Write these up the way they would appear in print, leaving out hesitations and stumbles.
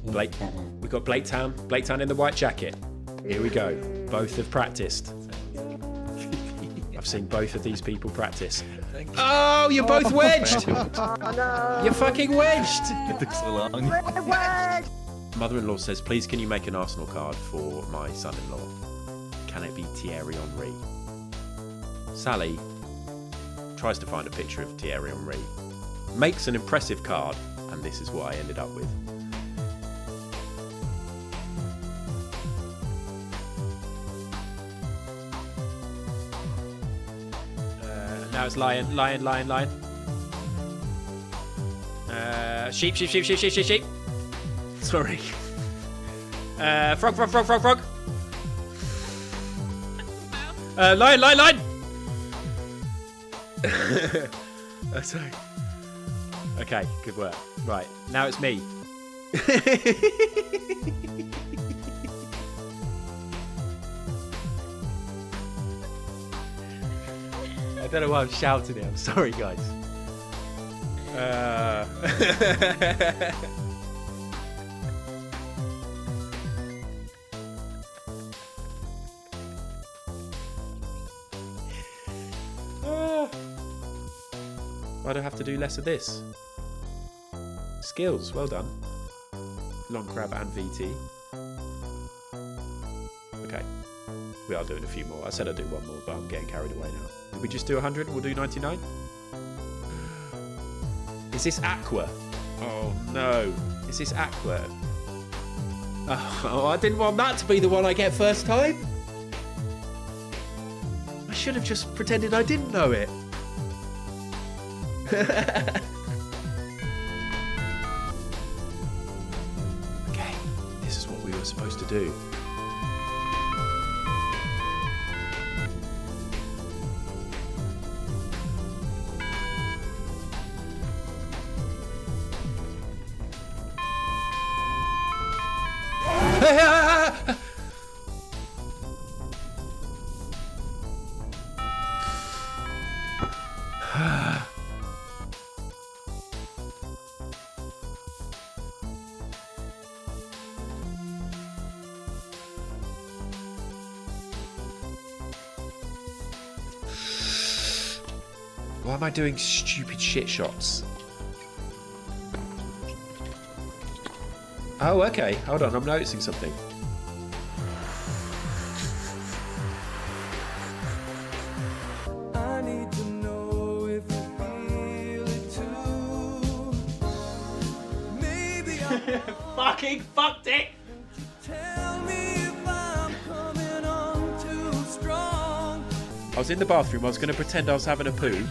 Blake, we've got Blake Town in the white jacket. Here we go. Both have practiced. I've seen both of these people practice. Oh, you're both wedged! Oh, no. You're fucking wedged! It took so long. Mother-in-law says, please can you make an Arsenal card for my son-in-law? Can it be Thierry Henry? Sally tries to find a picture of Thierry Henry, makes an impressive card, and this is what I ended up with. Now it's lion. Sheep. Sorry. Frog. Lion. Sorry. Okay, good work. Right, now it's me. I don't know why I'm shouting it. I'm sorry, guys. Why do I have to do less of this? Skills, well done. Long crab and VT. Okay. We are doing a few more. I said I'd do one more, but I'm getting carried away now. Did we just do 100? We'll do 99? Is this Aqua? Oh no. Is this Aqua? Oh, I didn't want that to be the one I get first time. I should have just pretended I didn't know it. Okay, this is what we were supposed to do. Why am I doing stupid shit shots? Oh, okay. Hold on, I'm noticing something. I need to know if you feel it too. Maybe Fucking fucked it! tell me if I'm coming on too strong. I was in the bathroom, I was going to pretend I was having a poo.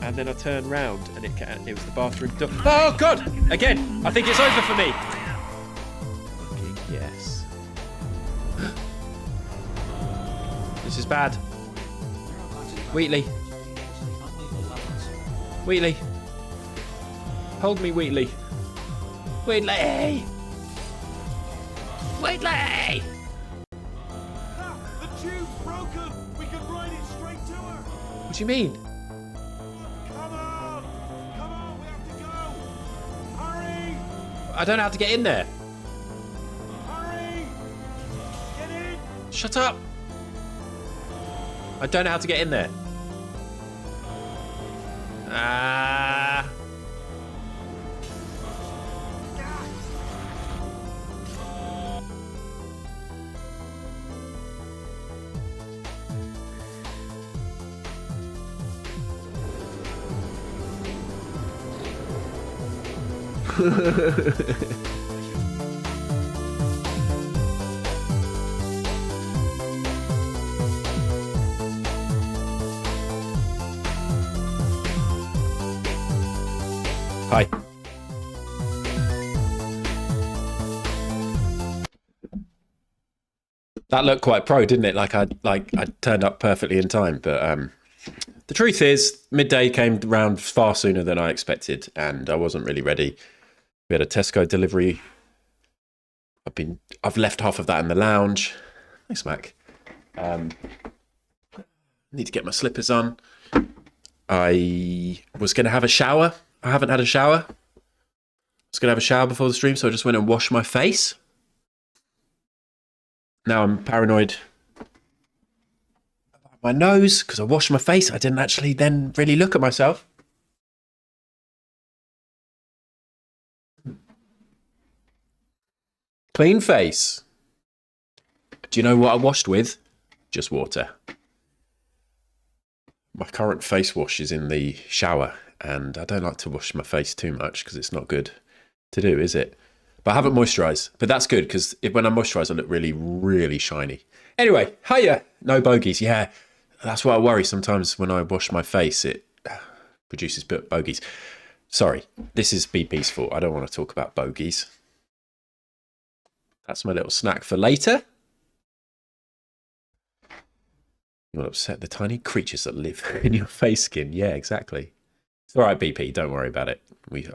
And then I turned round and it was the bathroom door. Oh god! Again! I think it's over for me! Fucking yes. This is bad. Wheatley. Wheatley. Hold me, Wheatley. Wheatley! Wheatley! The tube's broken! We can ride it straight to her! What do you mean? Come on! Come on, we have to go! Hurry! I don't know how to get in there. Hurry! Get in! Shut up! I don't know how to get in there. Ah. Hi. That looked quite pro, didn't it? Like I turned up perfectly in time, but the truth is, midday came round far sooner than I expected, and I wasn't really ready. We had a Tesco delivery. I've left half of that in the lounge. Thanks, Mac. Need to get my slippers on. I was going to have a shower. I haven't had a shower. was going to have a shower before the stream, so I just went and washed my face. Now I'm paranoid about my nose because I washed my face. I didn't actually then really look at myself. Clean face. Do you know what I washed with? Just water. My current face wash is in the shower, and I don't like to wash my face too much because it's not good to do, is it? But I haven't moisturised. But that's good because when I moisturise, I look really, really shiny. Anyway, hiya. No bogies. Yeah, that's what I worry sometimes when I wash my face. It produces bogies. Sorry, this is BP's fault. I don't want to talk about bogies. That's my little snack for later. You want to upset the tiny creatures that live in your face skin. Yeah, exactly. It's all right, BP. Don't worry about it.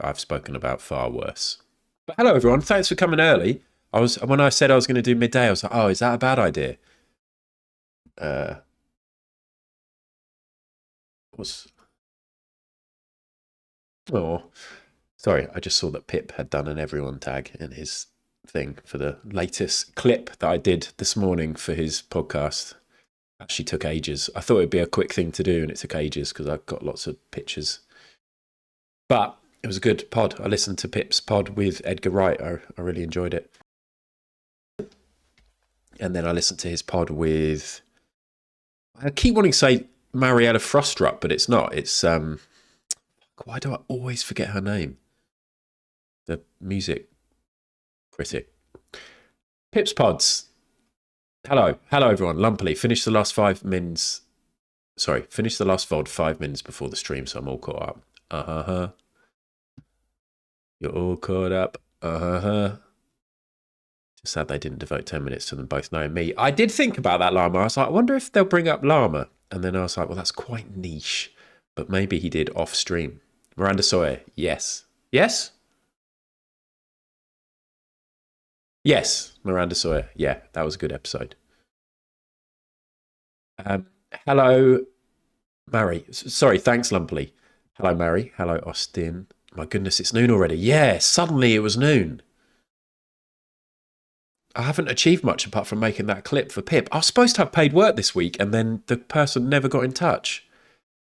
I've spoken about far worse. But hello, everyone. Thanks for coming early. When I said I was going to do midday, I was like, oh, is that a bad idea? Oh, sorry. I just saw that Pip had done an everyone tag in his thing for the latest clip that I did this morning for his podcast. Actually took ages. I thought it'd be a quick thing to do, and it took ages because I've got lots of pictures. But it was a good pod. I listened to Pip's pod with Edgar Wright. I really enjoyed it. And then I listened to his pod with... I keep wanting to say Mariella Frostrup, but it's not. It's... why do I always forget her name? The music critic. Pip's pods. Hello everyone. Lumpily, finished the last 5 mins. Sorry, finished the last VOD 5 mins before the stream, so I'm all caught up. You're all caught up. Just sad they didn't devote 10 minutes to them both knowing me. I did think about that llama. I was like, I wonder if they'll bring up llama. And then I was like, well, that's quite niche. But maybe he did off stream. Miranda Sawyer, yes. Yes? Yes, Miranda Sawyer. Yeah, that was a good episode. Hello, Mary. Sorry, thanks, Lumpily. Hello, Mary. Hello, Austin. My goodness, it's noon already. Yeah, suddenly it was noon. I haven't achieved much apart from making that clip for Pip. I was supposed to have paid work this week, and then the person never got in touch.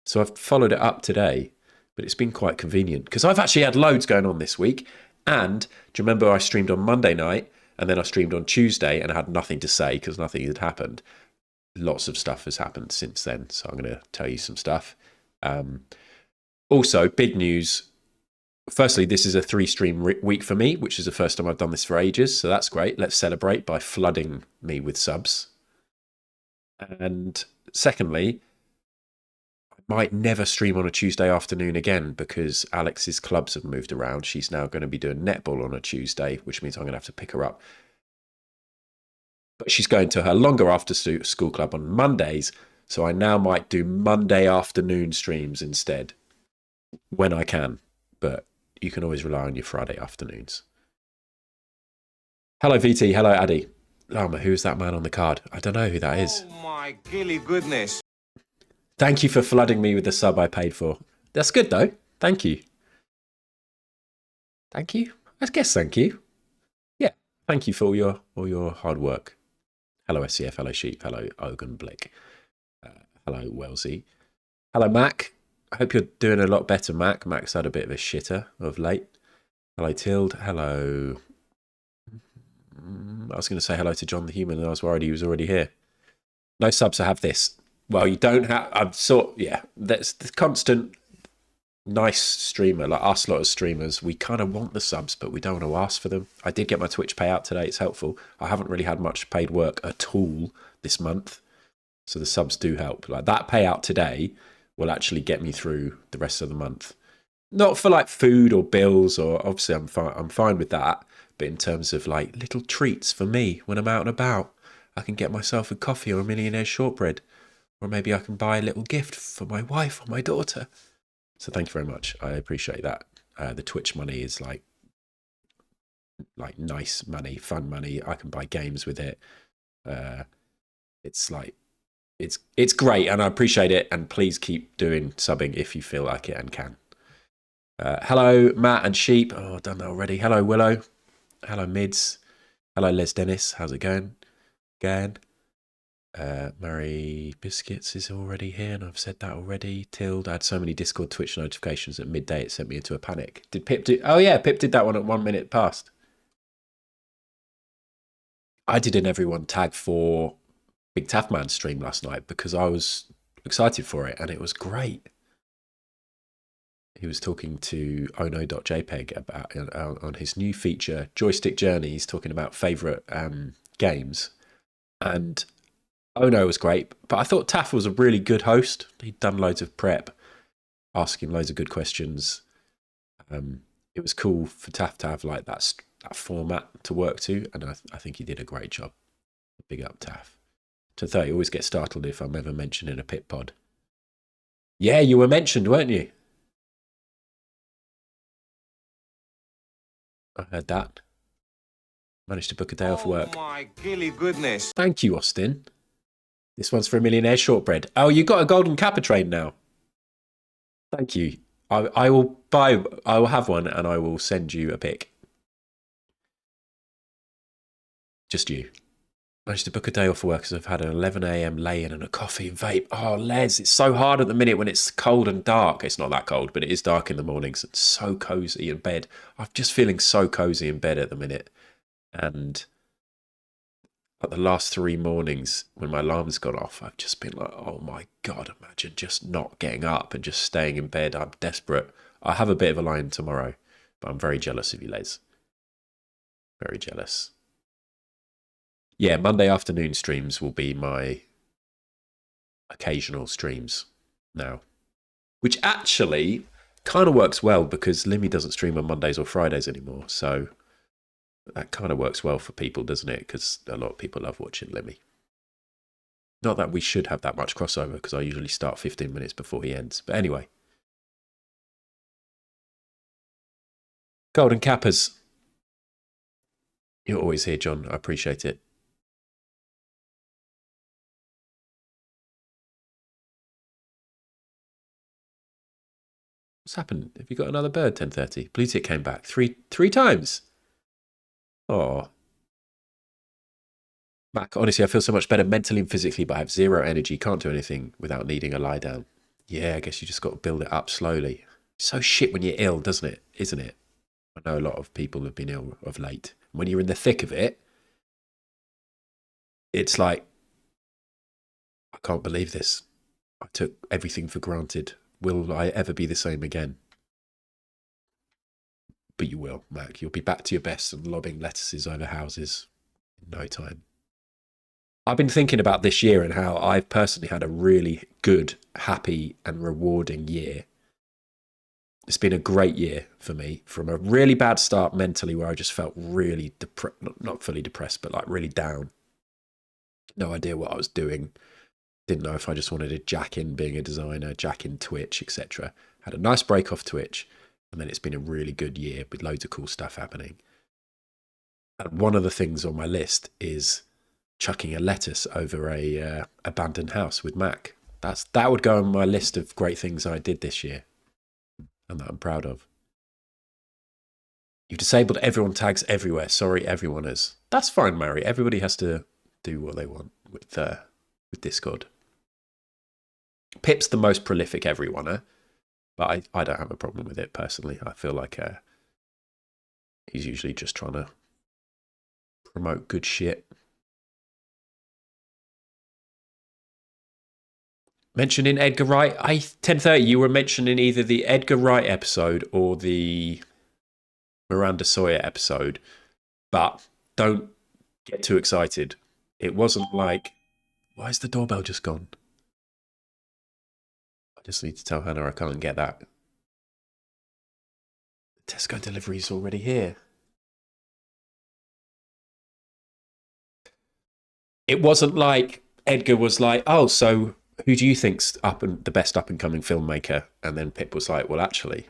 So I've followed it up today, but it's been quite convenient because I've actually had loads going on this week. And do you remember I streamed on Monday night? And then I streamed on Tuesday and I had nothing to say because nothing had happened. Lots of stuff has happened since then. So I'm going to tell you some stuff. Also, big news. Firstly, this is a 3-stream week for me, which is the first time I've done this for ages. So that's great. Let's celebrate by flooding me with subs. And secondly, I might never stream on a Tuesday afternoon again because Alex's clubs have moved around. She's now going to be doing netball on a Tuesday, which means I'm going to have to pick her up. But she's going to her longer after school club on Mondays, so I now might do Monday afternoon streams instead when I can. But you can always rely on your Friday afternoons. Hello, VT. Hello, Addy. Lama, who's that man on the card? I don't know who that is. Oh my gilly goodness. Thank you for flooding me with the sub I paid for. That's good, though. Thank you. Thank you? I guess thank you. Yeah, thank you for all your hard work. Hello, SCF. Hello, Sheep. Hello, Ogan Blick. Hello, Wellesley. Hello, Mac. I hope you're doing a lot better, Mac. Mac's had a bit of a shitter of late. Hello, Tilde. Hello. I was going to say hello to John the Human, and I was worried he was already here. No subs, I have this. Well, you don't have... that's the constant nice streamer, like us lot of streamers. We kind of want the subs, but we don't want to ask for them. I did get my Twitch payout today. It's helpful. I haven't really had much paid work at all this month, so the subs do help. Like that payout today will actually get me through the rest of the month. Not for like food or bills, or obviously I'm fine with that, but in terms of like little treats for me when I'm out and about, I can get myself a coffee or a millionaire shortbread. Or maybe I can buy a little gift for my wife or my daughter. So thank you very much. I appreciate that. The Twitch money is like nice money, fun money. I can buy games with it. It's like, it's great and I appreciate it. And please keep doing subbing if you feel like it and can. Hello, Matt and Sheep. Oh, I've done that already. Hello, Willow. Hello, Mids. Hello, Les Dennis. How's it going? Again. Murray Biscuits is already here, and I've said that already. Tilde. I had so many Discord Twitch notifications at midday, it sent me into a panic. Did Pip do... Oh, yeah, Pip did that one at 1 minute past. I did an everyone tag for Big Taffman stream last night because I was excited for it, and it was great. He was talking to ono.jpg about on his new feature, Joystick Journeys, talking about favourite games. And Ono was great, but I thought Taff was a really good host. He'd done loads of prep, asking loads of good questions. It was cool for Taff to have like that format to work to, and I think he did a great job. Big up Taff. To 30, always get startled if I'm ever mentioned in a pit pod. Yeah, you were mentioned, weren't you? I heard that. Managed to book a day off work. Oh my gilly goodness. Thank you, Austin. This one's for a millionaire shortbread. Oh, you got a golden Kappa train now. Thank you. I will have one and I will send you a pic. Just you. Managed to book a day off work because I've had an 11 a.m. lay-in and a coffee and vape. Oh, Les, it's so hard at the minute when it's cold and dark. It's not that cold, but it is dark in the mornings. It's so cozy in bed. I'm just feeling so cozy in bed at the minute. And like the last 3 mornings when my alarm's gone off, I've just been like, oh my God, imagine just not getting up and just staying in bed. I'm desperate. I have a bit of a line tomorrow, but I'm very jealous of you, Les. Very jealous. Yeah, Monday afternoon streams will be my occasional streams now, which actually kind of works well because Limmy doesn't stream on Mondays or Fridays anymore. So that kind of works well for people, doesn't it? Because a lot of people love watching Limmy. Not that we should have that much crossover because I usually start 15 minutes before he ends. But anyway. Golden Kappas. You're always here, John. I appreciate it. What's happened? Have you got another bird, 10:30? Blue tick came back. Three times. Oh. Mac, honestly, I feel so much better mentally and physically, but I have zero energy. Can't do anything without needing a lie down. Yeah, I guess you just got to build it up slowly. It's so shit when you're ill, doesn't it? Isn't it? I know a lot of people have been ill of late. When you're in the thick of it, it's like, I can't believe this. I took everything for granted. Will I ever be the same again? But you will, Mac. You'll be back to your best and lobbing lettuces over houses in no time. I've been thinking about this year and how I've personally had a really good, happy and rewarding year. It's been a great year for me, from a really bad start mentally where I just felt really not fully depressed, but like really down. No idea what I was doing. Didn't know if I just wanted to jack in being a designer, jack in Twitch, etc. Had a nice break off Twitch, and then it's been a really good year with loads of cool stuff happening. And one of the things on my list is chucking a lettuce over a abandoned house with Mac. That would go on my list of great things I did this year and that I'm proud of. You've disabled everyone tags everywhere. Sorry, everyone is. That's fine, Mary. Everybody has to do what they want with Discord. Pip's the most prolific everyoneer, but I don't have a problem with it personally. I feel like he's usually just trying to promote good shit. Mentioning Edgar Wright. 10:30. You were mentioning either the Edgar Wright episode or the Miranda Sawyer episode, but don't get too excited. It wasn't like, why is the doorbell just gone? I just need to tell Hannah I can't get that. The Tesco delivery's already here. It wasn't like Edgar was like, oh, so who do you think's the best up and coming filmmaker? And then Pip was like, well, actually,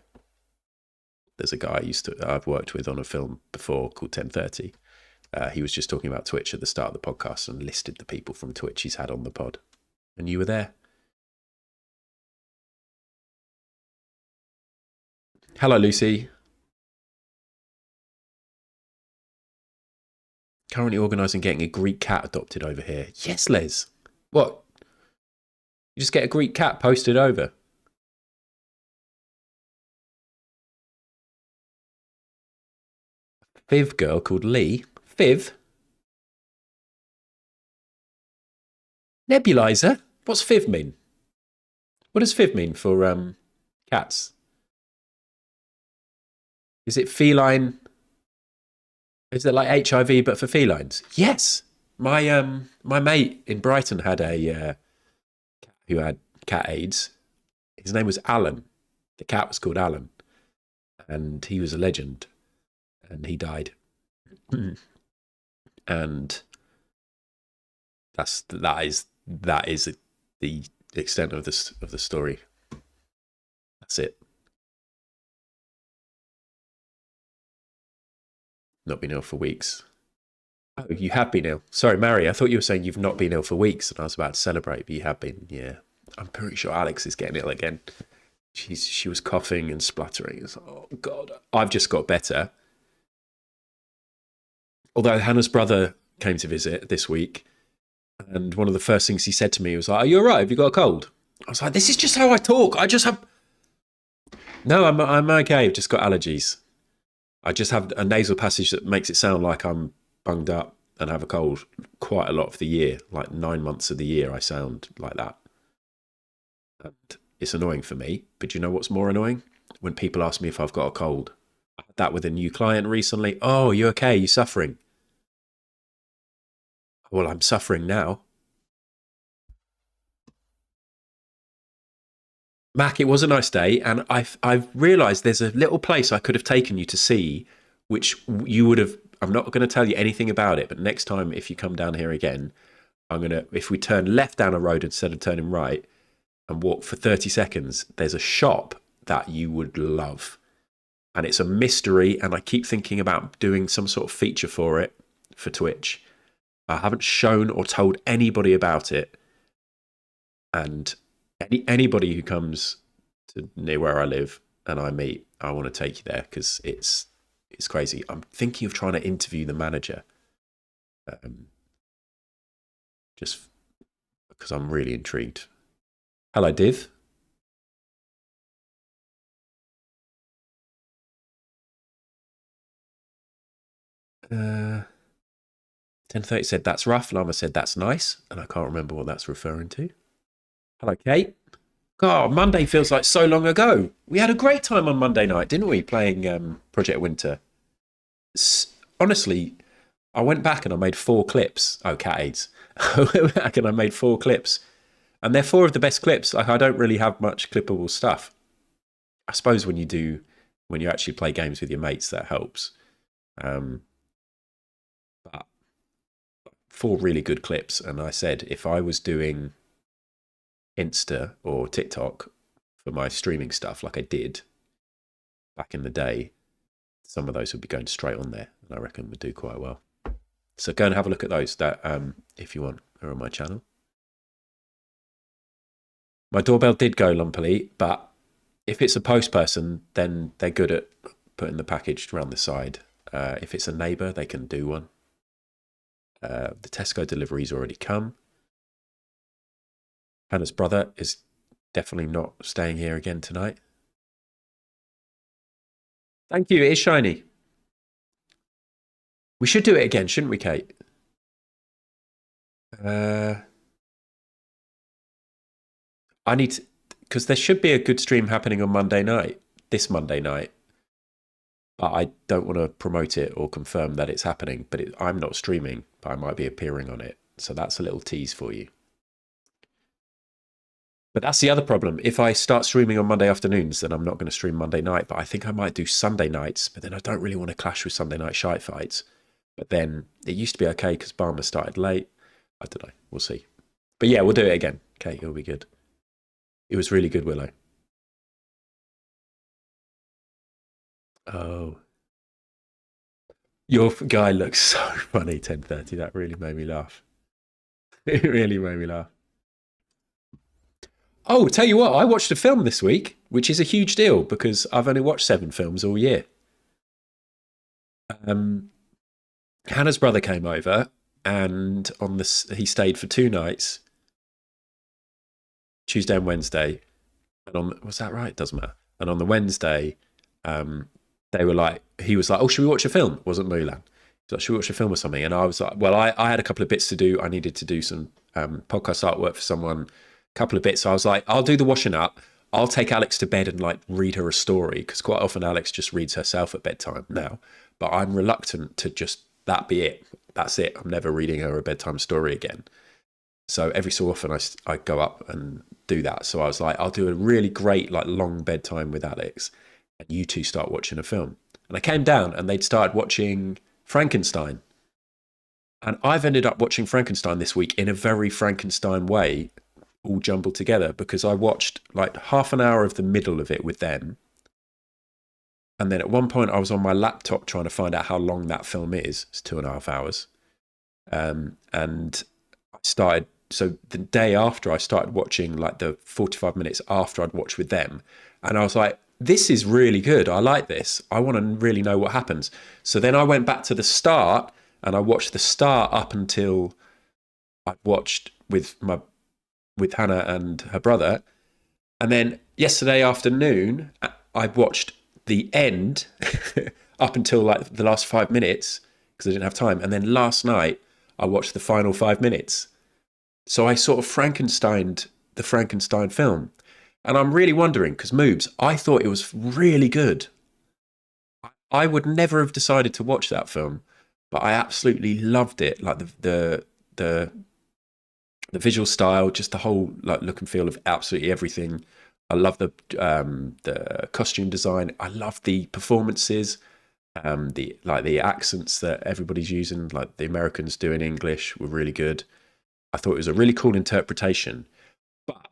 there's a guy I've worked with on a film before called 10:30. He was just talking about Twitch at the start of the podcast and listed the people from Twitch he's had on the pod. And you were there. Hello, Lucy. Currently organising getting a Greek cat adopted over here. Yes, Les. What? You just get a Greek cat posted over. Viv girl called Lee. Viv? Nebulizer? What's Viv mean? What does Viv mean for cats? Is it feline? Is it like HIV but for felines? Yes. My mate in Brighton had a cat who had cat AIDS. His name was Alan. The cat was called Alan, and he was a legend. And he died. And that is the extent of the story. That's it. Not been ill for weeks. Oh, you have been ill. Sorry, Mary. I thought you were saying you've not been ill for weeks, and I was about to celebrate, but you have been. Yeah, I'm pretty sure Alex is getting ill again. She was coughing and spluttering. Like, oh God, I've just got better. Although Hannah's brother came to visit this week, and one of the first things he said to me was like, "Are you all right? Have you got a cold?" I was like, "This is just how I talk. I just have." No, I'm okay. I've just got allergies. I just have a nasal passage that makes it sound like I'm bunged up and have a cold quite a lot of the year. Like 9 months of the year, I sound like that. And it's annoying for me. But you know what's more annoying? When people ask me if I've got a cold. I had that with a new client recently. Oh, you okay? You suffering? Well, I'm suffering now. Mac, it was a nice day, and I've realised there's a little place I could have taken you to see, which you would have. I'm not going to tell you anything about it, but next time if you come down here again, I'm gonna. If we turn left down a road instead of turning right and walk for 30 seconds, there's a shop that you would love, and it's a mystery. And I keep thinking about doing some sort of feature for it for Twitch. I haven't shown or told anybody about it, and anybody who comes to near where I live and I meet, I want to take you there because it's crazy. I'm thinking of trying to interview the manager, just because I'm really intrigued. Hello, Div. Uh, 10:30 said that's rough. Llama said that's nice, and I can't remember what that's referring to. Hello, Kate. God, Monday feels like so long ago. We had a great time on Monday night, didn't we? Playing Project Winter. Honestly, I went back and I made 4 clips. Oh, cat AIDS. I went back and I made 4 clips. And they're 4 of the best clips. Like, I don't really have much clippable stuff. I suppose when you actually play games with your mates, that helps. But 4 really good clips. And I said, if I was doing Insta or TikTok for my streaming stuff like I did back in the day, some of those would be going straight on there, and I reckon would do quite well. So go and have a look at those that if you want, are on my channel. My doorbell did go lumpily, but if it's a post person, then they're good at putting the package around the side. If it's a neighbour, they can do one. The Tesco delivery's already come. Hannah's brother is definitely not staying here again tonight. Thank you. It is shiny. We should do it again, shouldn't we, Kate? I need to, because there should be a good stream happening on Monday night, this Monday night. But I don't want to promote it or confirm that it's happening. But I'm not streaming, but I might be appearing on it. So that's a little tease for you. But that's the other problem. If I start streaming on Monday afternoons, then I'm not going to stream Monday night. But I think I might do Sunday nights. But then I don't really want to clash with Sunday night shite fights. But then it used to be okay because Barmer started late. I don't know. We'll see. But yeah, we'll do it again. Okay, it'll be good. It was really good, Willow. Oh. Your guy looks so funny, 10:30. That really made me laugh. It really made me laugh. Oh, tell you what, I watched a film this week, which is a huge deal because I've only watched 7 films all year. Um, Hannah's brother came over, and he stayed for 2 nights, Tuesday and Wednesday. And was that right? Doesn't matter. And on the Wednesday, um, he was like, "Oh, should we watch a film?" It wasn't Mulan. He's like, "Should we watch a film or something?" And I was like, "Well, I had a couple of bits to do. I needed to do some podcast artwork for someone, a couple of bits." So I was like, "I'll do the washing up. I'll take Alex to bed and like read her a story because quite often Alex just reads herself at bedtime now. But I'm reluctant to just that be it. That's it. I'm never reading her a bedtime story again." So every so often I go up and do that. So I was like, I'll do a really great like long bedtime with Alex, and you two start watching a film. And I came down and they'd started watching Frankenstein. And I've ended up watching Frankenstein this week in a very Frankenstein way, all jumbled together, because I watched like half an hour of the middle of it with them. And then at one point I was on my laptop trying to find out how long that film is. It's 2.5 hours. And I started, so the day after I started watching like the 45 minutes after I'd watched with them. And I was like, this is really good. I like this. I want to really know what happens. So then I went back to the start and I watched the start up until I watched with Hannah and her brother. And then yesterday afternoon, I watched the end up until like the last 5 minutes because I didn't have time. And then last night, I watched the final 5 minutes. So I sort of Frankensteined the Frankenstein film. And I'm really wondering, because Moobs, I thought it was really good. I would never have decided to watch that film, but I absolutely loved it. Like the visual style, just the whole like look and feel of absolutely everything. I love the costume design. I love the performances. The accents that everybody's using, like the Americans doing English, were really good. I thought it was a really cool interpretation. But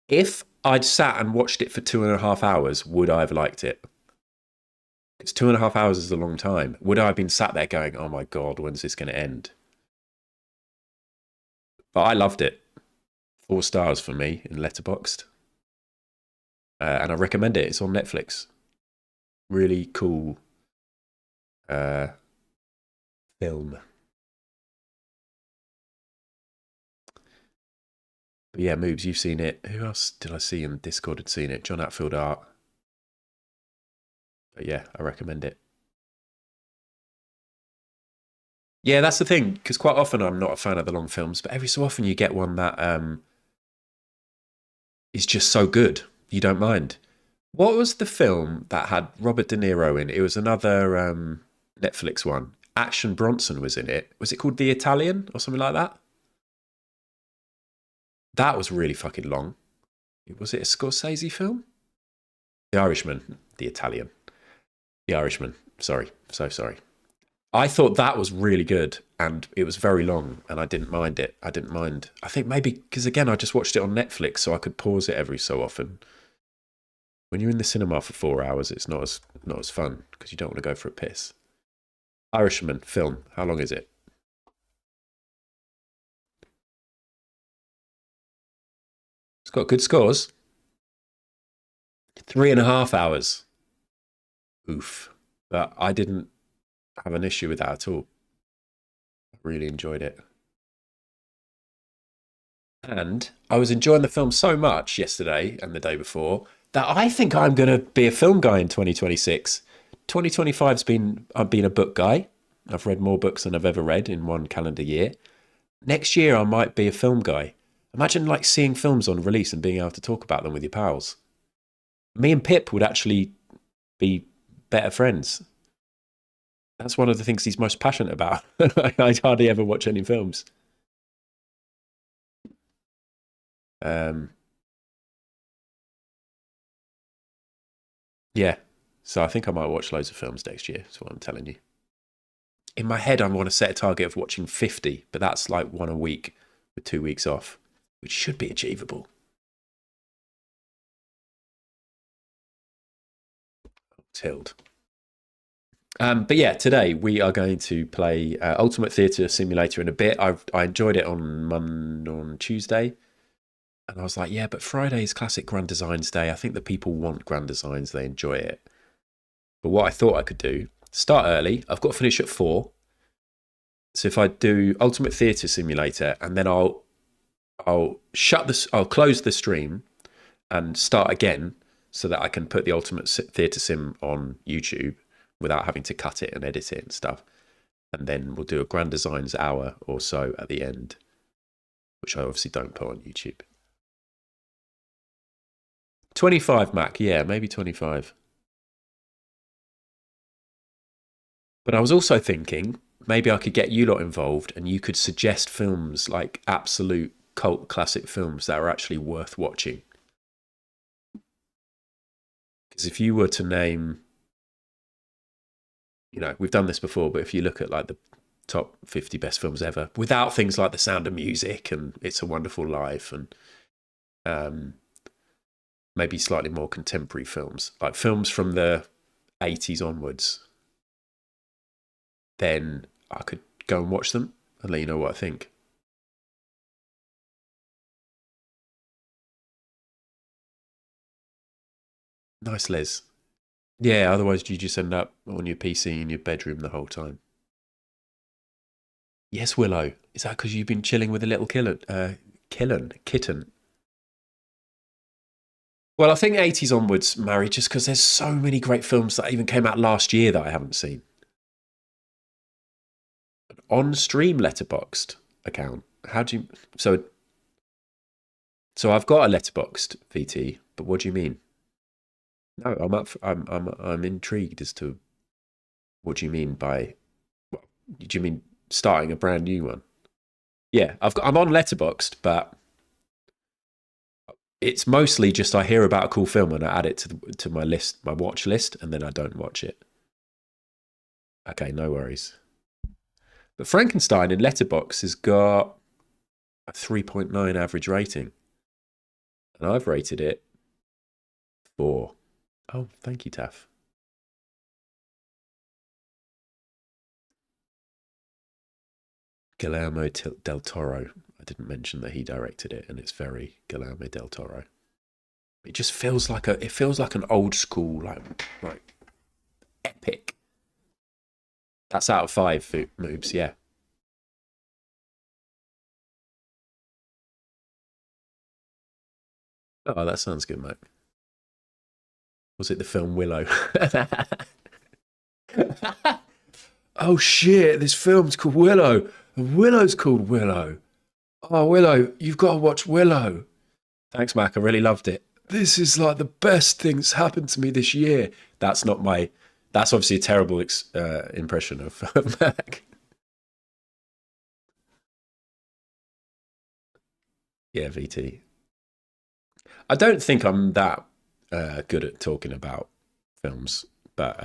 if I'd sat and watched it for 2.5 hours, would I have liked it? Because 2.5 hours is a long time. Would I have been sat there going, "Oh my God, when's this going to end?" But I loved it. 4 stars for me in Letterboxd. And I recommend it. It's on Netflix. Really cool film. But yeah, Moobs, you've seen it. Who else did I see in Discord had seen it? John Atfield Art. But yeah, I recommend it. Yeah, that's the thing, because quite often I'm not a fan of the long films, but every so often you get one that is just so good you don't mind. What was the film that had Robert De Niro in? It was another Netflix one. Action Bronson was in it. Was it called The Italian or something like that? That was really fucking long. Was it a Scorsese film? The Irishman. The Italian. The Irishman. Sorry. So sorry. I thought that was really good and it was very long and I didn't mind it. I didn't mind. I think maybe because again, I just watched it on Netflix so I could pause it every so often. When you're in the cinema for 4 hours, it's not as fun because you don't want to go for a piss. Irishman film. How long is it? It's got good scores. 3.5 hours. Oof. But I didn't have an issue with that at all. I really enjoyed it. And I was enjoying the film so much yesterday and the day before that I think I'm going to be a film guy in 2026. 2025's been, I've been a book guy. I've read more books than I've ever read in one calendar year. Next year, I might be a film guy. Imagine like seeing films on release and being able to talk about them with your pals. Me and Pip would actually be better friends. That's one of the things he's most passionate about. I hardly ever watch any films. Um, yeah, so I think I might watch loads of films next year. That's what I'm telling you. In my head, I want to set a target of watching 50, but that's like one a week with 2 weeks off, which should be achievable. Tilt. But yeah, today we are going to play Ultimate Theatre Simulator in a bit. I enjoyed it on Tuesday. And I was like, yeah, but Friday is classic Grand Designs Day. I think that people want Grand Designs. They enjoy it. But what I thought I could do, start early. I've got to finish at 4. So if I do Ultimate Theatre Simulator, and then I'll close the stream and start again so that I can put the Ultimate Theatre Sim on YouTube without having to cut it and edit it and stuff. And then we'll do a Grand Designs hour or so at the end, which I obviously don't put on YouTube. 25, Mac. Yeah, maybe 25. But I was also thinking maybe I could get you lot involved and you could suggest films, like absolute cult classic films that are actually worth watching. Because if you were to name, we've done this before, but if you look at like the top 50 best films ever, without things like The Sound of Music and It's a Wonderful Life, and maybe slightly more contemporary films, like films from the 80s onwards, then I could go and watch them and let you know what I think. Nice, Les. Yeah, otherwise you just end up on your PC in your bedroom the whole time. Yes, Willow. Is that because you've been chilling with a little kitten? Well, I think 80s onwards, Mary, just because there's so many great films that even came out last year that I haven't seen. An on-stream Letterboxd account. How do you... So I've got a Letterboxd, VT, but what do you mean? No, I'm intrigued as to what do you mean by... Well, do you mean starting a brand new one? Yeah, I'm on Letterboxd, but it's mostly just I hear about a cool film and I add it to my list, my watch list, and then I don't watch it. Okay, no worries. But Frankenstein in Letterboxd has got a 3.9 average rating, and I've rated it 4. Oh, thank you, Taff. Guillermo del Toro. I didn't mention that he directed it, and it's very Guillermo del Toro. It just feels like an old school like epic. That's out of 5 moves, yeah. Oh, that sounds good, mate. Was it the film Willow? Oh shit, this film's called Willow. And Willow's called Willow. Oh, Willow, you've got to watch Willow. Thanks, Mac. I really loved it. This is like the best thing that's happened to me this year. That's obviously a terrible impression of Mac. Yeah, VT. I don't think I'm that good at talking about films, but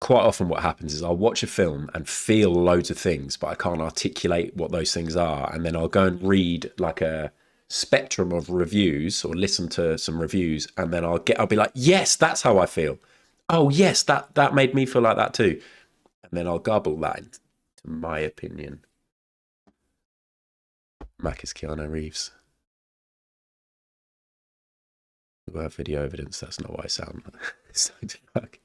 quite often what happens is I'll watch a film and feel loads of things, but I can't articulate what those things are. And then I'll go and read like a spectrum of reviews or listen to some reviews, and then I'll be like, yes, that's how I feel. Oh yes, that made me feel like that too. And then I'll garble that into my opinion. Mac is Keanu Reeves. We have video evidence. That's not what I sound like.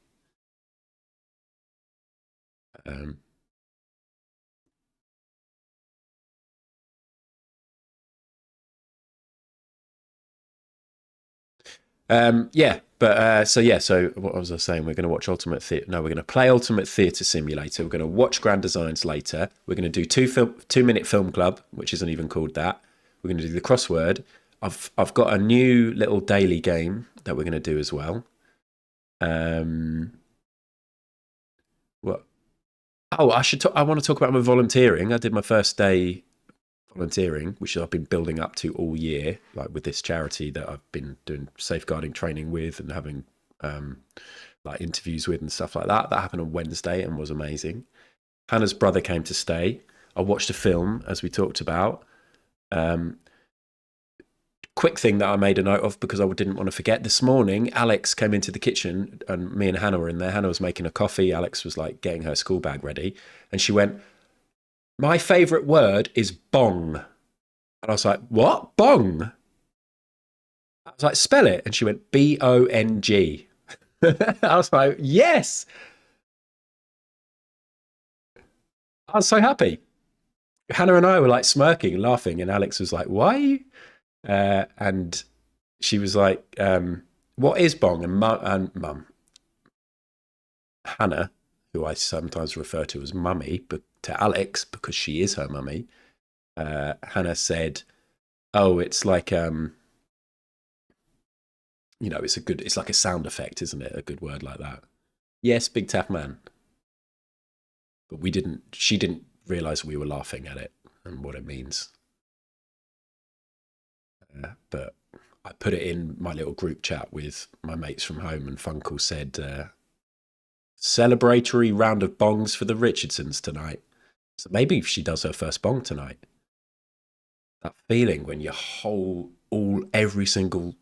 Yeah, but so what was I saying? We're going to watch Ultimate Theatre. No, we're going to play Ultimate Theatre Simulator. We're going to watch Grand Designs later. We're going to do 2-minute film club, which isn't even called that. We're going to do the crossword. I've got a new little daily game that we're going to do as well. What? Oh, I want to talk about my volunteering. I did my first day volunteering, which I've been building up to all year, like with this charity that I've been doing safeguarding training with and having like interviews with and stuff like that. That happened on Wednesday and was amazing. Hannah's brother came to stay. I watched a film, as we talked about. Quick thing that I made a note of because I didn't want to forget. This morning, Alex came into the kitchen and me and Hannah were in there. Hannah was making a coffee. Alex was like getting her school bag ready. And she went, "My favourite word is bong." And I was like, what? Bong? I was like, spell it. And she went, Bong. I was like, yes. I was so happy. Hannah and I were like smirking and laughing. And Alex was like, why? And she was like, what is bong? And mum, Hannah, who I sometimes refer to as mummy, but to Alex because she is her mummy, Hannah said, "Oh, it's like it's like a sound effect, isn't it? A good word like that." Yes, big tough man. But we didn't. She didn't realize we were laughing at it and what it means. But I put it in my little group chat with my mates from home, and Funkle said, "Celebratory round of bongs for the Richardsons tonight." So maybe she does her first bong tonight. That feeling when your every single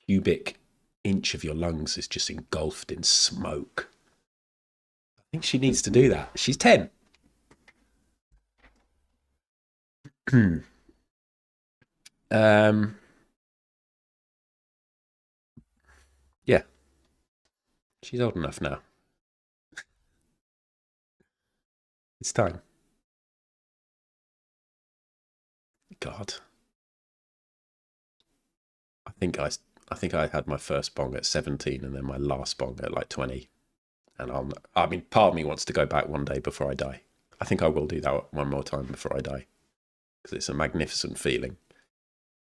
cubic inch of your lungs is just engulfed in smoke. I think she needs to do that. She's 10. Yeah, she's old enough now. It's time. God, I think I had my first bong at 17, and then my last bong at like 20. And I mean, part of me wants to go back one day before I die. I think I will do that one more time before I die, because it's a magnificent feeling.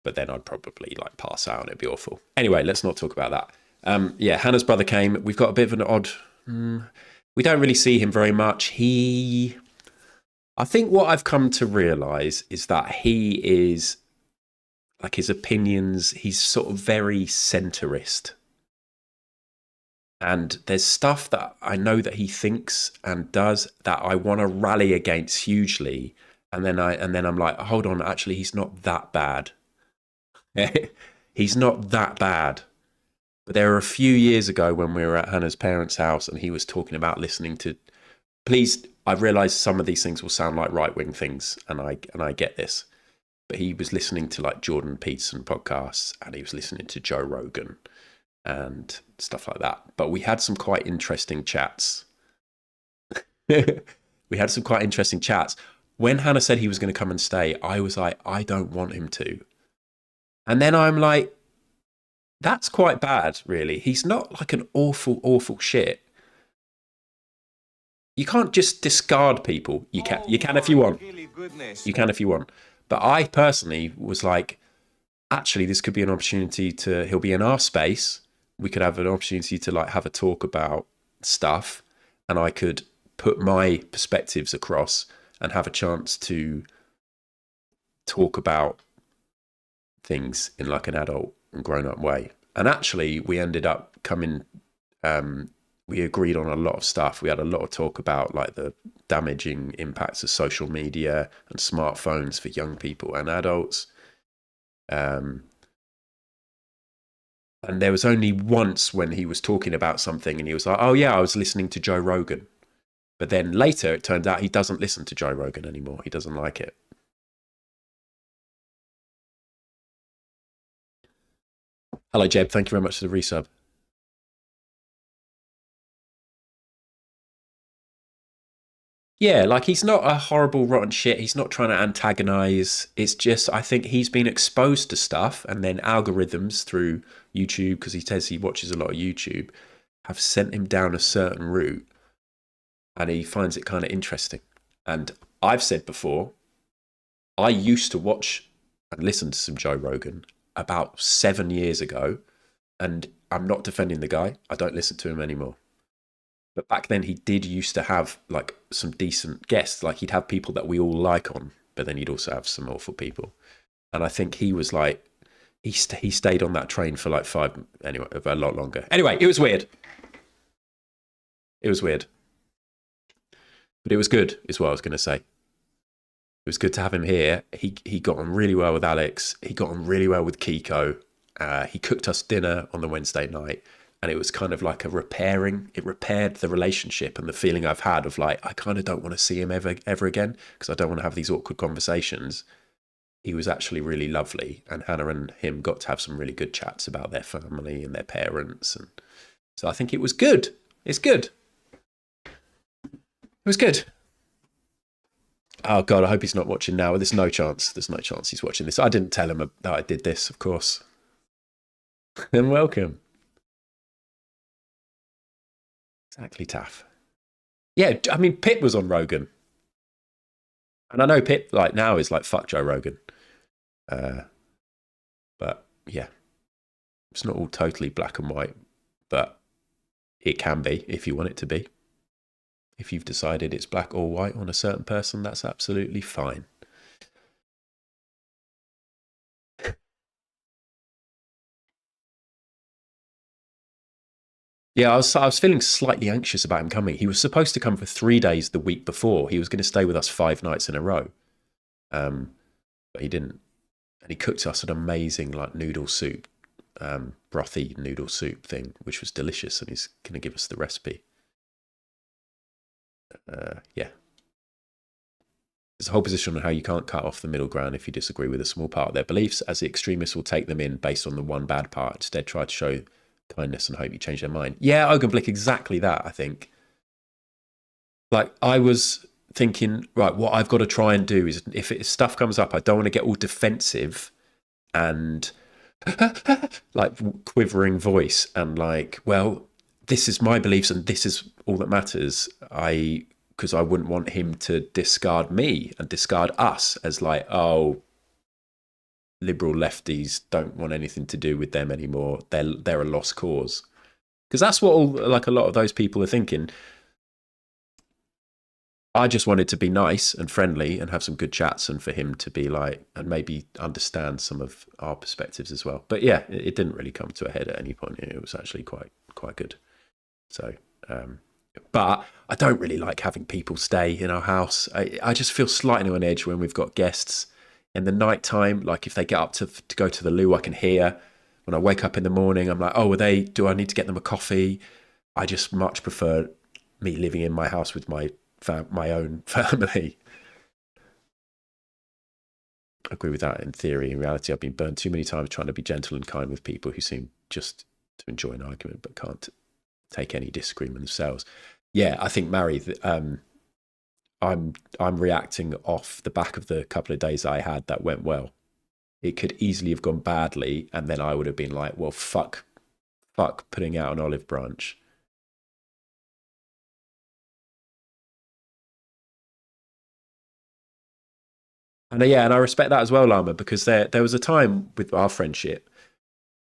But then I'd probably like pass out and it'd be awful. Anyway, let's not talk about that. Yeah, Hannah's brother came. We've got a bit of an odd. We don't really see him very much. I think what I've come to realize is that he is like his opinions. He's sort of very centrist. And there's stuff that I know that he thinks and does that I want to rally against hugely. And then I'm like, hold on, actually, he's not that bad. He's not that bad. But there were a few years ago when we were at Hannah's parents' house and he was talking about listening to, please, I realize some of these things will sound like right-wing things, and I get this. But he was listening to like Jordan Peterson podcasts, and he was listening to Joe Rogan and stuff like that. But we had some quite interesting chats. When Hannah said he was going to come and stay, I was like, I don't want him to. And then I'm like, that's quite bad, really. He's not like an awful, awful shit. You can't just discard people. You can if you want. You can if you want. But I personally was like, actually, this could be an opportunity he'll be in our space. We could have an opportunity to like have a talk about stuff, and I could put my perspectives across and have a chance to talk about things in like an adult and grown up way. And actually we ended up we agreed on a lot of stuff. We had a lot of talk about like the damaging impacts of social media and smartphones for young people and adults. And there was only once when he was talking about something and he was like, oh yeah, I was listening to Joe Rogan. But then later it turned out he doesn't listen to Joe Rogan anymore. He doesn't like it. Hello, Jeb. Thank you very much for the resub. Yeah, like he's not a horrible, rotten shit. He's not trying to antagonize. It's just, I think he's been exposed to stuff, and then algorithms through YouTube, because he says he watches a lot of YouTube, have sent him down a certain route, and he finds it kind of interesting. And I've said before, I used to watch and listen to some Joe Rogan about 7 years ago, and I'm not defending the guy. I don't listen to him anymore. But back then he did used to have like some decent guests. Like he'd have people that we all like on, but then he'd also have some awful people. And I think he was like, he stayed on that train for like a lot longer. Anyway, it was weird. It was weird. But it was good, is what I was going to say. It was good to have him here. He got on really well with Alex. He got on really well with Kiko. He cooked us dinner on the Wednesday night. And it was kind of like it repaired the relationship and the feeling I've had of like, I kind of don't want to see him ever again, because I don't want to have these awkward conversations. he was actually really lovely, and Hannah and him got to have some really good chats about their family and their parents, and so I think it was good. It's good. It was good. Oh God, I hope he's not watching now. There's no chance. There's no chance he's watching this. I didn't tell him that I did this, of course. And welcome. Exactly, Taff. Yeah, I mean, Pip was on Rogan. And I know Pip, like, now is like, fuck Joe Rogan. But yeah, it's not all totally black and white, but it can be if you want it to be. If you've decided it's black or white on a certain person, that's absolutely fine. Yeah, I was feeling slightly anxious about him coming. He was supposed to come for 3 days the week before. He was going to stay with us 5 nights in a row. But he didn't. And he cooked us an amazing like noodle soup, brothy noodle soup thing, which was delicious. And he's going to give us the recipe. Yeah. There's a whole position on how you can't cut off the middle ground if you disagree with a small part of their beliefs, as the extremists will take them in based on the one bad part. Instead, try to show kindness and hope you change their mind. Yeah, Ogenblick, exactly that, I think. Like, I was thinking, right, what I've got to try and do is, if stuff comes up, I don't want to get all defensive and like quivering voice and like, well, this is my beliefs and this is all that matters. Because I wouldn't want him to discard me and discard us as like, oh, liberal lefties, don't want anything to do with them anymore. They're a lost cause. Because that's what a lot of those people are thinking. I just wanted to be nice and friendly and have some good chats, and for him to be like, and maybe understand some of our perspectives as well. But yeah, it didn't really come to a head at any point. It was actually quite good. So, but I don't really like having people stay in our house. I just feel slightly on edge when we've got guests in the night time. Like if they get up to go to the loo, I can hear. When I wake up in the morning, I'm like, oh, do I need to get them a coffee? I just much prefer me living in my house with my own family. I agree with that in theory. In reality, I've been burned too many times trying to be gentle and kind with people who seem just to enjoy an argument but can't take any disagreement themselves. Yeah, I think, Mary, I'm reacting off the back of the couple of days I had that went well. It could easily have gone badly, and then I would have been like, well, fuck putting out an olive branch. And yeah, and I respect that as well, Lama, because there was a time with our friendship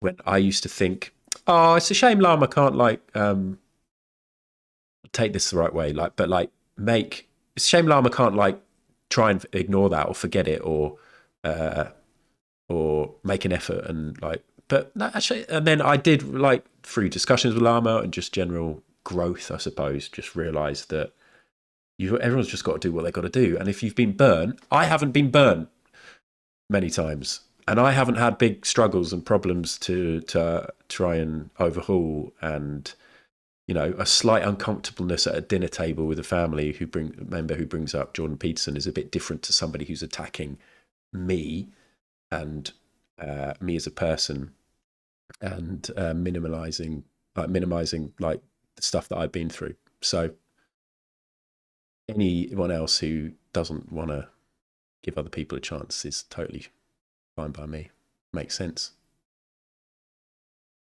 when I used to think, oh, it's a shame Lama can't like take this the right way, like, but like it's a shame Lama can't like try and ignore that or forget it or make an effort and like, but no, actually, and then I did like through discussions with Lama and just general growth, I suppose, just realised that everyone's just got to do what they've got to do. And if you've been burnt, I haven't been burnt many times. And I haven't had big struggles and problems to try and overhaul. And, you know, a slight uncomfortableness at a dinner table with a family member who brings up Jordan Peterson is a bit different to somebody who's attacking me and me as a person and minimizing like the stuff that I've been through. So anyone else who doesn't want to give other people a chance is totally fine by me. Makes sense.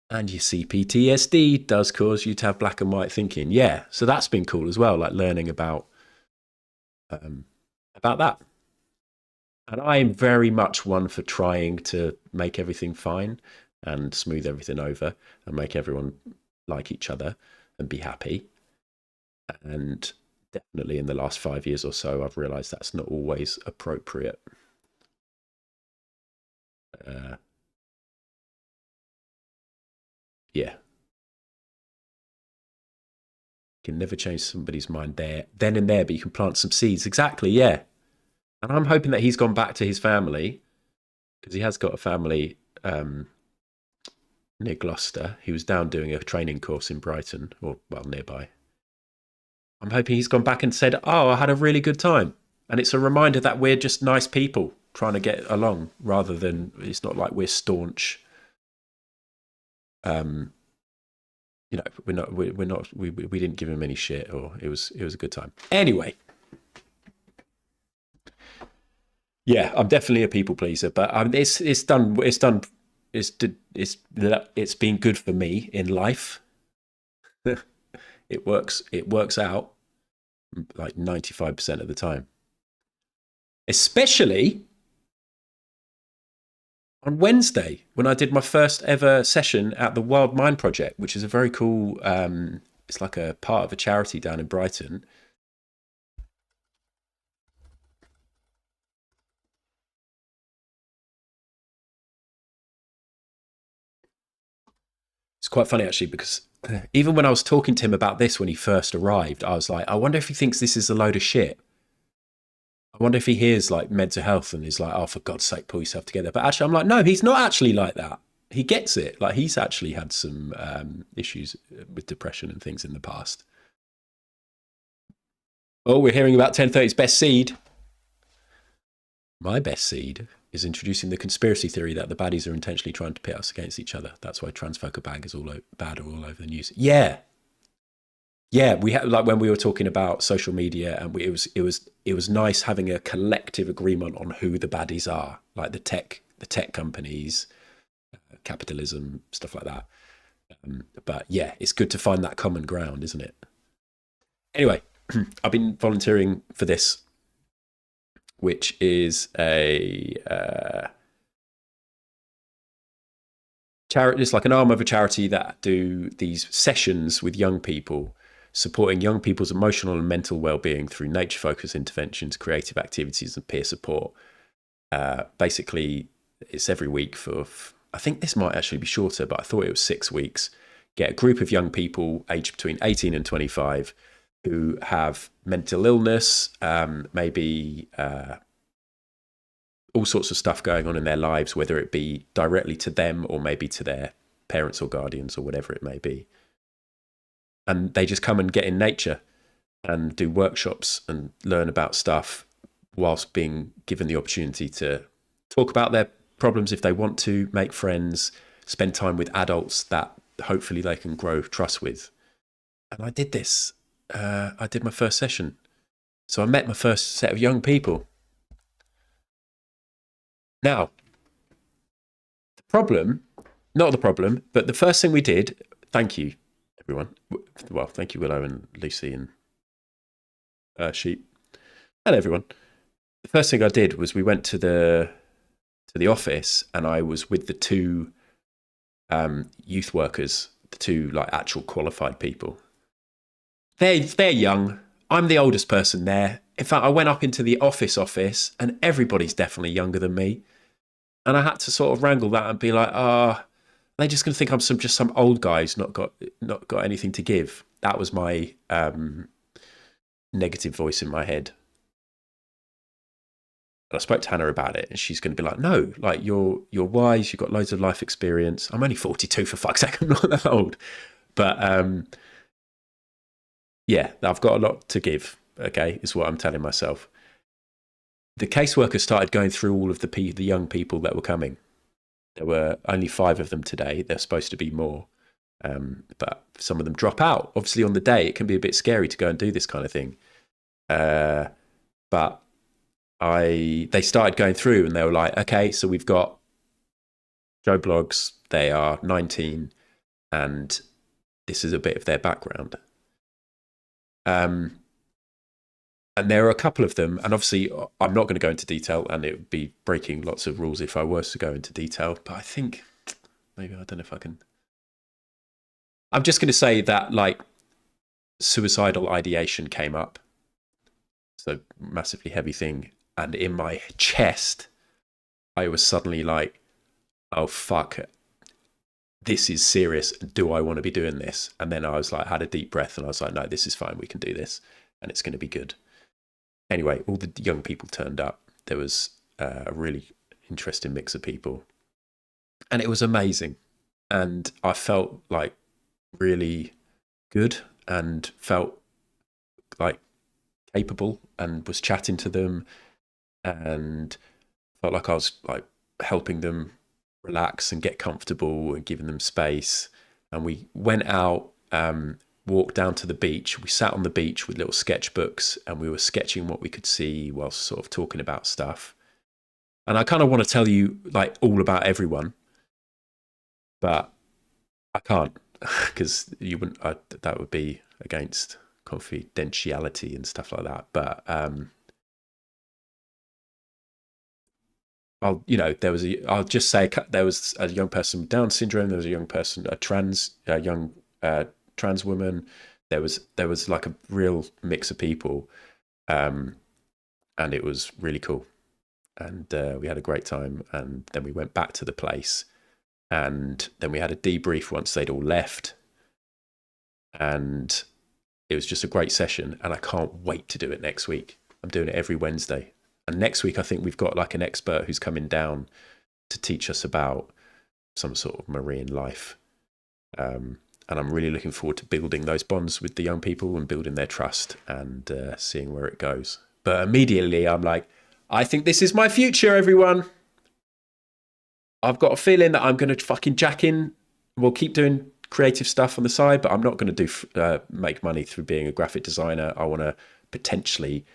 And your CPTSD does cause you to have black and white thinking. Yeah, so that's been cool as well, like learning about that. And I'm very much one for trying to make everything fine and smooth everything over and make everyone like each other and be happy. And definitely in the last 5 years or so, I've realised that's not always appropriate. Yeah. You can never change somebody's mind then and there, but you can plant some seeds. Exactly, yeah. And I'm hoping that he's gone back to his family, because he has got a family near Gloucester. He was down doing a training course in Brighton, or, well, nearby. I'm hoping he's gone back and said, oh, I had a really good time. And it's a reminder that we're just nice people trying to get along, rather than, it's not like we're staunch. You know, we didn't give him any shit, or it was a good time. Anyway, yeah, I'm definitely a people pleaser, but it's been good for me in life. It works out like 95% of the time, especially on Wednesday when I did my first ever session at the Wild Mind Project, which is a very cool, it's like a part of a charity down in Brighton. It's quite funny actually, because even when I was talking to him about this when he first arrived, I was like, I wonder if he thinks this is a load of shit. I wonder if he hears like mental health and is like, oh, for God's sake, pull yourself together. But actually, I'm like, no, he's not actually like that. He gets it. Like, he's actually had some issues with depression and things in the past. Oh, we're hearing about 1030's best seed. My best seed is introducing the conspiracy theory that the baddies are intentionally trying to pit us against each other. That's why transphobia bag is all over the news. Yeah, we had, like, when we were talking about social media, and it was nice having a collective agreement on who the baddies are, like the tech companies, capitalism, stuff like that. But yeah, it's good to find that common ground, isn't it? Anyway, I've been volunteering for this, which is a charity. It's like an arm of a charity that do these sessions with young people, supporting young people's emotional and mental well-being through nature-focused interventions, creative activities, and peer support. Basically, it's every week for, I think this might actually be shorter, but I thought it was 6 weeks. Get a group of young people aged between 18 and 25 who have mental illness, maybe all sorts of stuff going on in their lives, whether it be directly to them or maybe to their parents or guardians or whatever it may be. And they just come and get in nature and do workshops and learn about stuff, whilst being given the opportunity to talk about their problems if they want to, make friends, spend time with adults that hopefully they can grow trust with. And I did this. I did my first session. So I met my first set of young people. Now, not the problem, but the first thing we did, thank you, everyone. Well, thank you, Willow and Lucy and Sheep and everyone. The first thing I did was we went to the office, and I was with the two youth workers, the two like actual qualified people. They're young. I'm the oldest person there. In fact, I went up into the office, and everybody's definitely younger than me. And I had to sort of wrangle that and be like, they're just going to think I'm just some old guy who's not got anything to give. That was my negative voice in my head. And I spoke to Hannah about it, and she's going to be like, no, like you're wise, you've got loads of life experience. I'm only 42, for fuck's sake, I'm not that old. But yeah, I've got a lot to give, okay, is what I'm telling myself. The caseworker started going through all of the young people that were coming. There were only 5 of them today. There's supposed to be more. But some of them drop out. Obviously, on the day, it can be a bit scary to go and do this kind of thing. But they started going through, and they were like, okay, so we've got Joe Blogs. They are 19, and this is a bit of their background. And there are a couple of them, and obviously I'm not going to go into detail, and it would be breaking lots of rules if I was to go into detail, but I think maybe, I don't know if I can. I'm just going to say that, like, suicidal ideation came up. So massively heavy thing. And in my chest, I was suddenly like, oh, fuck. This is serious. Do I want to be doing this? And then I was like, had a deep breath, and I was like, no, this is fine. We can do this, and it's going to be good. Anyway, all the young people turned up. There was a really interesting mix of people, and it was amazing. And I felt like really good, and felt like capable, and was chatting to them, and felt like I was like helping them relax and get comfortable and giving them space. And we went out, walked down to the beach. We sat on the beach with little sketchbooks and we were sketching what we could see whilst sort of talking about stuff. And I kind of want to tell you like all about everyone, but I can't because you wouldn't. That would be against confidentiality and stuff like that. But I'll just say there was a young person with Down syndrome. There was a young person, a young trans woman. There was like a real mix of people, and it was really cool. And we had a great time. And then we went back to the place, and then we had a debrief once they'd all left, and it was just a great session. And I can't wait to do it next week. I'm doing it every Wednesday. And next week, I think we've got like an expert who's coming down to teach us about some sort of marine life. And I'm really looking forward to building those bonds with the young people and building their trust and seeing where it goes. But immediately I'm like, I think this is my future, everyone. I've got a feeling that I'm going to fucking jack in. We'll keep doing creative stuff on the side, but I'm not going to make money through being a graphic designer. I want to potentially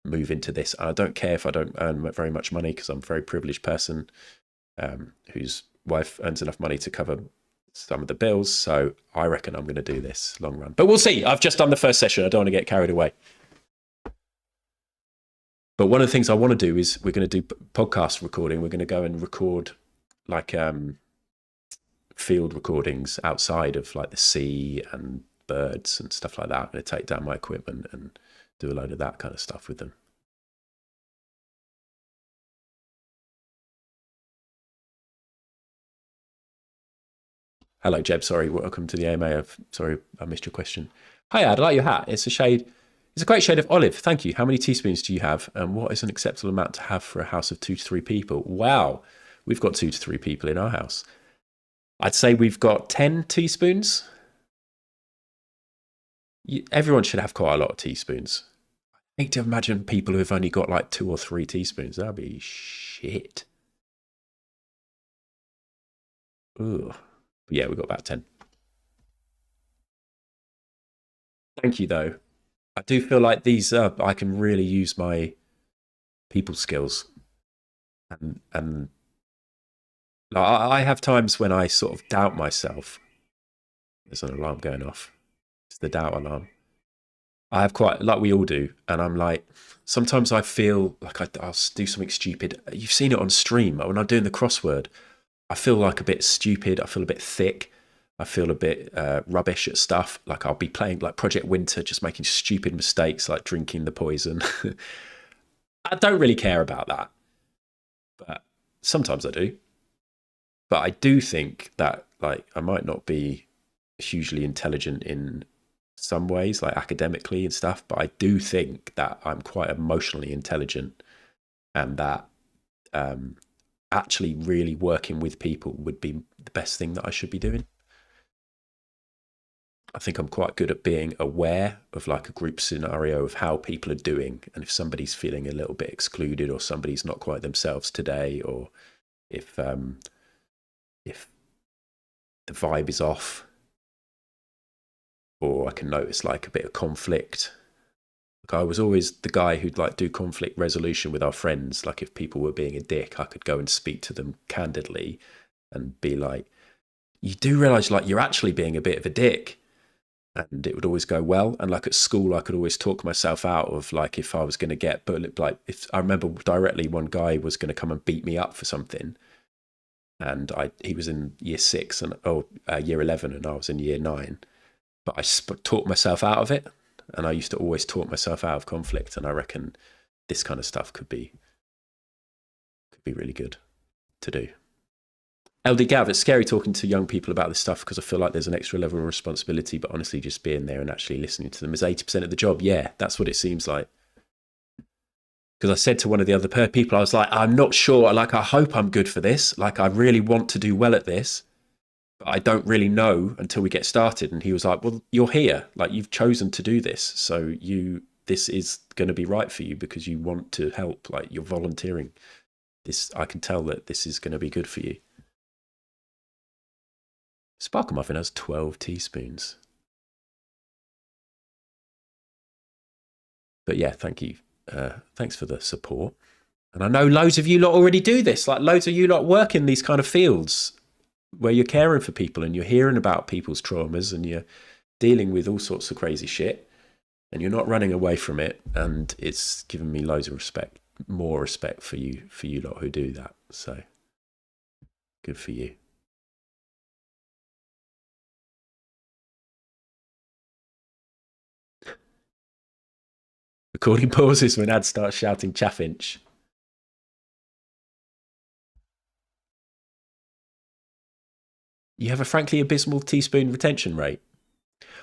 move into this. I don't care if I don't earn very much money because I'm a very privileged person whose wife earns enough money to cover some of the bills. So I reckon I'm going to do this long run. But we'll see. I've just done the first session. I don't want to get carried away. But one of the things I want to do is we're going to do podcast recording. We're going to go and record like field recordings outside of like the sea and birds and stuff like that. I'm going to take down my equipment and do a load of that kind of stuff with them. Hello, Jeb. Sorry, welcome to the AMA. Sorry, I missed your question. Hi, Ad. I like your hat. It's a great shade of olive. Thank you. How many teaspoons do you have? And what is an acceptable amount to have for a house of 2 to 3 people? Wow, we've got 2 to 3 people in our house. I'd say we've got 10 teaspoons. Everyone should have quite a lot of teaspoons. I hate to imagine people who've only got like 2 or 3 teaspoons. That'd be shit. Ooh. But yeah, we've got about 10. Thank you, though. I do feel like I can really use my people skills. And like, I have times when I sort of doubt myself. There's an alarm going off. It's the doubt alarm. I have quite, like we all do. And I'm like, sometimes I feel like I'll do something stupid. You've seen it on stream. When I'm doing the crossword, I feel like a bit stupid. I feel a bit thick. I feel a bit rubbish at stuff. Like I'll be playing like Project Winter, just making stupid mistakes, like drinking the poison. I don't really care about that. But sometimes I do. But I do think that like I might not be hugely intelligent in some ways, like academically and stuff, but I do think that I'm quite emotionally intelligent, and that actually really working with people would be the best thing that I should be doing. I think I'm quite good at being aware of like a group scenario of how people are doing, and if somebody's feeling a little bit excluded, or somebody's not quite themselves today, or if the vibe is off, or I can notice like a bit of conflict. Like I was always the guy who'd like do conflict resolution with our friends. Like if people were being a dick, I could go and speak to them candidly and be like, you do realize like you're actually being a bit of a dick. And it would always go well. And like at school, I could always talk myself out of like if I was going to get bullet, like if I remember directly, one guy was going to come and beat me up for something, and he was in year 6 and year 11, and I was in year 9. But I taught myself out of it, and I used to always talk myself out of conflict. And I reckon this kind of stuff could be really good to do. LD Gav, it's scary talking to young people about this stuff because I feel like there's an extra level of responsibility, but honestly, just being there and actually listening to them is 80% of the job. Yeah, that's what it seems like. Because I said to one of the other people, I was like, I'm not sure. Like, I hope I'm good for this. Like, I really want to do well at this, but I don't really know until we get started. And he was like, well, you're here. Like, you've chosen to do this. So this is going to be right for you because you want to help. Like, you're volunteering. I can tell that this is going to be good for you. Sparkle muffin has 12 teaspoons. But yeah, thank you. Thanks for the support. And I know loads of you lot already do this. Like loads of you lot work in these kind of fields where you're caring for people and you're hearing about people's traumas and you're dealing with all sorts of crazy shit and you're not running away from it. And it's given me loads of respect, more respect for you lot who do that. So good for you. Recording pauses when Ad starts shouting chaffinch. You have a frankly abysmal teaspoon retention rate.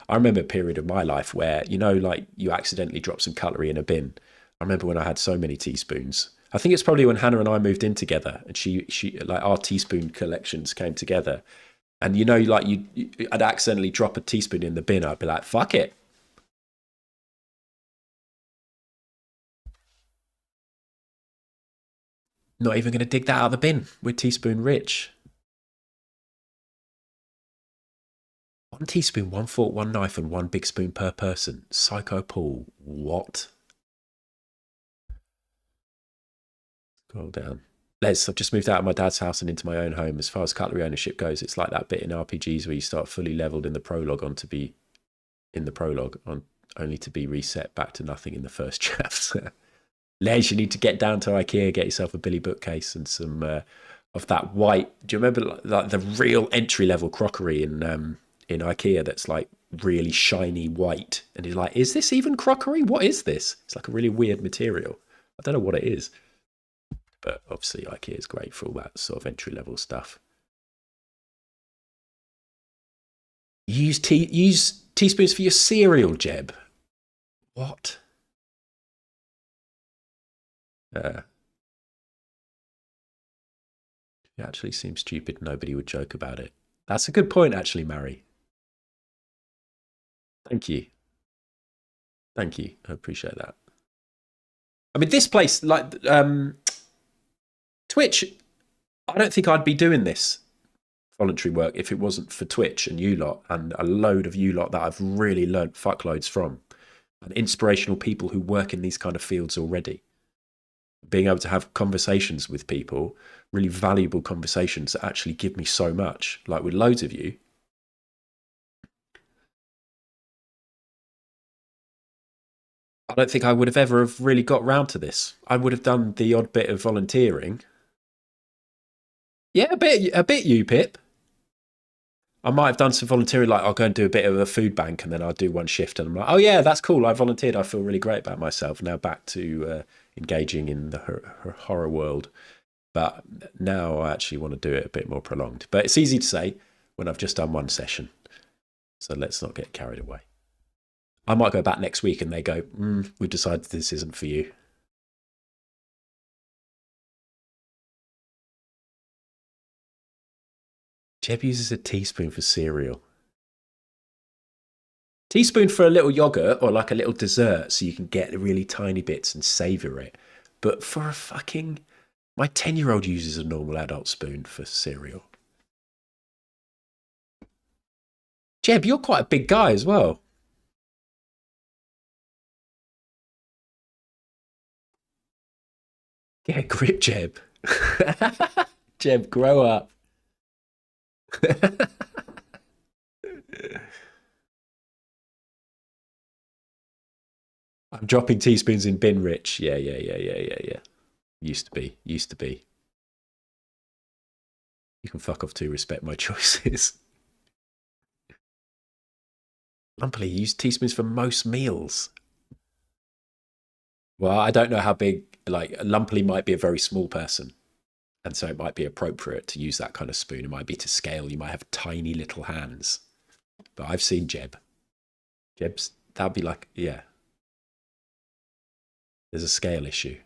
I remember a period of my life where, you know, like you accidentally drop some cutlery in a bin. I remember when I had so many teaspoons. I think it's probably when Hannah and I moved in together and she like our teaspoon collections came together. And you know, like I'd accidentally drop a teaspoon in the bin. I'd be like, fuck it. Not even going to dig that out of the bin. We're teaspoon rich. 1 teaspoon, 1 fork, 1 knife, and 1 big spoon per person. Psycho Paul. What? Scroll down. I've just moved out of my dad's house and into my own home. As far as cutlery ownership goes, it's like that bit in RPGs where you start fully leveled in the prologue only to be reset back to nothing in the first chapter. Les, you need to get down to IKEA, get yourself a Billy bookcase and some of that white. Do you remember like the real entry level crockery in IKEA that's like really shiny white? And you're like, is this even crockery? What is this? It's like a really weird material. I don't know what it is. But obviously IKEA is great for all that sort of entry level stuff. Use teaspoons for your cereal, Jeb. What? It actually seems stupid. Nobody would joke about it. That's a good point, actually, Mary. Thank you. Thank you. I appreciate that. I mean, this place, like Twitch, I don't think I'd be doing this voluntary work if it wasn't for Twitch and you lot and a load of you lot that I've really learnt fuckloads from, and inspirational people who work in these kind of fields already. Being able to have conversations with people, really valuable conversations that actually give me so much, like with loads of you. I don't think I would have ever have really got round to this. I would have done the odd bit of volunteering. Yeah, a bit you, Pip. I might have done some volunteering, like I'll go and do a bit of a food bank and then I'll do one shift and I'm like, oh yeah, that's cool. I volunteered. I feel really great about myself. Now back to engaging in the horror world. But now I actually want to do it a bit more prolonged. But it's easy to say when I've just done one session. So let's not get carried away. I might go back next week and they go, we've decided this isn't for you. Jeb uses a teaspoon for cereal. Teaspoon for a little yogurt or like a little dessert so you can get the really tiny bits and savour it. But for a fucking... My 10-year-old uses a normal adult spoon for cereal. Jeb, you're quite a big guy as well. Get a grip, Jeb. Jeb, grow up. I'm dropping teaspoons in bin, Rich. Yeah. Used to be. You can fuck off too, respect my choices. Lumpily, use teaspoons for most meals. Well, I don't know how big, like, Lumpily might be a very small person. And so it might be appropriate to use that kind of spoon. It might be to scale. You might have tiny little hands. But I've seen Jeb. Jeb's, that'd be like, yeah. There's a scale issue.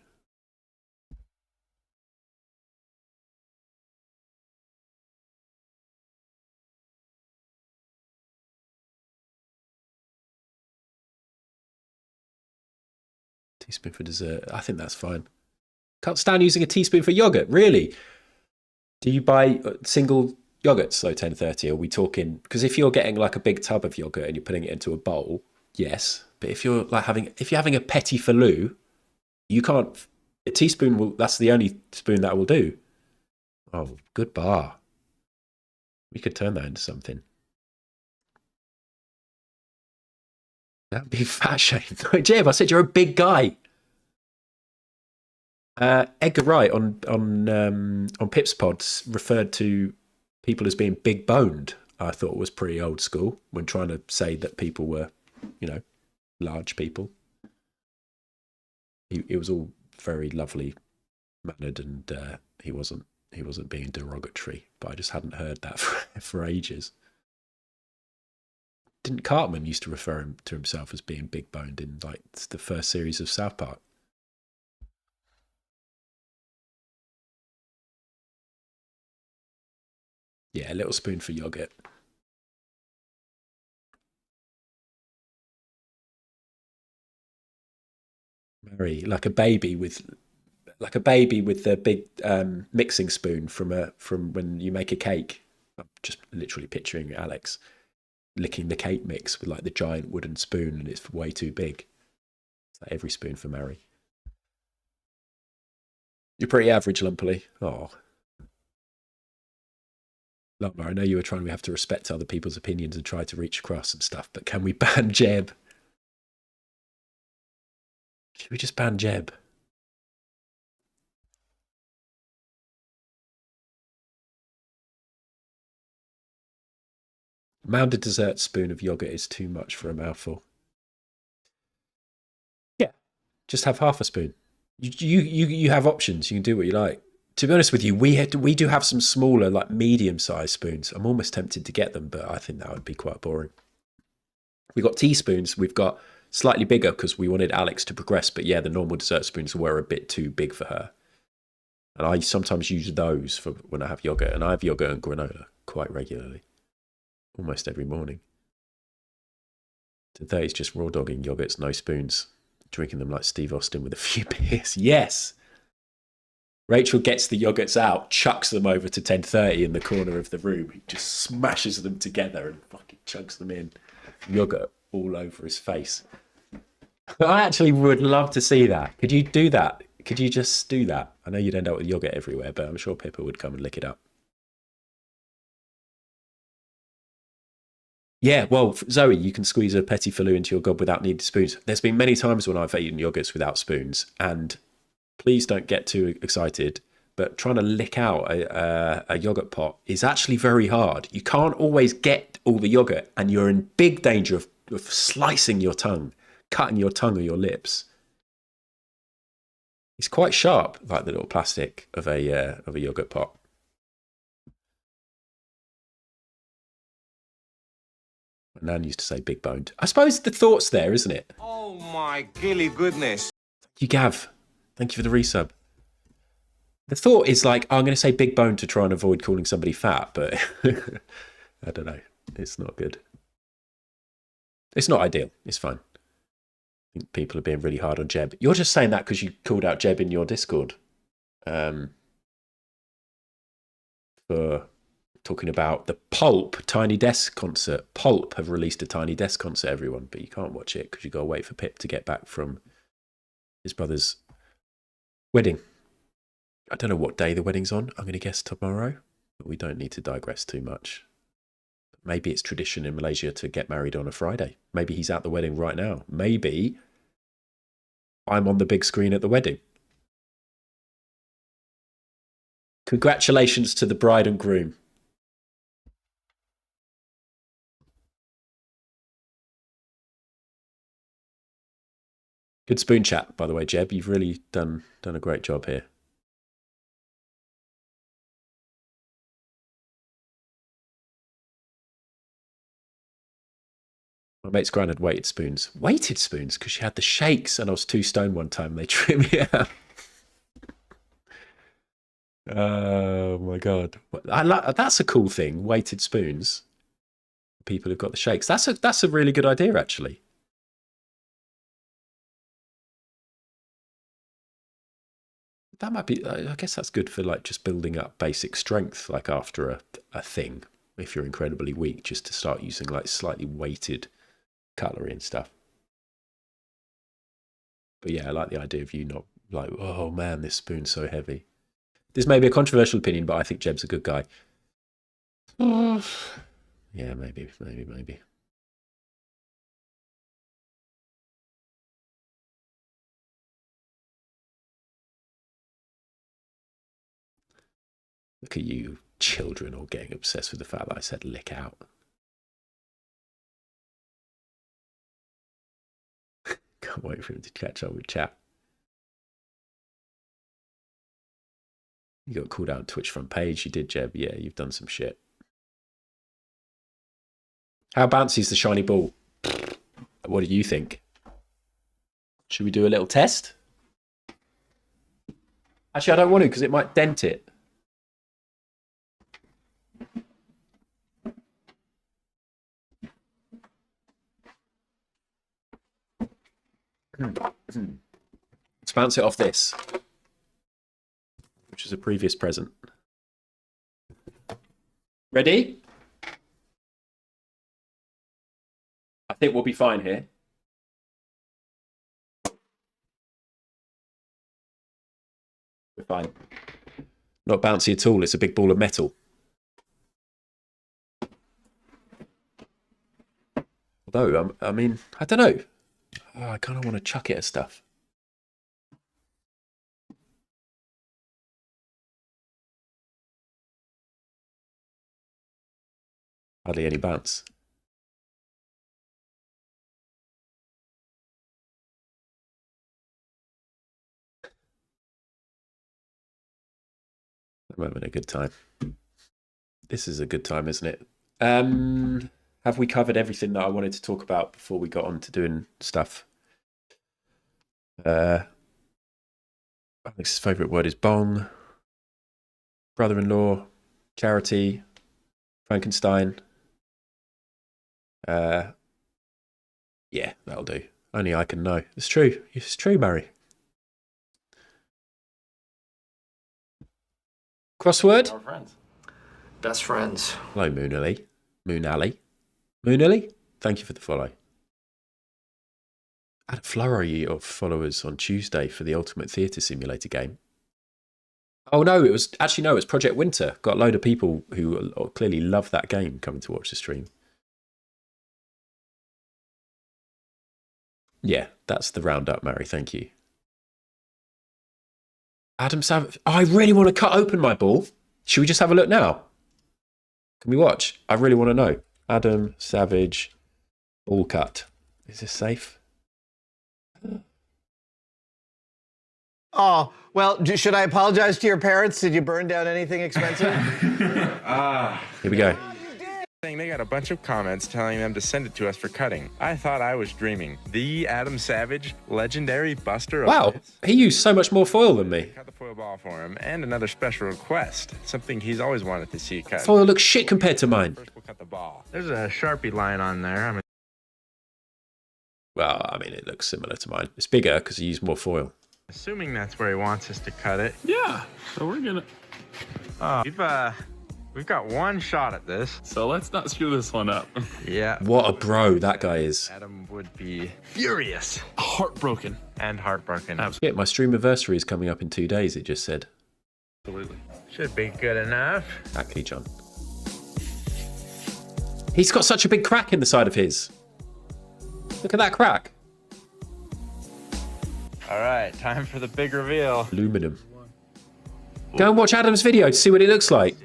Teaspoon for dessert. I think that's fine. Can't stand using a teaspoon for yogurt. Really? Do you buy single yogurts though? 1030? Are we talking? Because if you're getting like a big tub of yogurt and you're putting it into a bowl, yes. But if you're having a petit faloo, you can't. A teaspoon will. That's the only spoon that will do. Oh, good bar. We could turn that into something. That'd be fat shame. Jeb, I said you're a big guy. Edgar Wright on Pips Pods referred to people as being big boned. I thought was pretty old school when trying to say that people were, large people. It was all very lovely mannered, and he wasn't being derogatory. But I just hadn't heard that for ages. Didn't Cartman used to refer to himself as being big boned in like the first series of South Park? Yeah, a little spoon for yogurt. Mary, like a baby with the big mixing spoon from when you make a cake. I'm just literally picturing Alex licking the cake mix with like the giant wooden spoon, and it's way too big. It's like every spoon for Mary. You're pretty average, Lumpily. Oh, Lumper, I know you were trying. We have to respect other people's opinions and try to reach across and stuff, but can we ban Jeb? Should we just ban Jeb? Mounded dessert spoon of yogurt is too much for a mouthful. Yeah, just have half a spoon. You have options. You can do what you like. To be honest with you, we do have some smaller, like medium-sized spoons. I'm almost tempted to get them, but I think that would be quite boring. We've got teaspoons. We've got slightly bigger because we wanted Alex to progress. But yeah, the normal dessert spoons were a bit too big for her. And I sometimes use those for when I have yogurt. And I have yogurt and granola quite regularly. Almost every morning. Today's just raw dogging yogurts, no spoons. Drinking them like Steve Austin with a few beers. Yes! Rachel gets the yogurts out, chucks them over to 1030 in the corner of the room. He just smashes them together and fucking chugs them in. Yogurt all over his face. I actually would love to see that. Could you do that? Could you just do that? I know you'd end up with yogurt everywhere, but I'm sure Pippa would come and lick it up. Yeah, well, Zoe, you can squeeze a petit faloo into your gob without needing spoons. There's been many times when I've eaten yogurts without spoons, and please don't get too excited, but trying to lick out a yogurt pot is actually very hard. You can't always get all the yogurt, and you're in big danger of slicing your tongue, cutting your tongue or your lips. It's quite sharp, like the little plastic of a yogurt pot. Nan used to say big boned. I suppose the thought's there, isn't it? Oh my gilly goodness. Thank you, Gav. Thank you for the resub. The thought is like, I'm going to say big bone to try and avoid calling somebody fat, but I don't know. It's not good. It's not ideal. It's fine. I think people are being really hard on Jeb. You're just saying that because you called out Jeb in your Discord for talking about the Pulp Tiny Desk concert. Pulp have released a Tiny Desk concert, everyone, but you can't watch it because you've got to wait for Pip to get back from his brother's wedding. I don't know what day the wedding's on. I'm going to guess tomorrow, but we don't need to digress too much. Maybe it's tradition in Malaysia to get married on a Friday. Maybe he's at the wedding right now. Maybe I'm on the big screen at the wedding. Congratulations to the bride and groom. Good spoon chat, by the way, Jeb. You've really done a great job here. My mate's gran had weighted spoons. Weighted spoons? Because she had the shakes and I was too stoned one time and they tripped me out. Oh my God. That's a cool thing, weighted spoons. People who've got the shakes. That's a really good idea, actually. That might be, I guess that's good for like just building up basic strength, like after a thing, if you're incredibly weak, just to start using like slightly weighted cutlery and stuff. But yeah, I like the idea of you not like, oh man, this spoon's so heavy. This may be a controversial opinion, but I think Jeb's a good guy. Yeah, maybe. Look at you children all getting obsessed with the fact that I said lick out. Can't wait for him to catch up with chat. You got called out on Twitch front page. You did, Jeb. Yeah, you've done some shit. How bouncy is the shiny ball? What do you think? Should we do a little test? Actually, I don't want to because it might dent it. Let's bounce it off this, which is a previous present. Ready? I think we'll be fine here. We're fine. Not bouncy at all. It's a big ball of metal. Although, I mean, I don't know. Oh, I kind of want to chuck it at stuff. Hardly any bounce. I'm having a good time. This is a good time, isn't it? Have we covered everything that I wanted to talk about before we got on to doing stuff? Alex's favourite word is bong. Brother-in-law, charity, Frankenstein. Yeah, that'll do. Only I can know. It's true. It's true, Murray. Crossword? Our friends. Best friends. Hello, Moonally. Moonally? Thank you for the follow. I had a flurry of followers on Tuesday for the Ultimate Theatre Simulator game. Oh no, it was Project Winter. Got a load of people who clearly love that game coming to watch the stream. Yeah, that's the roundup, Mary. Thank you. Adam Savage. Oh, I really want to cut open my ball. Should we just have a look now? Can we watch? I really want to know. Adam Savage ball cut. Is this safe? Oh, well, should I apologize to your parents? Did you burn down anything expensive? Here we go. They got a bunch of comments telling them to send it to us for cutting. I thought I was dreaming. The Adam Savage, legendary buster of Wow, myths. he used so much more foil than me. Cut the foil ball for him, and another special request, something he's always wanted to see cut. Foil looks shit compared to mine. First, we'll cut the ball. There's a Sharpie line on there. Well, I mean, it looks similar to mine. It's bigger because he used more foil. Assuming that's where he wants us to cut it. Yeah, so we're gonna. We've got one shot at this. So let's not screw this one up. Yeah. What a bro that guy is. Adam would be furious Heartbroken. and heartbroken. Absolutely. Yeah, my stream anniversary is coming up in 2 days, it just said. Should be good enough. Exactly, John. He's got such a big crack in the side of his. Look at that crack. All right, time for the big reveal. Aluminum. Go and watch Adam's video to see what it looks like.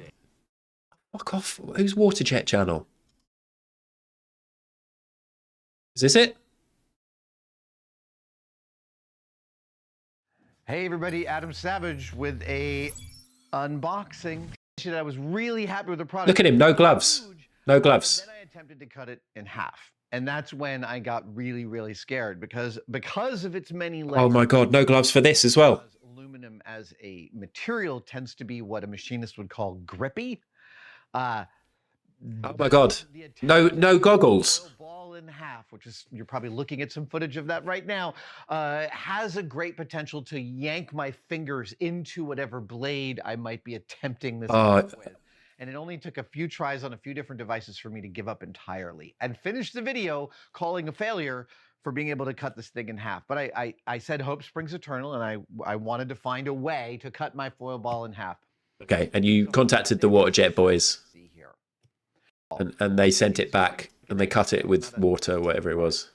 Fuck off. Who's Waterjet channel? Is this it? Hey everybody, Adam Savage with a unboxing. I was really happy with the product. Look at him, no gloves. No gloves. Then I attempted to cut it in half. And that's when I got really, really scared because of its many layers. Oh my God, no gloves for this as well. Aluminum as a material tends to be what a machinist would call grippy. Oh my God. No goggles. Ball in half, which is, you're probably looking at some footage of that right now, has a great potential to yank my fingers into whatever blade I might be attempting this with. And it only took a few tries on a few different devices for me to give up entirely and finish the video calling a failure for being able to cut this thing in half. But I said hope springs eternal, and I wanted to find a way to cut my foil ball in half. Okay, and you contacted the water jet boys, and they sent it back, and they cut it with water, whatever it was.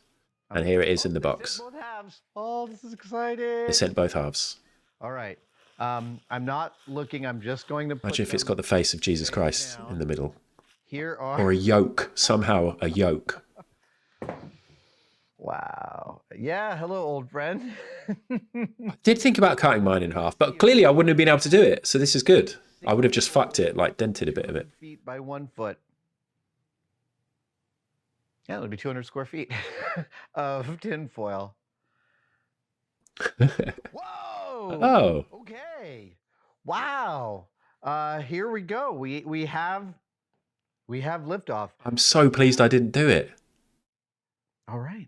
And here it is in the box. Both halves. Oh, this is exciting. They sent both halves. All right. I'm not looking. I'm just going to put Imagine if it's got the face of Jesus Christ in the middle. Here are... Or a yoke. Somehow a yoke. Wow. Yeah, hello, old friend. I did think about cutting mine in half, but clearly I wouldn't have been able to do it. So this is good. I would have just fucked it, like dented a bit of it. Feet by 1 foot. Yeah, it would be 200 square feet of tinfoil. Whoa! Oh. Okay. Wow. Here we go. We have liftoff. I'm so pleased I didn't do it. All right.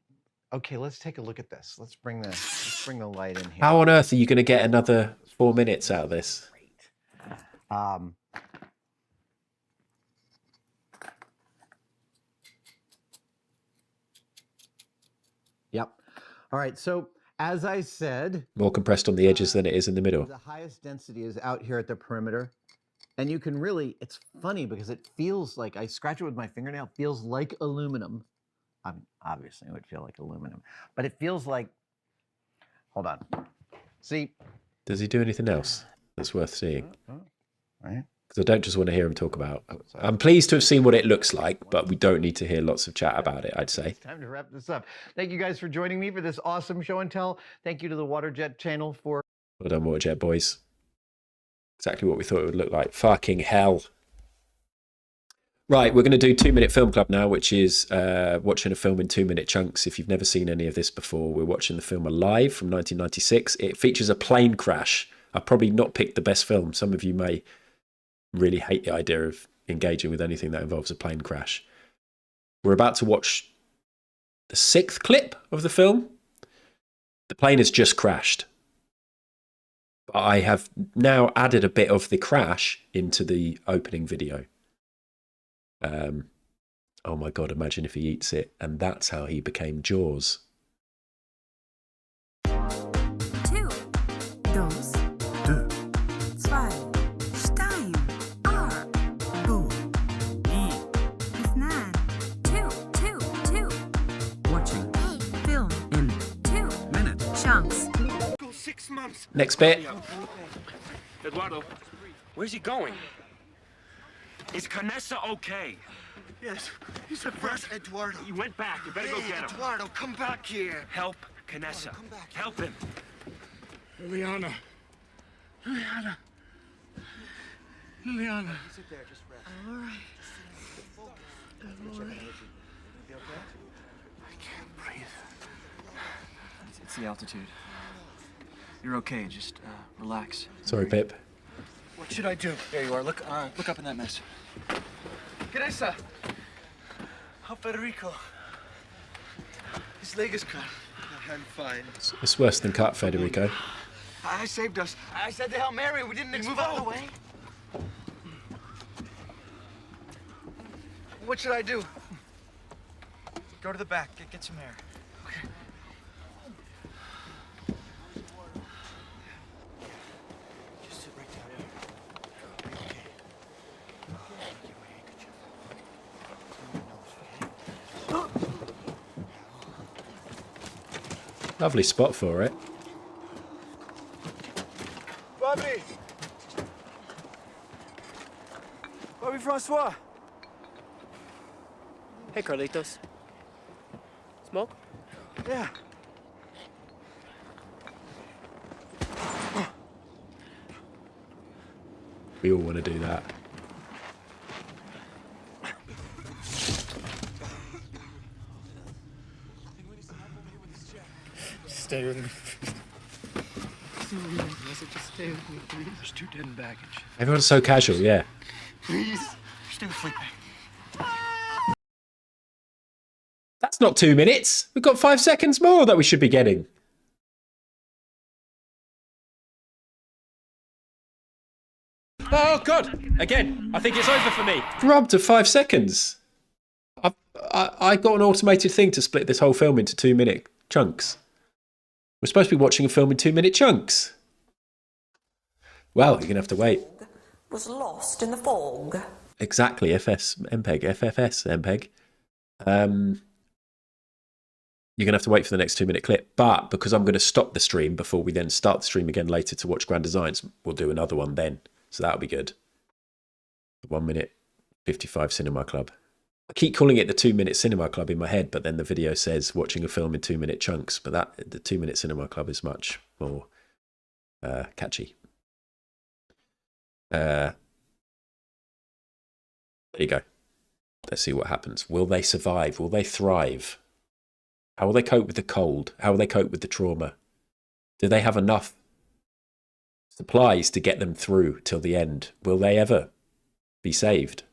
Okay, let's take a look at this. Let's bring the light in here. How on earth are you going to get another 4 minutes out of this? Yep. All right. So as I said, More compressed on the edges than it is in the middle. the highest density is out here at the perimeter. And you can really, it's funny because it feels like, I scratch it with my fingernail, it feels like aluminum. Obviously it would feel like aluminum, but it feels like, hold on. See? Does he do anything else that's worth seeing? Right. Because I don't just want to hear him talk about. I'm pleased to have seen what it looks like, but we don't need to hear lots of chat about it, I'd say. It's time to wrap this up. Thank you guys for joining me for this awesome show and tell. Thank you to the Waterjet channel for... Well done, Waterjet boys. Exactly what we thought it would look like. Fucking hell. Right, we're going to do 2 Minute Film Club now, which is watching a film in 2 minute chunks. If you've never seen any of this before, we're watching the film Alive from 1996. It features a plane crash. I've probably not picked the best film. Some of you may really hate the idea of engaging with anything that involves a plane crash. We're about to watch the 6th clip of the film. The plane has just crashed. But I have now added a bit of the crash into the opening video. Oh my God, imagine if he eats it. And that's how he became Jaws. 2, 2, 1, 2, 2. Watching film in 2 minute chunks. 6 months. Next bit. Eduardo, where's he going? Is Canessa okay? Yes, he's a fresh Eduardo. He went back. You better go get him. Eduardo, come back here. Help Canessa. Come back. Help him. Liliana. Liliana. Liliana. Sit there, just rest. All right. I can't breathe. It's the altitude. You're okay. Just relax. Sorry, Pip. What should I do? There you are. Look up in that mess. Teresa. How Federico? His leg is cut. I'm fine. It's worse than cut, Federico. I saved us. I said the Hail Mary. We didn't move out of the way. What should I do? Go to the back. Get some air. Okay. Just sit right down. Okay. Lovely spot for it. Bobby! Bobby Francois! Hey, Carlitos. Smoke? Yeah. We all want to do that. Stay with me. Just stay with me, please. There's 2 dead in baggage. Everyone's so casual, yeah. Please. Stay with Felipe. That's not 2 minutes. We've got 5 seconds more that we should be getting. Oh, God. Again, I think it's over for me. We're up to 5 seconds. I got an automated thing to split this whole film into 2-minute chunks. We're supposed to be watching a film in 2-minute chunks. Well, you're going to have to wait. Was lost in the fog. Exactly, FFS MPEG. You're going to have to wait for the next 2-minute clip. But because I'm going to stop the stream before we then start the stream again later to watch Grand Designs, we'll do another one then. So that'll be good. 1 minute 55 Cinema Club. I keep calling it the 2-minute Cinema Club in my head, but then the video says watching a film in 2-minute chunks. But the 2-minute Cinema Club is much more catchy. There you go. Let's see what happens. Will they survive? Will they thrive? How will they cope with the cold? How will they cope with the trauma? Do they have enough supplies to get them through till the end? Will they ever be saved?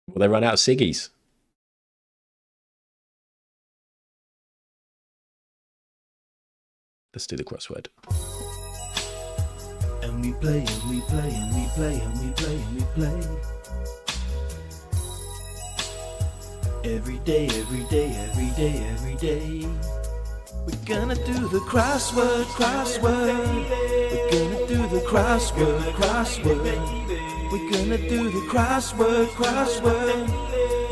Will they run out of ciggies? Let's do the crossword. And we play and we play and we play and we play and we play. Every day, every day, every day, every day. We're gonna do the crossword, crossword. We're gonna do the crossword, crossword. We're gonna do the crossword, crossword.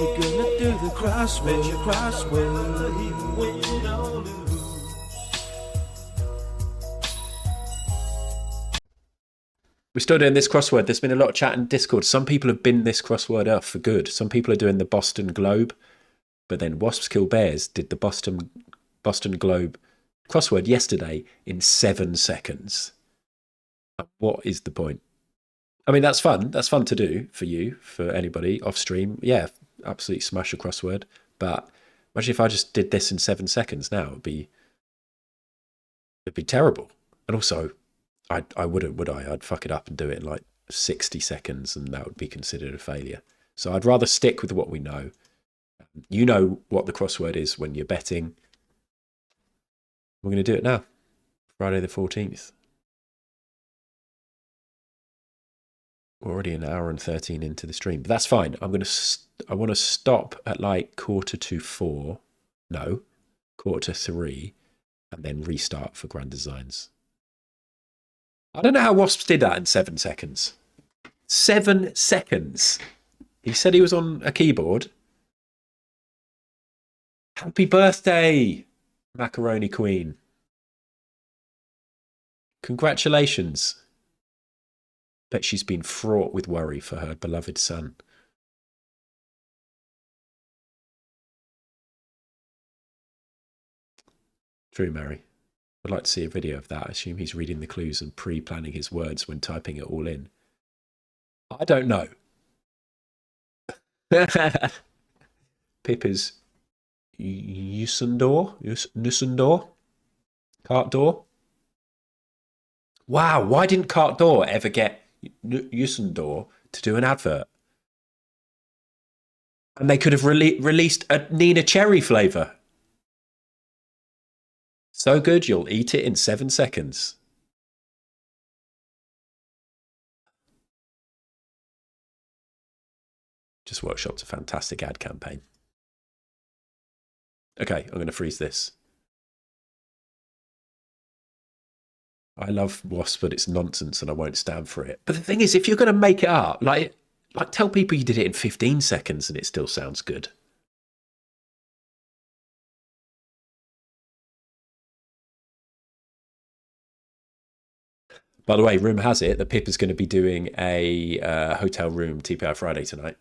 We're gonna do the crossword, crossword. Even when you don't lose. We're still doing this crossword. There's been a lot of chat in Discord. Some people have binned this crossword off for good. Some people are doing the Boston Globe, but then Wasps Kill Bears did the Boston Globe crossword yesterday in 7 seconds. What is the point? I mean, that's fun. That's fun to do for you, for anybody off stream. Yeah, absolutely smash a crossword. But imagine if I just did this in 7 seconds now. It'd be terrible. And also, I wouldn't, would I? I'd fuck it up and do it in like 60 seconds, and that would be considered a failure. So I'd rather stick with what we know. You know what the crossword is when you're betting. We're going to do it now. Friday the 14th. We're already an hour and 13 into the stream, but that's fine. I want to stop at like 3:45. No, 3:45, and then restart for Grand Designs. I don't know how Wasps did that in 7 seconds. 7 seconds. He said he was on a keyboard. Happy birthday, Macaroni Queen. Congratulations. Bet she's been fraught with worry for her beloved son. True, Mary. I'd like to see a video of that. I assume he's reading the clues and pre-planning his words when typing it all in. I don't know. Pip is Nusendor? Cart door? Wow, why didn't Cart Door ever get Nusendor to do an advert? And they could have released a Nina Cherry flavour. So good, you'll eat it in 7 seconds. Just workshopped a fantastic ad campaign. Okay, I'm going to freeze this. I love Wasp, but it's nonsense and I won't stand for it. But the thing is, if you're going to make it up, like tell people you did it in 15 seconds and it still sounds good. By the way, rumour has it that Pip is going to be doing a hotel room TPI Friday tonight.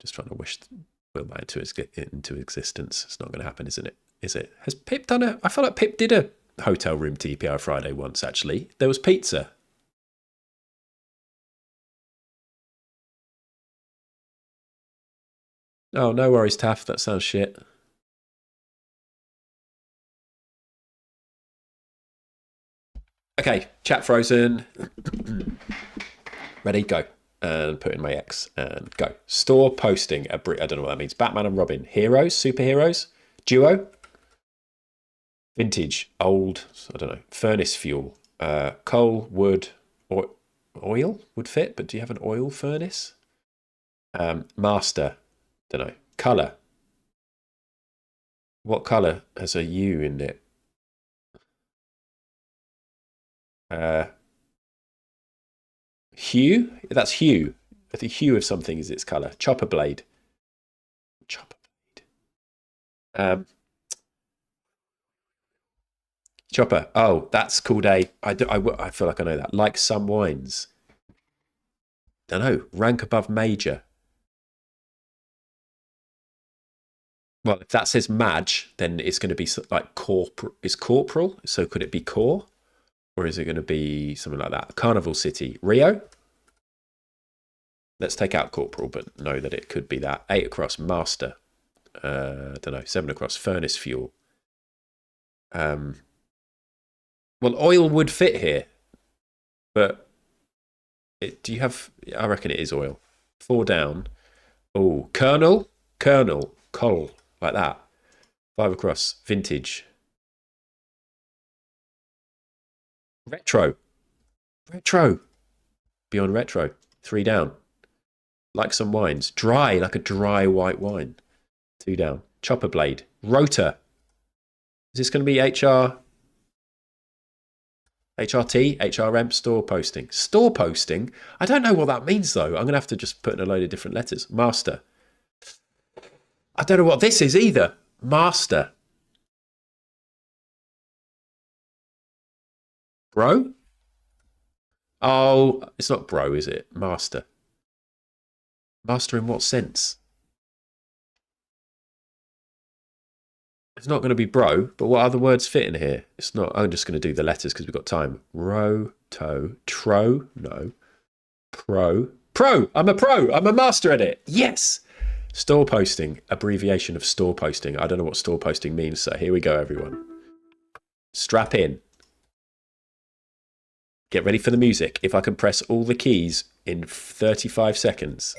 Just trying to wish will that into existence. It's not going to happen, isn't it? Is it? Has Pip done a... I feel like Pip did a hotel room TPI Friday once, actually. There was pizza. Oh, no worries, Taff. That sounds shit. Okay, chat frozen. Ready? Go. And put in my X and go. Store posting. I don't know what that means. Batman and Robin. Heroes? Superheroes? Duo? Vintage. Old. I don't know. Furnace fuel. Coal, wood, oil would fit, but do you have an oil furnace? Master. Don't know. Colour. What colour has a U in it? Hue? That's hue. The hue of something is its colour. Chopper blade. Chopper blade. Chopper. Oh, that's called I feel like I know that. Like some wines. Don't know. Rank above major. Well, if that says Madge, then it's going to be like corporal. Is corporal? So could it be core? Or is it going to be something like that? Carnival City. Rio? Let's take out corporal, but know that it could be that. 8 across. Master. Don't know. 7 across. Furnace fuel. Well, oil would fit here. But do you have... I reckon it is oil. 4 down. Oh, Colonel. Coal. Like that. 5 across. Vintage. Retro. Beyond retro. 3 down. Like some wines. Dry. Like a dry white wine. 2 down. Chopper blade. Rotor. Is this going to be HRT? HRM? Store posting. Store posting? I don't know what that means, though. I'm going to have to just put in a load of different letters. Master. I don't know what this is either. Master. Bro? Oh, it's not bro, is it? Master. Master in what sense? It's not going to be bro, but what other words fit in here? It's not. I'm just going to do the letters because we've got time. Ro, to, tro, no. Pro. I'm a pro. I'm a master at it. Yes. Store posting, abbreviation of store posting. I don't know what store posting means, so here we go, everyone. Strap in. Get ready for the music. If I can press all the keys in 35 seconds.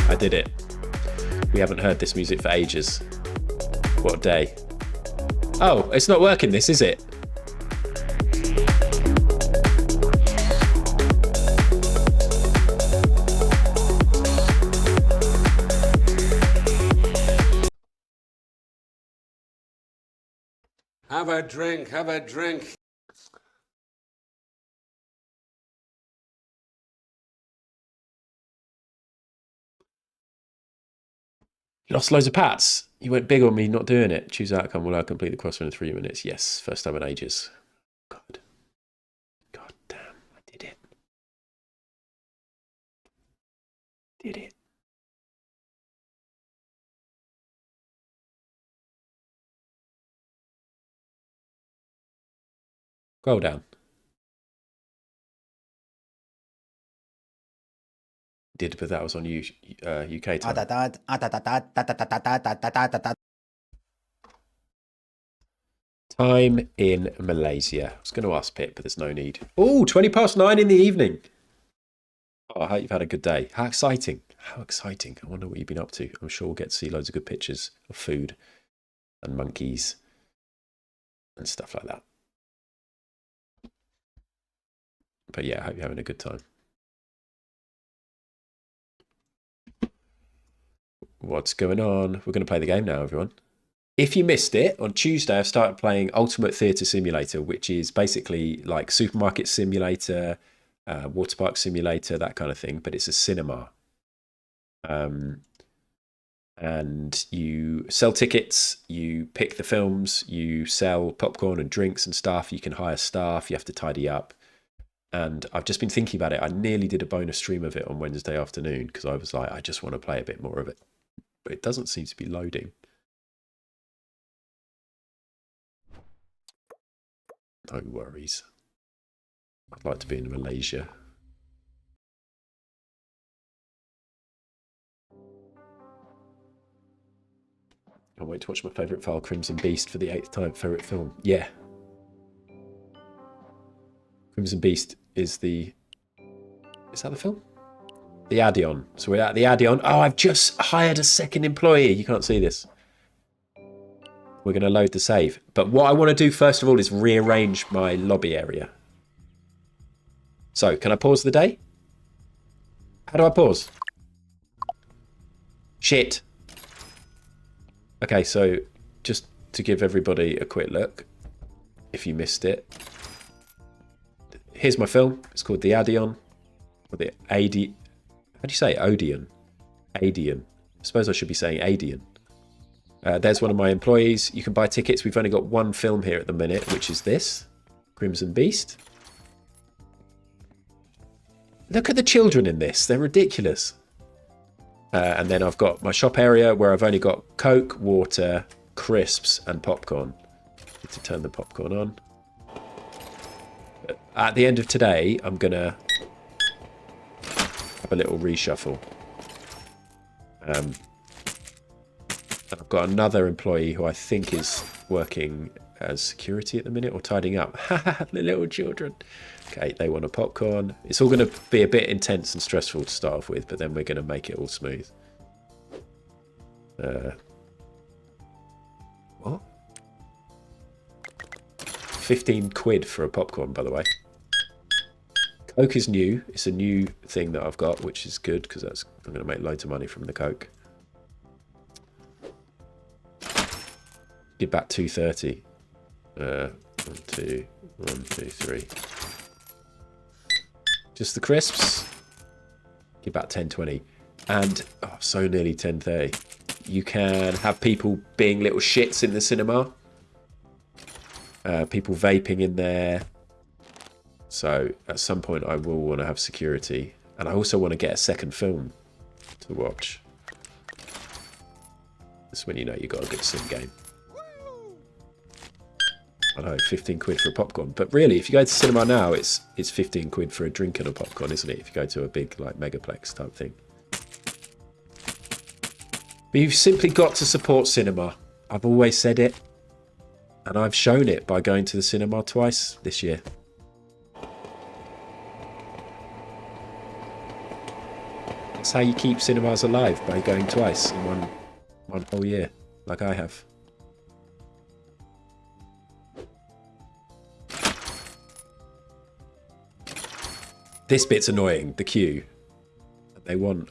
I did it. We haven't heard this music for ages. What a day. Oh, it's not working this, is it? Have a drink. You lost loads of pats. You went big on me not doing it. Choose outcome. Will I complete the crossword in 3 minutes? Yes. First time in ages. God damn. I did it. Scroll down. Did, but that was on UK time. Time in Malaysia. I was going to ask Pip, but there's no need. Oh, 20 past 9 in the evening. Oh, I hope you've had a good day. How exciting. I wonder what you've been up to. I'm sure we'll get to see loads of good pictures of food and monkeys and stuff like that. But yeah, I hope you're having a good time. What's going on? We're going to play the game now, everyone. If you missed it, on Tuesday I started playing Ultimate Theatre Simulator, which is basically like supermarket simulator, water park simulator, that kind of thing, but it's a cinema. And you sell tickets, you pick the films, you sell popcorn and drinks and stuff, you can hire staff, you have to tidy up. And I've just been thinking about it. I nearly did a bonus stream of it on Wednesday afternoon because I was like, I just want to play a bit more of it. But it doesn't seem to be loading. No worries. I'd like to be in Malaysia. Can't wait to watch my favourite file, Crimson Beast, for the 8th time. Favourite film. Yeah, Crimson Beast is the... Is that the film? The Adeon. So we're at the Adeon. Oh, I've just hired a second employee. You can't see this. We're going to load the save. But what I want to do first of all is rearrange my lobby area. So, can I pause the day? How do I pause? Shit. Okay, so just to give everybody a quick look, if you missed it. Here's my film. It's called The Adeon. Or the AD... How do you say it? Odeon? Adeon. I suppose I should be saying Adeon. There's one of my employees. You can buy tickets. We've only got one film here at the minute, which is this. Crimson Beast. Look at the children in this. They're ridiculous. And then I've got my shop area where I've only got Coke, water, crisps, and popcorn. Need to turn the popcorn on. At the end of today, I'm going to have a little reshuffle. And I've got another employee who I think is working as security at the minute or tidying up. The little children. Okay, they want a popcorn. It's all going to be a bit intense and stressful to start off with, but then we're going to make it all smooth. What? 15 quid for a popcorn, by the way. Coke is new. It's a new thing that I've got, which is good because I'm going to make loads of money from the Coke. Give back 230. 1, 2, 1, 2, 3. Just the crisps. Give back 10.20. And oh, so nearly 10.30. You can have people being little shits in the cinema. People vaping in there. So at some point I will want to have security. And I also want to get a second film to watch. That's when you know you got a good sim game. I know, 15 quid for a popcorn. But really, if you go to cinema now, it's 15 quid for a drink and a popcorn, isn't it? If you go to a big like megaplex type thing. But you've simply got to support cinema. I've always said it. And I've shown it by going to the cinema twice this year. That's how you keep cinemas alive, by going twice in one whole year, like I have. This bit's annoying, the queue. They want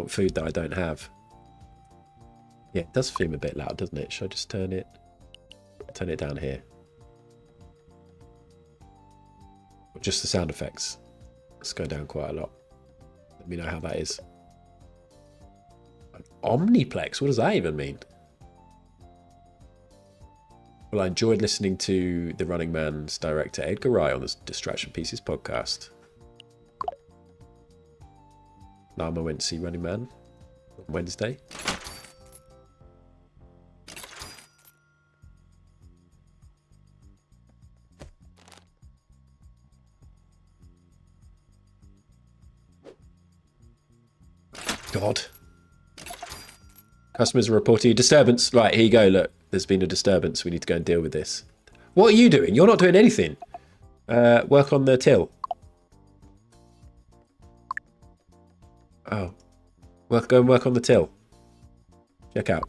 food that I don't have. Yeah, it does seem a bit loud, doesn't it? Should I just turn it down here? Or just the sound effects? It's going down quite a lot. Let me know how that is. An omniplex? What does that even mean? Well, I enjoyed listening to The Running Man's director Edgar Wright on the Distraction Pieces podcast. Lama went to see Running Man on Wednesday. God. Customers are reporting a disturbance. Right, here you go, look. There's been a disturbance. We need to go and deal with this. What are you doing? You're not doing anything. Work on the till. Oh. Go and work on the till. Check out.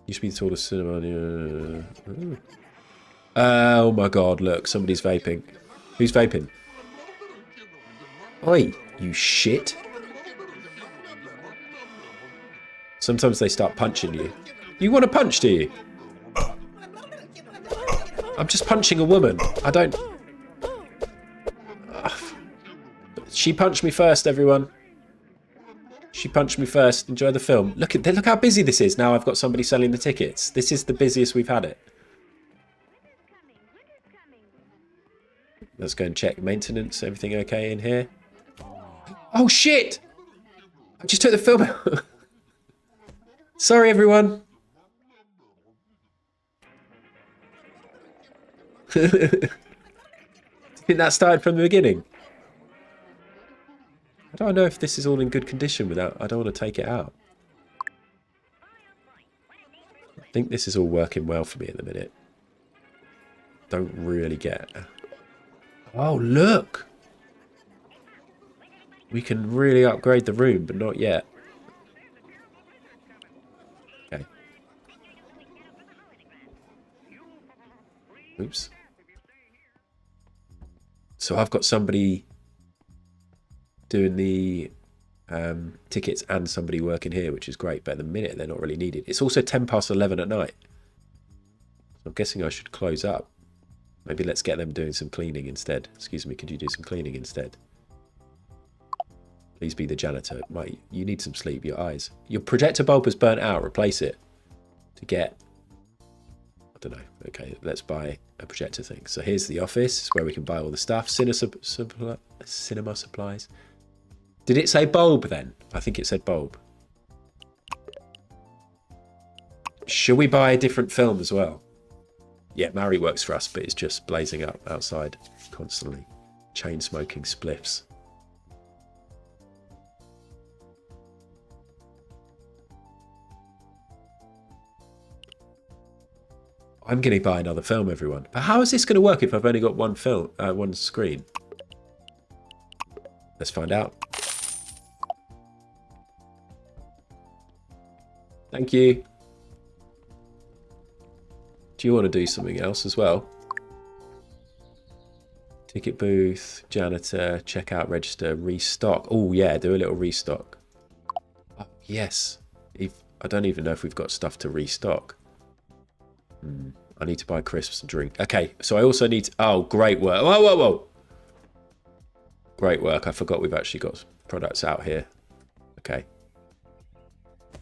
Used to be the tallest cinema. Oh my god, look. Somebody's vaping. Who's vaping? Oi, you shit. Sometimes they start punching you. You want to punch, do you? I'm just punching a woman. I don't... She punched me first, everyone. She punched me first. Enjoy the film. Look how busy this is. Now I've got somebody selling the tickets. This is the busiest we've had it. Let's go and check maintenance. Everything okay in here? Oh, shit! I just took the film out. Sorry, everyone. Do you think that started from the beginning? I don't know if this is all in good condition without... I don't want to take it out. think this is all working well for me at the minute. Don't really get... Oh, look! We can really upgrade the room, but not yet. Okay. Oops. So I've got somebody doing the tickets and somebody working here, which is great, but at the minute they're not really needed. It's also 10 past 11 at night. So I'm guessing I should close up. Maybe let's get them doing some cleaning instead. Excuse me, could you do some cleaning instead? Please be the janitor. You need some sleep, your eyes. Your projector bulb has burnt out, replace it. To get... I don't know. Okay, let's buy a projector thing. So here's the office. It's where we can buy all the stuff. Cinema supplies. Did it say bulb then? I think it said bulb. Should we buy a different film as well? Yeah, Mary works for us, but it's just blazing up outside constantly. Chain smoking spliffs. I'm going to buy another film, everyone. But how is this going to work if I've only got one film, one screen? Let's find out. Thank you. Do you want to do something else as well? Ticket booth, janitor, checkout register, restock. Oh yeah, do a little restock. Oh, yes. I don't even know if we've got stuff to restock. I need to buy crisps and drink. Okay, so I also need to... Oh, great work. Whoa, whoa, whoa. Great work. I forgot we've actually got products out here. Okay.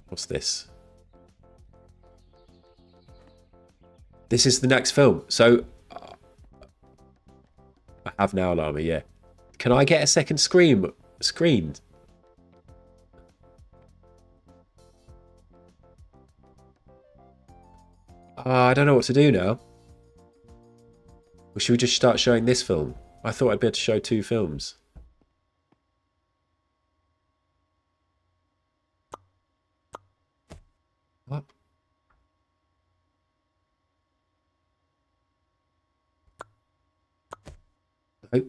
What's this? This is the next film. So... I have now, Lama, yeah. Can I get a second screen? I don't know what to do now. Or should we just start showing this film? I thought I'd be able to show 2 films. What? No.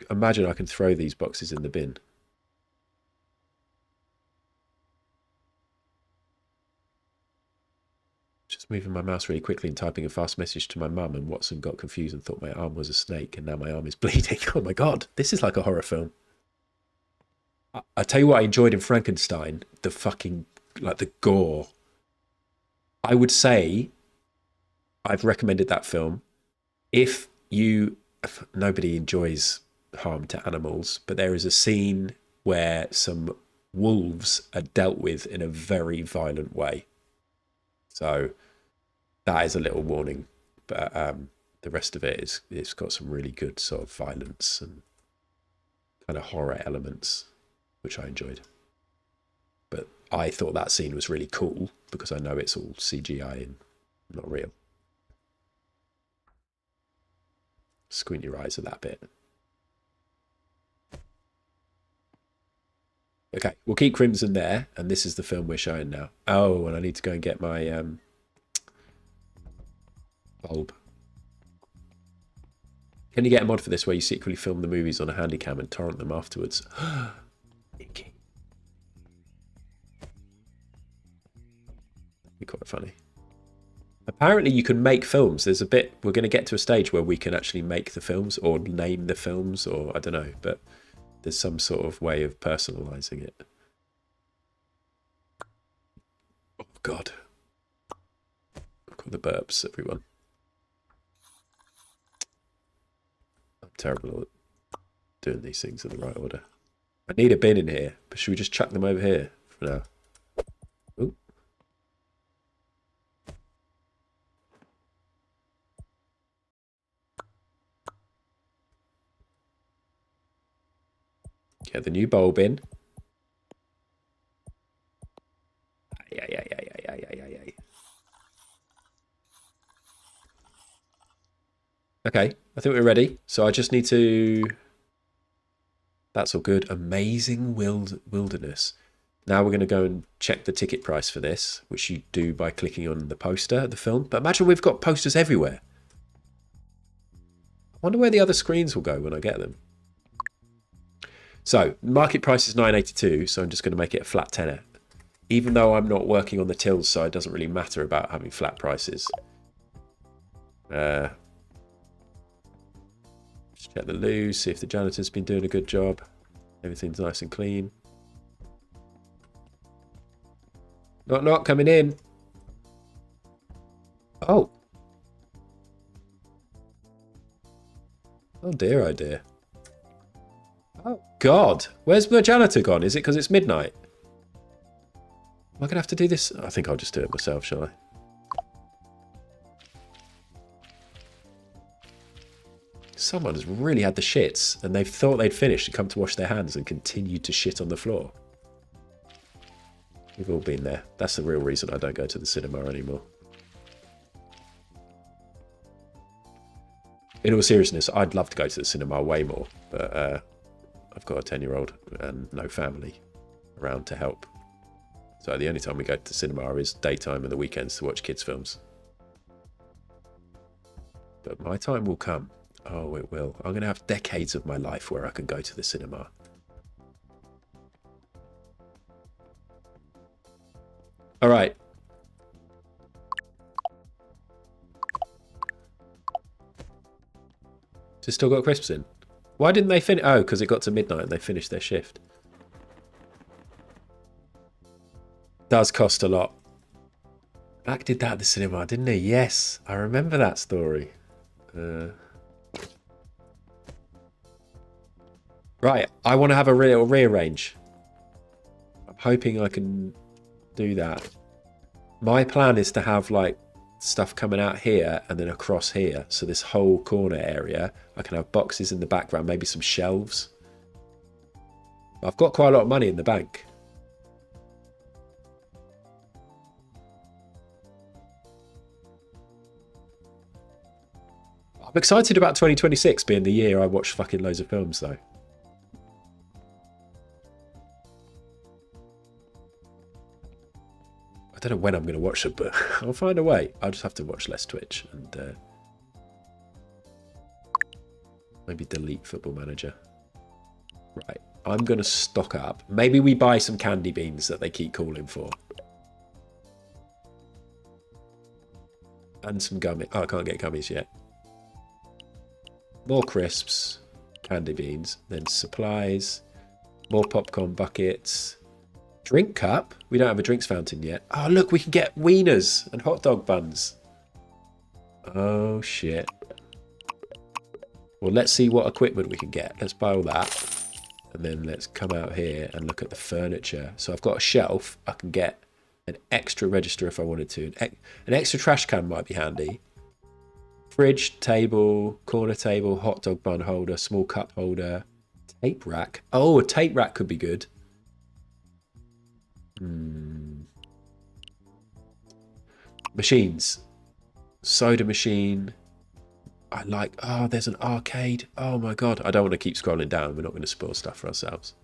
Imagine I can throw these boxes in the bin. Just moving my mouse really quickly and typing a fast message to my mum, and Watson got confused and thought my arm was a snake, and now my arm is bleeding. Oh my god, this is like a horror film. I tell you what I enjoyed in Frankenstein, the fucking, like the gore. I would say I've recommended that film. If nobody enjoys harm to animals, but there is a scene where some wolves are dealt with in a very violent way. So that is a little warning, but the rest of it's got some really good sort of violence and kind of horror elements, which I enjoyed. But I thought that scene was really cool because I know it's all CGI and not real. Squint your eyes at that bit. Okay, we'll keep Crimson there, and this is the film we're showing now. Oh, and I need to go and get my bulb. Can you get a mod for this where you secretly film the movies on a handycam and torrent them afterwards? Icky. That'd be quite funny. Apparently you can make films. There's a bit, we're going to get to a stage where we can actually make the films or name the films, or I don't know, but there's some sort of way of personalizing it. Oh god. I've got the burps, everyone. I'm terrible at doing these things in the right order. I need a bin in here, but should we just chuck them over here for now? Ooh. Get the new bulb in. Okay, I think we're ready. So I just need to... That's all good. Amazing wilderness. Now we're going to go and check the ticket price for this, which you do by clicking on the poster of the film. But imagine we've got posters everywhere. I wonder where the other screens will go when I get them. So, market price is $9.82, so I'm just going to make it a flat tenner. Even though I'm not working on the tills, so it doesn't really matter about having flat prices. Just check the loo, see if the janitor's been doing a good job. Everything's nice and clean. Not coming in. Oh. Oh dear, oh dear. Oh God, where's the janitor gone? Is it because it's midnight? Am I going to have to do this? I think I'll just do it myself, shall I? Someone has really had the shits and they've thought they'd finished and come to wash their hands and continued to shit on the floor. We've all been there. That's the real reason I don't go to the cinema anymore. In all seriousness, I'd love to go to the cinema way more, but I've got a 10-year-old and no family around to help. So the only time we go to the cinema is daytime and the weekends to watch kids' films. But my time will come. Oh, it will. I'm going to have decades of my life where I can go to the cinema. All right. Just still got crisps in. Why didn't they finish? Oh, because it got to midnight and they finished their shift. Does cost a lot. Black did that at the cinema, didn't he? Yes, I remember that story. Right, I want to have a real rearrange. I'm hoping I can do that. My plan is to have like stuff coming out here and then across here. So this whole corner area, I can have boxes in the background, maybe some shelves. I've got quite a lot of money in the bank. I'm excited about 2026 being the year I watch fucking loads of films though. I don't know when I'm going to watch them, but I'll find a way. I'll just have to watch less Twitch and maybe delete Football Manager. Right, I'm going to stock up. Maybe we buy some candy beans that they keep calling for. And some gummies. Oh, I can't get gummies yet. More crisps, candy beans, then supplies, more popcorn buckets. Drink cup? We don't have a drinks fountain yet. Oh, look, we can get wieners and hot dog buns. Oh, shit. Well, let's see what equipment we can get. Let's buy all that. And then let's come out here and look at the furniture. So I've got a shelf. I can get an extra register if I wanted to. An extra trash can might be handy. Fridge, table, corner table, hot dog bun holder, small cup holder, tape rack. Oh, a tape rack could be good. Machines. Soda machine. I like... Oh, there's an arcade. Oh my god. I don't want to keep scrolling down. We're not going to spoil stuff for ourselves.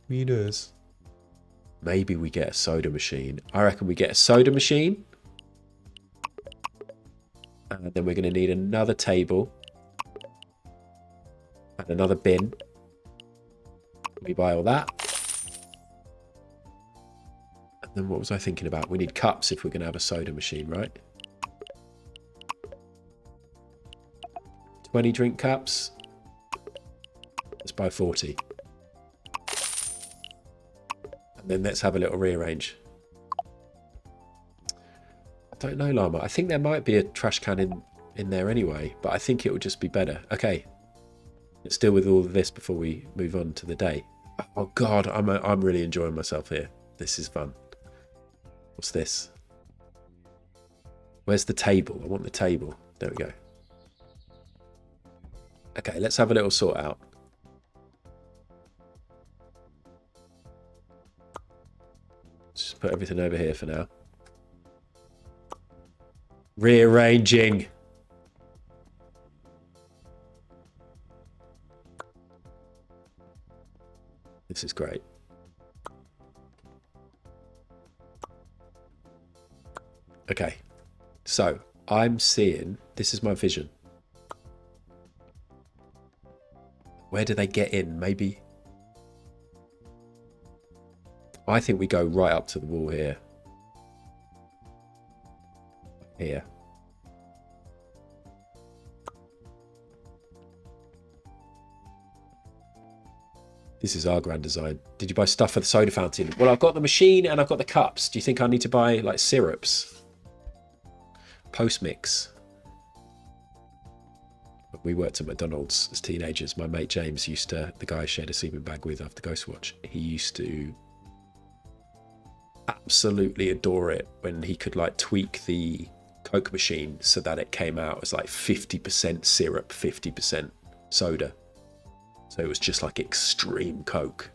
Meters. Maybe we get a soda machine. I reckon we get a soda machine. And then we're going to need another table. And another bin. We buy all that. And then what was I thinking about? We need cups if we're going to have a soda machine, right? 20 drink cups. Let's buy 40. And then let's have a little rearrange. I don't know, Llama. I think there might be a trash can in there anyway, but I think it would just be better. Okay. Let's deal with all of this before we move on to the day. Oh god, I'm really enjoying myself here. This is fun. What's this? Where's the table? I want the table. There we go. Okay, let's have a little sort out. Just put everything over here for now. Rearranging. This is great. Okay. So, I'm seeing... This is my vision. Where do they get in? Maybe... I think we go right up to the wall here. Here. This is our grand design. Did you buy stuff for the soda fountain? Well, I've got the machine and I've got the cups. Do you think I need to buy like syrups? Post mix. We worked at McDonald's as teenagers. My mate James used to, the guy I shared a sleeping bag with after Ghostwatch, he used to absolutely adore it when he could like tweak the Coke machine so that it came out as like 50% syrup, 50% soda. So it was just like extreme Coke.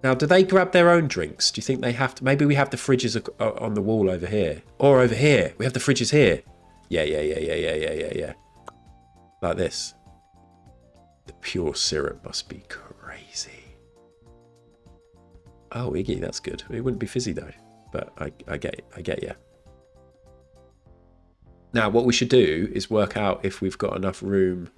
Now, do they grab their own drinks? Do you think they have to? Maybe we have the fridges on the wall over here. Or over here. We have the fridges here. Yeah. Like this. The pure syrup must be crazy. Oh, Iggy, that's good. It wouldn't be fizzy though. But I get you. Now, what we should do is work out if we've got enough room.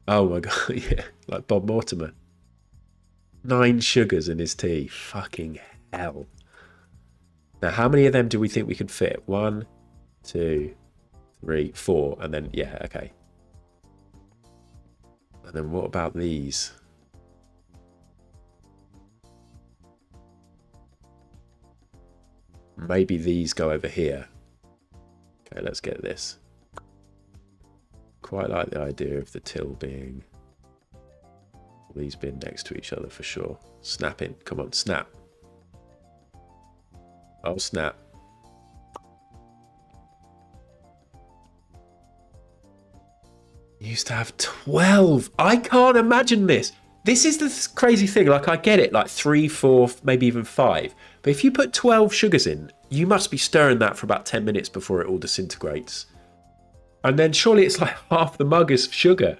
Oh my god, yeah, like Bob Mortimer. 9 sugars in his tea. Fucking hell. Now, how many of them do we think we could fit? 1, 2, 3, 4, and then, yeah, okay. And then what about these? Maybe these go over here. Okay, let's get this. Quite like the idea of the till being... These being next to each other for sure. Snapping. Come on, snap. Oh, snap. You used to have 12. I can't imagine this. This is the crazy thing. Like, I get it. Like 3, 4, maybe even 5. But if you put 12 sugars in, you must be stirring that for about 10 minutes before it all disintegrates. And then surely it's like half the mug is sugar.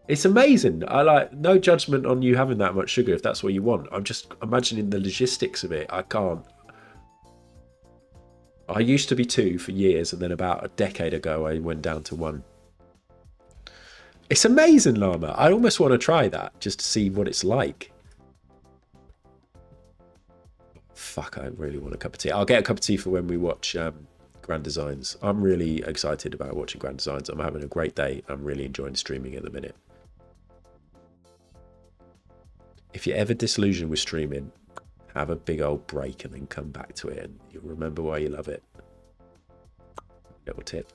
It's amazing. I like, no judgment on you having that much sugar if that's what you want. I'm just imagining the logistics of it. I can't. I used to be 2 for years, and then about a decade ago I went down to 1. It's amazing, Llama. I almost want to try that just to see what it's like. Fuck, I really want a cup of tea. I'll get a cup of tea for when we watch Grand Designs. I'm really excited about watching Grand Designs. I'm having a great day. I'm really enjoying streaming at the minute. If you're ever disillusioned with streaming, have a big old break and then come back to it and you'll remember why you love it. Little tip.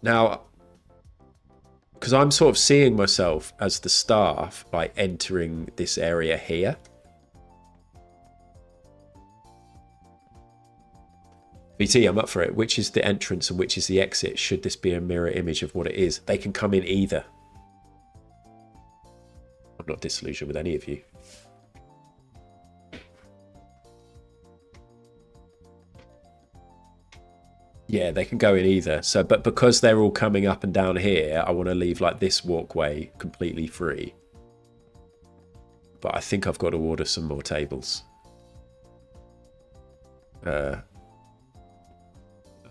Now, because I'm sort of seeing myself as the staff by entering this area here. VT, I'm up for it. Which is the entrance and which is the exit? Should this be a mirror image of what it is? They can come in either. I'm not disillusioned with any of you. Yeah, they can go in either. So, but because they're all coming up and down here, I want to leave like this walkway completely free. But I think I've got to order some more tables. I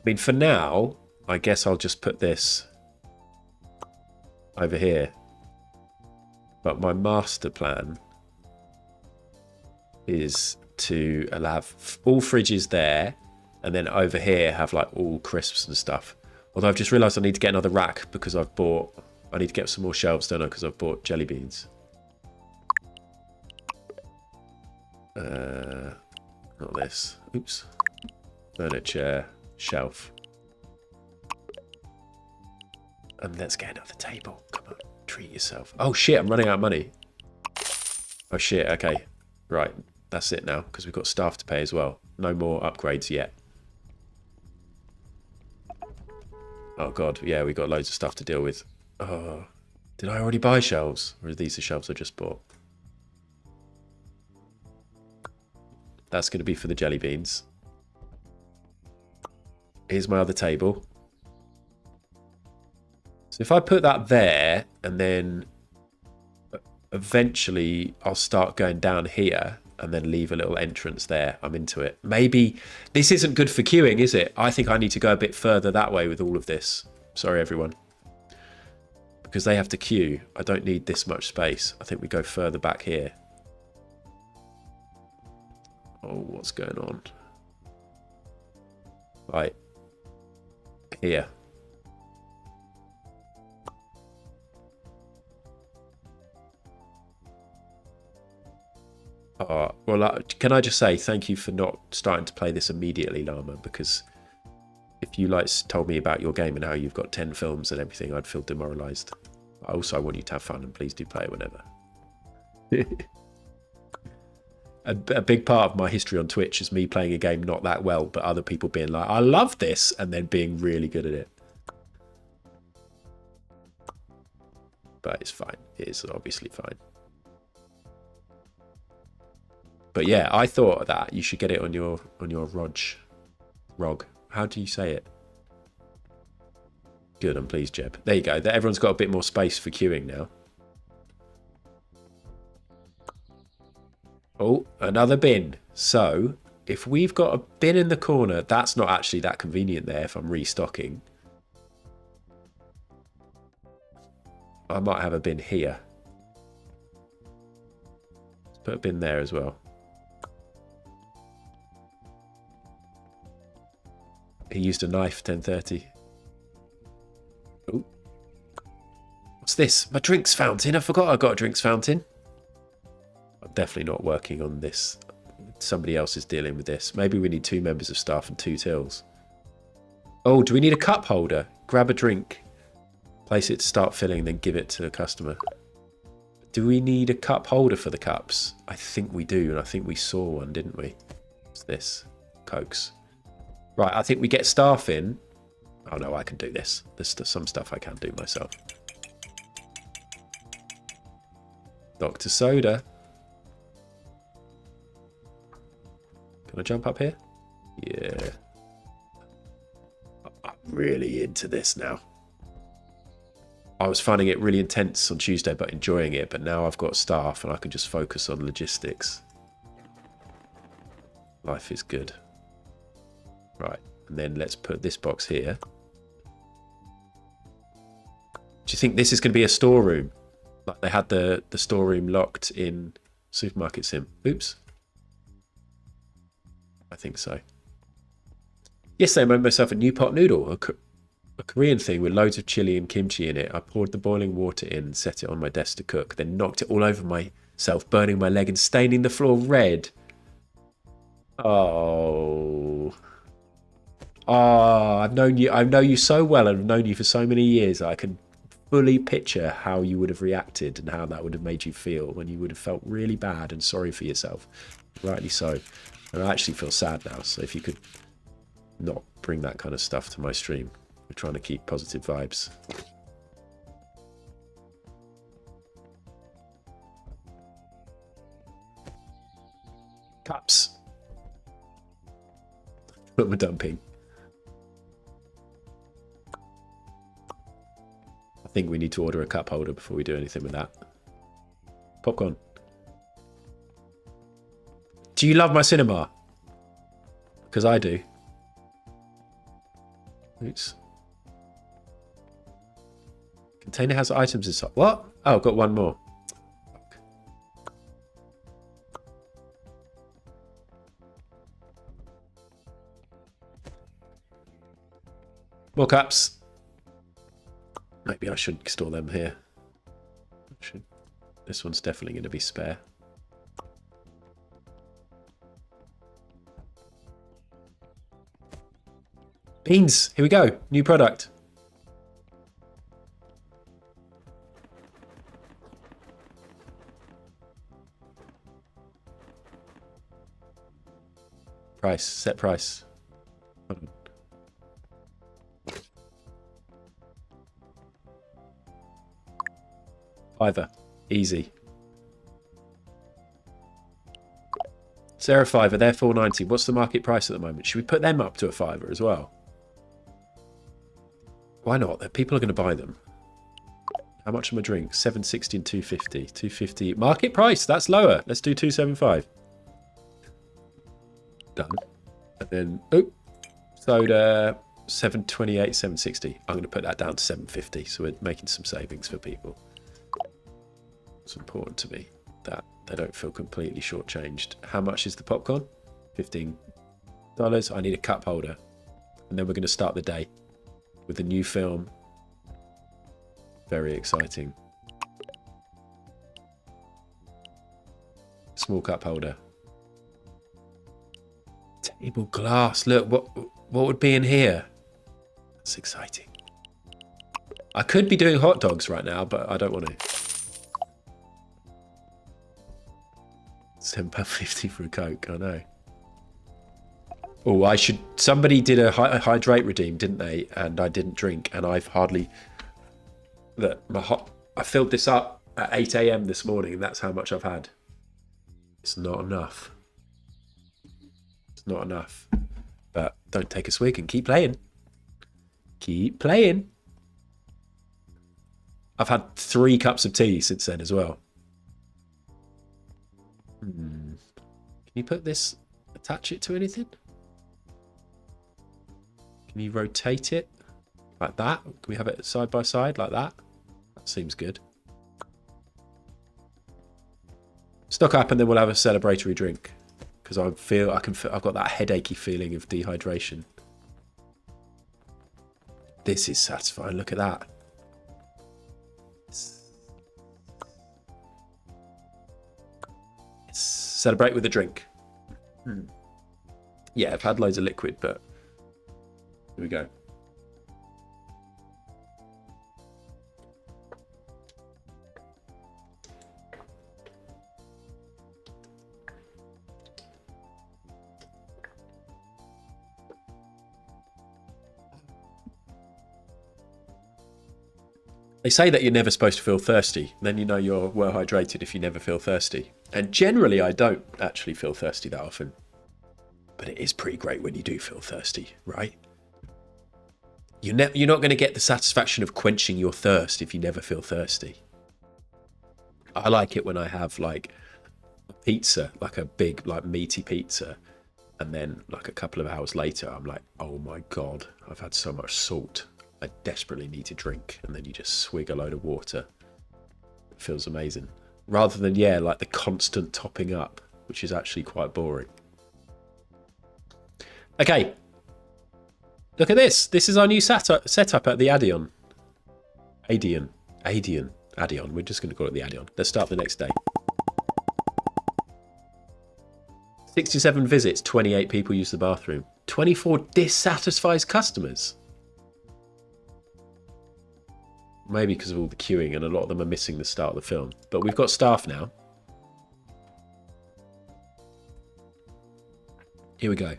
mean, for now, I guess I'll just put this over here. But my master plan is to have all fridges there, and then over here have like all crisps and stuff. Although I've just realised I need to get another rack because I need to get some more shelves, don't I? Because I've bought jelly beans. Not this. Oops. Furniture, shelf. And let's get another table. Come on, treat yourself. Oh shit, I'm running out of money. Oh shit, okay. Right, that's it now, because we've got staff to pay as well. No more upgrades yet. Oh god, yeah, we got loads of stuff to deal with. Oh, did I already buy shelves? Or are these the shelves I just bought? That's going to be for the jelly beans. Here's my other table. So if I put that there, and then eventually I'll start going down here and then leave a little entrance there, I'm into it. Maybe this isn't good for queuing, is it? I think I need to go a bit further that way with all of this. Sorry, everyone. Because they have to queue. I don't need this much space. I think we go further back here. Oh, what's going on? Right. Here. Well, can I just say thank you for not starting to play this immediately, Llama, because if you told me about your game and how you've got 10 films and everything, I'd feel demoralized. I want you to have fun, and please do play it whenever. A big part of my history on Twitch is me playing a game not that well, but other people being like, I love this, and then being really good at it. But it's fine. It is obviously fine. But yeah, I thought that you should get it on your ROG. How do you say it? Good, I'm pleased, Jeb. There you go. Everyone's got a bit more space for queuing now. Oh, another bin. So, if we've got a bin in the corner, that's not actually that convenient there if I'm restocking. I might have a bin here. Let's put a bin there as well. He used a knife, 10:30. Oh. What's this? My drinks fountain. I forgot I got a drinks fountain. I'm definitely not working on this. Somebody else is dealing with this. Maybe we need 2 members of staff and 2 tills. Oh, do we need a cup holder? Grab a drink. Place it to start filling, then give it to the customer. Do we need a cup holder for the cups? I think we do, and I think we saw one, didn't we? What's this? Cokes. Right, I think we get staff in. Oh no, I can do this. There's some stuff I can do myself. Dr. Soda. Can I jump up here? Yeah. I'm really into this now. I was finding it really intense on Tuesday, but enjoying it. But now I've got staff and I can just focus on logistics. Life is good. Right, and then let's put this box here. Do you think this is going to be a storeroom? Like they had the storeroom locked in Supermarket Sim. Oops. I think so. Yesterday I made myself a new pot noodle, a Korean thing with loads of chili and kimchi in it. I poured the boiling water in and set it on my desk to cook, then knocked it all over myself, burning my leg and staining the floor red. Oh... Oh, I know you so well and I've known you for so many years. I can fully picture how you would have reacted and how that would have made you feel when you would have felt really bad and sorry for yourself. Rightly so. And I actually feel sad now. So if you could not bring that kind of stuff to my stream. We're trying to keep positive vibes. Cups. Put my dumping. I think we need to order a cup holder before we do anything with that. Popcorn. Do you love my cinema? Because I do. Oops. Container has items inside. What? Oh, got one more. More cups. Maybe I should store them here. This one's definitely going to be spare. Beans. Here we go. New product. Price. Set price. Fiver. Easy. Sarah fiver, they're $4.90. What's the market price at the moment? Should we put them up to a fiver as well? Why not? People are going to buy them. How much are my drinks? $7.60 and $2.50. $2.50. Market price, that's lower. Let's do $2.75. Done. And then, soda, $7.28, $7.60. I'm going to put that down to $7.50. So we're making some savings for people. It's important to me that they don't feel completely shortchanged. How much is the popcorn? $15. I need a cup holder. And then we're going to start the day with a new film. Very exciting. Small cup holder. Table glass. Look, what would be in here? That's exciting. I could be doing hot dogs right now, but I don't want to. £7.50 for a Coke, I know. Oh, somebody did a hydrate redeem, didn't they? And I didn't drink, and I've hardly... I filled this up at 8 AM this morning, and that's how much I've had. It's not enough. It's not enough. But don't take a swig and keep playing. Keep playing. I've had 3 cups of tea since then as well. Can you put this, attach it to anything? Can you rotate it like that? Can we have it side by side like that? That seems good. Stock up and then we'll have a celebratory drink because I've got that headachy feeling of dehydration. This is satisfying. Look at that. Celebrate with a drink. Yeah, I've had loads of liquid, but here we go. They say that you're never supposed to feel thirsty. Then you know you're well hydrated if you never feel thirsty. And generally, I don't actually feel thirsty that often. But it is pretty great when you do feel thirsty, right? You're not going to get the satisfaction of quenching your thirst if you never feel thirsty. I like it when I have like a pizza, like a big, like meaty pizza. And then like a couple of hours later, I'm like, oh my God, I've had so much salt. I desperately need to drink, and then you just swig a load of water. It feels amazing. Rather than, yeah, like the constant topping up, which is actually quite boring. Okay. Look at this. This is our new setup at the Adion. Adion. We're just going to call it the Adion. Let's start the next day. 67 visits, 28 people use the bathroom. 24 dissatisfied customers. Maybe because of all the queuing, and a lot of them are missing the start of the film. But we've got staff now. Here we go.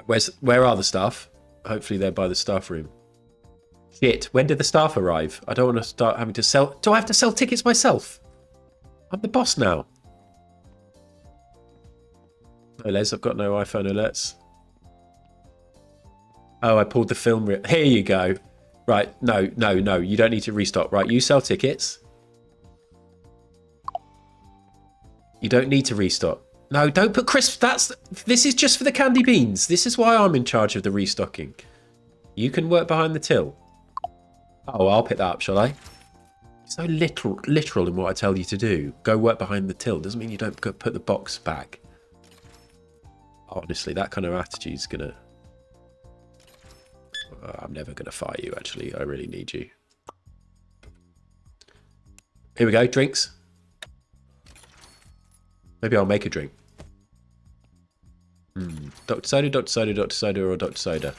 Right, where are the staff? Hopefully they're by the staff room. Shit, when did the staff arrive? I don't want to start having to sell... Do I have to sell tickets myself? I'm the boss now. No, Les, I've got no iPhone alerts. Oh, I pulled the film. Here you go. Right. No. You don't need to restock. Right. You sell tickets. You don't need to restock. No, don't put crisps. This is just for the candy beans. This is why I'm in charge of the restocking. You can work behind the till. Oh, I'll pick that up, shall I? So literal in what I tell you to do. Go work behind the till. Doesn't mean you don't go put the box back. Honestly, that kind of attitude's gonna... I'm never going to fire you, actually. I really need you. Here we go. Drinks. Maybe I'll make a drink. Dr. Soda, Dr. Soda, Dr. Soda, or Dr. Soda.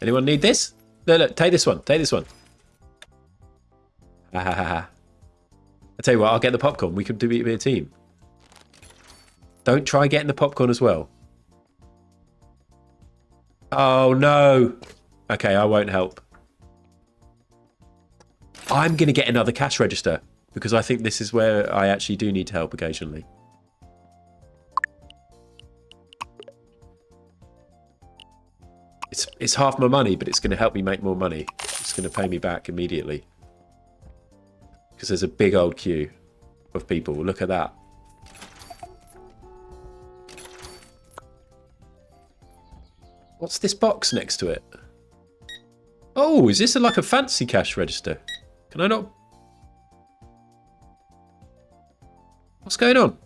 Anyone need this? Look, take this one. Take this one. Ha ha ha ha. I tell you what, I'll get the popcorn. We could be a team. Don't try getting the popcorn as well. Oh, no. Okay, I won't help. I'm going to get another cash register because I think this is where I actually do need help occasionally. It's half my money, but it's going to help me make more money. It's going to pay me back immediately. Because there's a big old queue of people. Look at that. What's this box next to it? Oh, is this like a fancy cash register? Can I not? What's going on?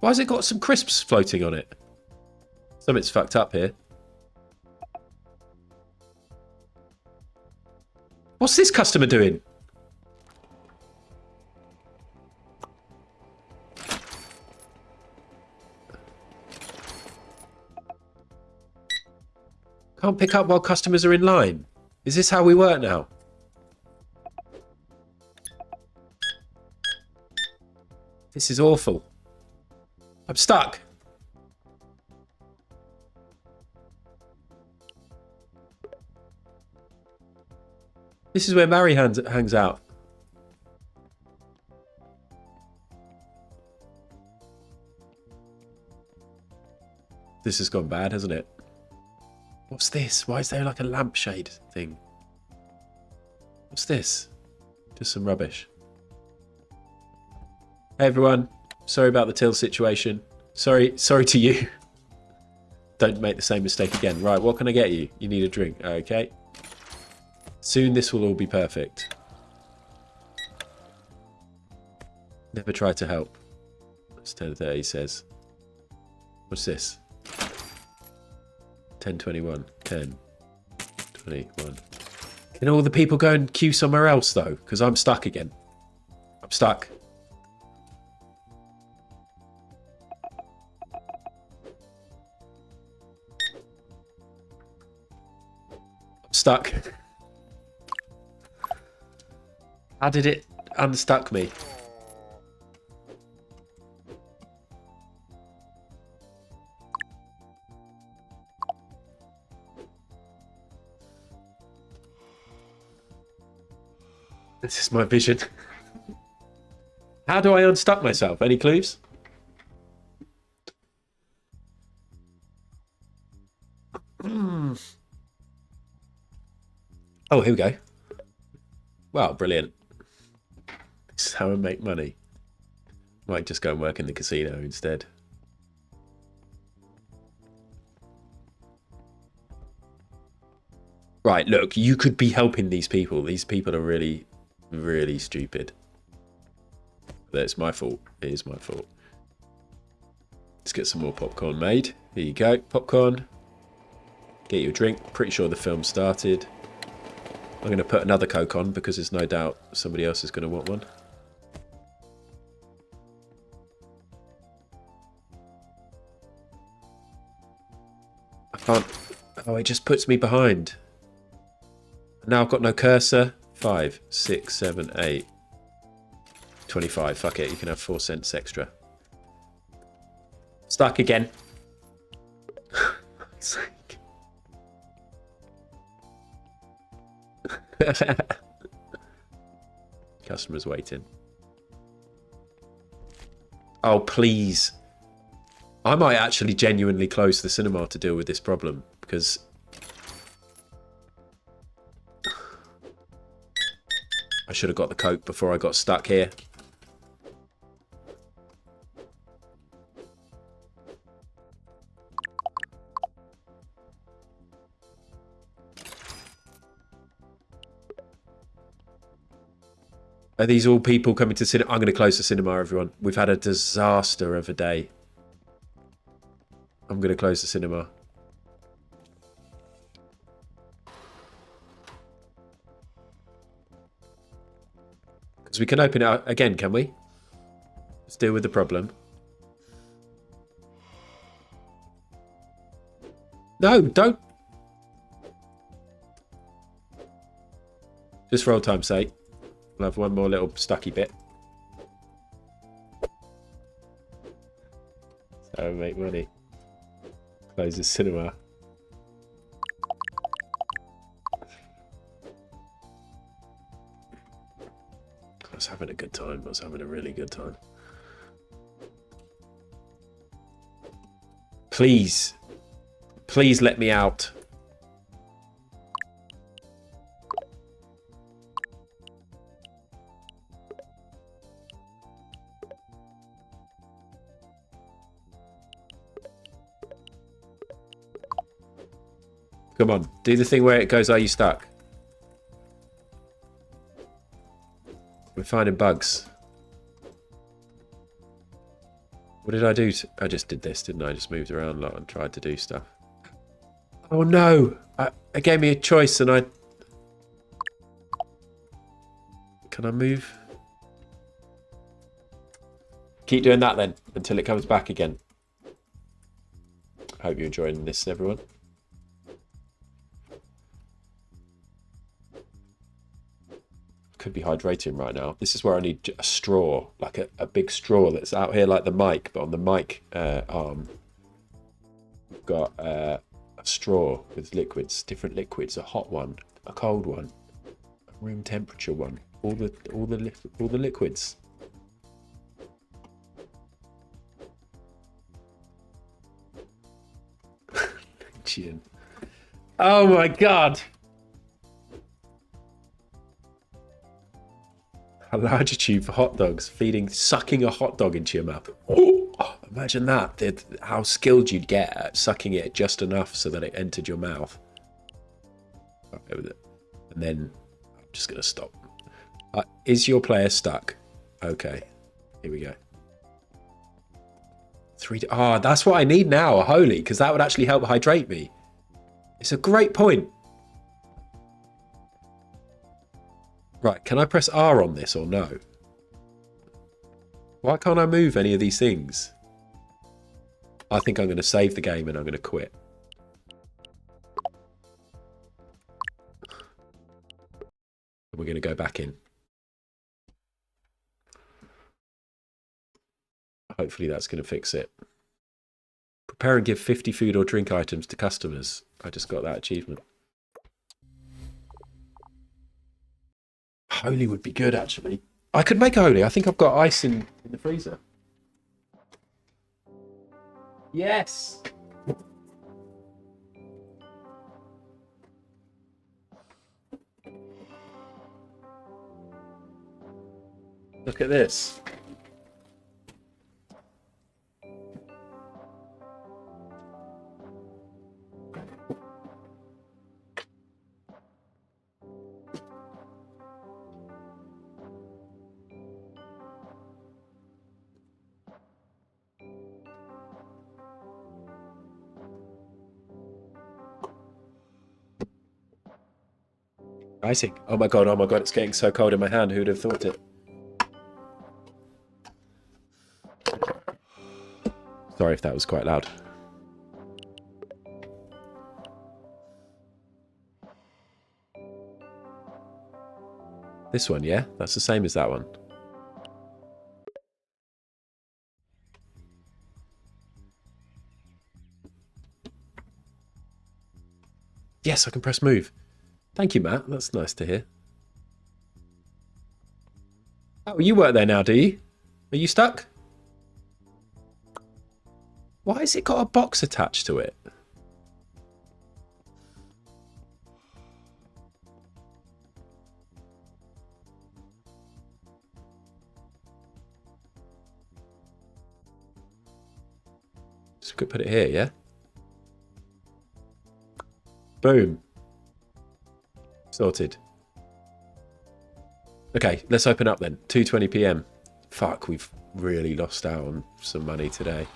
Why has it got some crisps floating on it? Something's fucked up here. What's this customer doing? Can't pick up while customers are in line. Is this how we work now? This is awful. I'm stuck. This is where Mary hangs out. This has gone bad, hasn't it? What's this? Why is there like a lampshade thing? What's this? Just some rubbish. Hey everyone. Sorry about the till situation. Sorry to you. Don't make the same mistake again. Right, what can I get you? You need a drink. Okay. Soon this will all be perfect. Never try to help. It's 10:30, he says. What's this? 10:21. 10:21. Can all the people go and queue somewhere else though? Because I'm stuck again. I'm stuck. Stuck. How did it unstuck me? This is my vision. How do I unstuck myself? Any clues? Oh, here we go. Wow, brilliant. This is how I make money. Might just go and work in the casino instead. Right, look, you could be helping these people. These people are really, really stupid. But it's my fault. It is my fault. Let's get some more popcorn made. Here you go, popcorn. Get you a drink. Pretty sure the film started. I'm going to put another Coke on because there's no doubt somebody else is going to want one. I can't... Oh, it just puts me behind. Now I've got no cursor. 5, 6, 7, 8. 25. Fuck it. You can have 4 cents extra. Stuck again. Customers waiting. Oh, please. I might actually genuinely close the cinema to deal with this problem because I should have got the Coke before I got stuck here. Are these all people coming to cinema? I'm going to close the cinema, everyone. We've had a disaster of a day. I'm going to close the cinema. Because we can open it up again, can we? Let's deal with the problem. No, don't. Just for old time's sake. We'll have one more little stucky bit. That would make money. Close the cinema. I was having a good time. I was having a really good time. Please. Please let me out. Come on, do the thing where it goes, are you stuck? We're finding bugs. What did I do? I just did this, didn't I? I just moved around a lot and tried to do stuff. Oh no! It gave me a choice and I... Can I move? Keep doing that then, until it comes back again. I hope you're enjoying this, everyone. Could be hydrating right now. This is where I need a straw, like a big straw that's out here like the mic, but on the mic arm we've got a straw with liquids, different liquids, a hot one, a cold one, a room temperature one, all the liquids. Oh my god. A larger tube for hot dogs, sucking a hot dog into your mouth. Oh, imagine that. How skilled you'd get at sucking it just enough so that it entered your mouth. And then I'm just going to stop. Is your player stuck? Okay, here we go. That's what I need now, a Holy, because that would actually help hydrate me. It's a great point. Right, can I press R on this or no? Why can't I move any of these things? I think I'm going to save the game and I'm going to quit. We're going to go back in. Hopefully that's going to fix it. Prepare and give 50 food or drink items to customers. I just got that achievement. Holy would be good, actually. I could make a Holy. I think I've got ice in the freezer. Yes! Look at this. Icing. Oh my god, it's getting so cold in my hand. Who'd have thought it? Sorry if that was quite loud. This one, yeah? That's the same as that one. Yes, I can press move. Thank you, Matt. That's nice to hear. Oh, you work there now, do you? Are you stuck? Why has it got a box attached to it? Just could put it here, yeah? Boom. Sorted. Okay, let's open up then. 2:20 PM. Fuck, we've really lost out on some money today.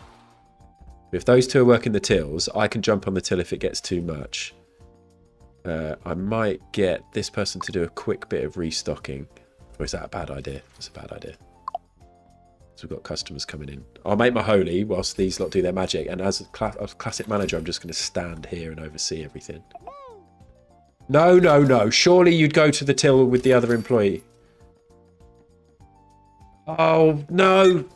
If those two are working the tills, I can jump on the till if it gets too much. I might get this person to do a quick bit of restocking. Or is that a bad idea? That's a bad idea. So we've got customers coming in. I'll make my Holy whilst these lot do their magic. And as a classic manager, I'm just going to stand here and oversee everything. No, no, no. Surely you'd go to the till with the other employee. Oh, no.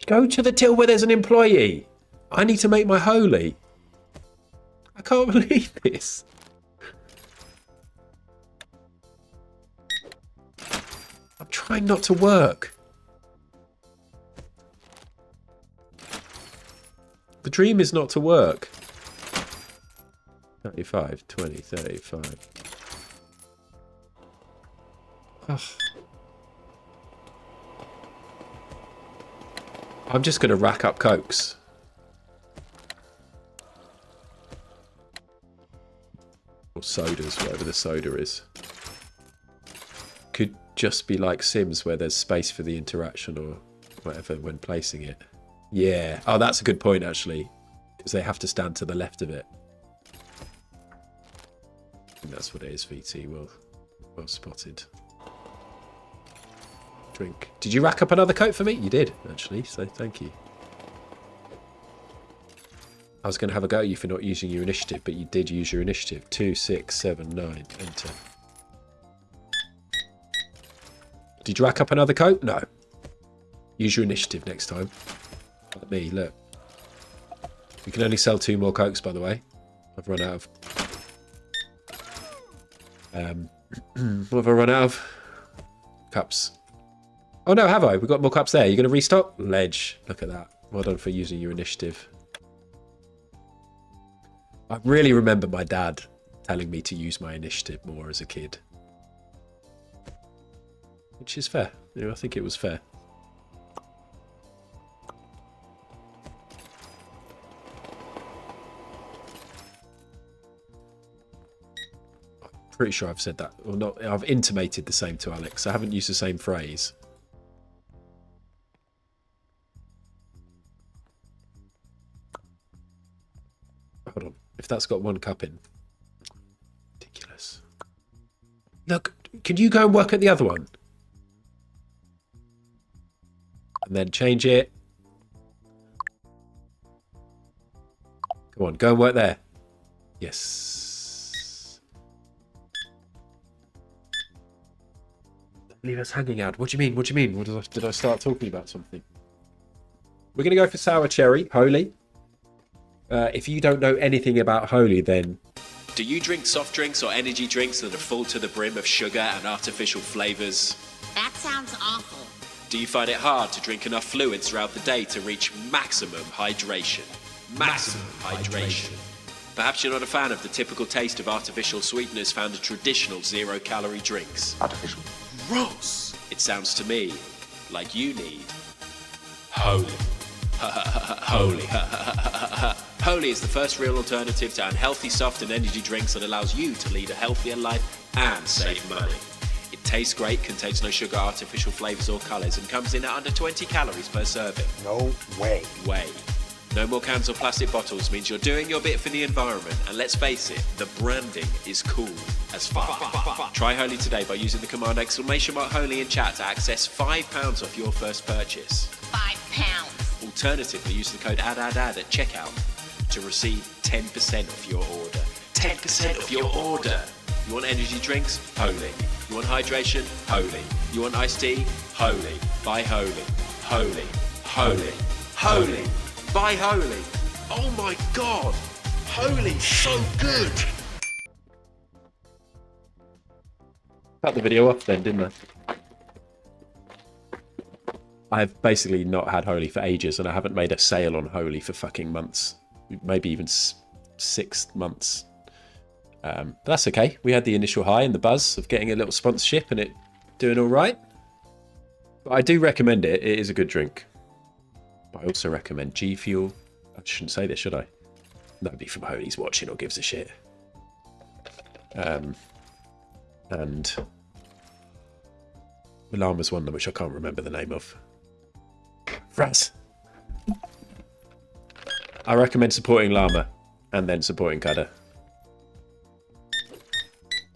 Go to the till where there's an employee. I need to make my holy. I can't believe this. I'm trying not to work. The dream is not to work. 35, 20, 35. Oh. I'm just going to rack up cokes. Or sodas, whatever the soda is. Could just be like Sims where there's space for the interaction or whatever when placing it. Yeah. Oh, that's a good point, actually. Because they have to stand to the left of it. And that's what it is, VT. Well spotted. Drink. Did you rack up another coat for me? You did, actually, so thank you. I was going to have a go at you for not using your initiative, but you did use your initiative. 2, 6, 7, 9. Enter. Did you rack up another coat? No. Use your initiative next time. Like me, look. We can only sell 2 more cokes, by the way. I've run out of... what have I run out of? Cups. Oh no, have I? We've got more cups there. You're going to restock? Ledge. Look at that. Well done for using your initiative. I really remember my dad telling me to use my initiative more as a kid. Which is fair. You know, I think it was fair. I'm pretty sure I've said that. Or not. I've intimated the same to Alex. I haven't used the same phrase. Hold on. If that's got 1 cup in. Ridiculous. Look, can you go and work at the other one? And then change it. Come on, go and work there. Yes. Leave us hanging out. What do you mean? What do you mean? Did I start talking about something? We're going to go for sour cherry, holy. If you don't know anything about holy, then... Do you drink soft drinks or energy drinks that are full to the brim of sugar and artificial flavours? That sounds awful. Do you find it hard to drink enough fluids throughout the day to reach maximum hydration? Maximum hydration. Perhaps you're not a fan of the typical taste of artificial sweeteners found in traditional 0-calorie drinks. Artificial. Gross! It sounds to me like you need... holy. Holy. Holy is the first real alternative to unhealthy soft and energy drinks that allows you to lead a healthier life and save money. It tastes great, contains no sugar, artificial flavours or colours, and comes in at under 20 calories per serving. No way. No more cans or plastic bottles means you're doing your bit for the environment, and let's face it, the branding is cool as fuck. Try Holy today by using the command !Holy in chat to access £5 off your first purchase. £5. Alternatively, use the code ADDADDAD at checkout to receive 10% off your order. 10% off your order. You want energy drinks? Holy. You want hydration? Holy. You want iced tea? Holy. Buy Holy. Holy. Holy. Holy. Buy Holy. Oh my god. Holy, so good. Cut the video off then, didn't I? I've basically not had Holy for ages, and I haven't made a sale on Holy for fucking months. Maybe even 6 months. But that's okay. We had the initial high and the buzz of getting a little sponsorship and it doing all right. But I do recommend it. It is a good drink. But I also recommend G Fuel. I shouldn't say this, should I? Nobody from Holy's watching or gives a shit. And Llama's one, which I can't remember the name of. Fraz. I recommend supporting Llama and then supporting Kada.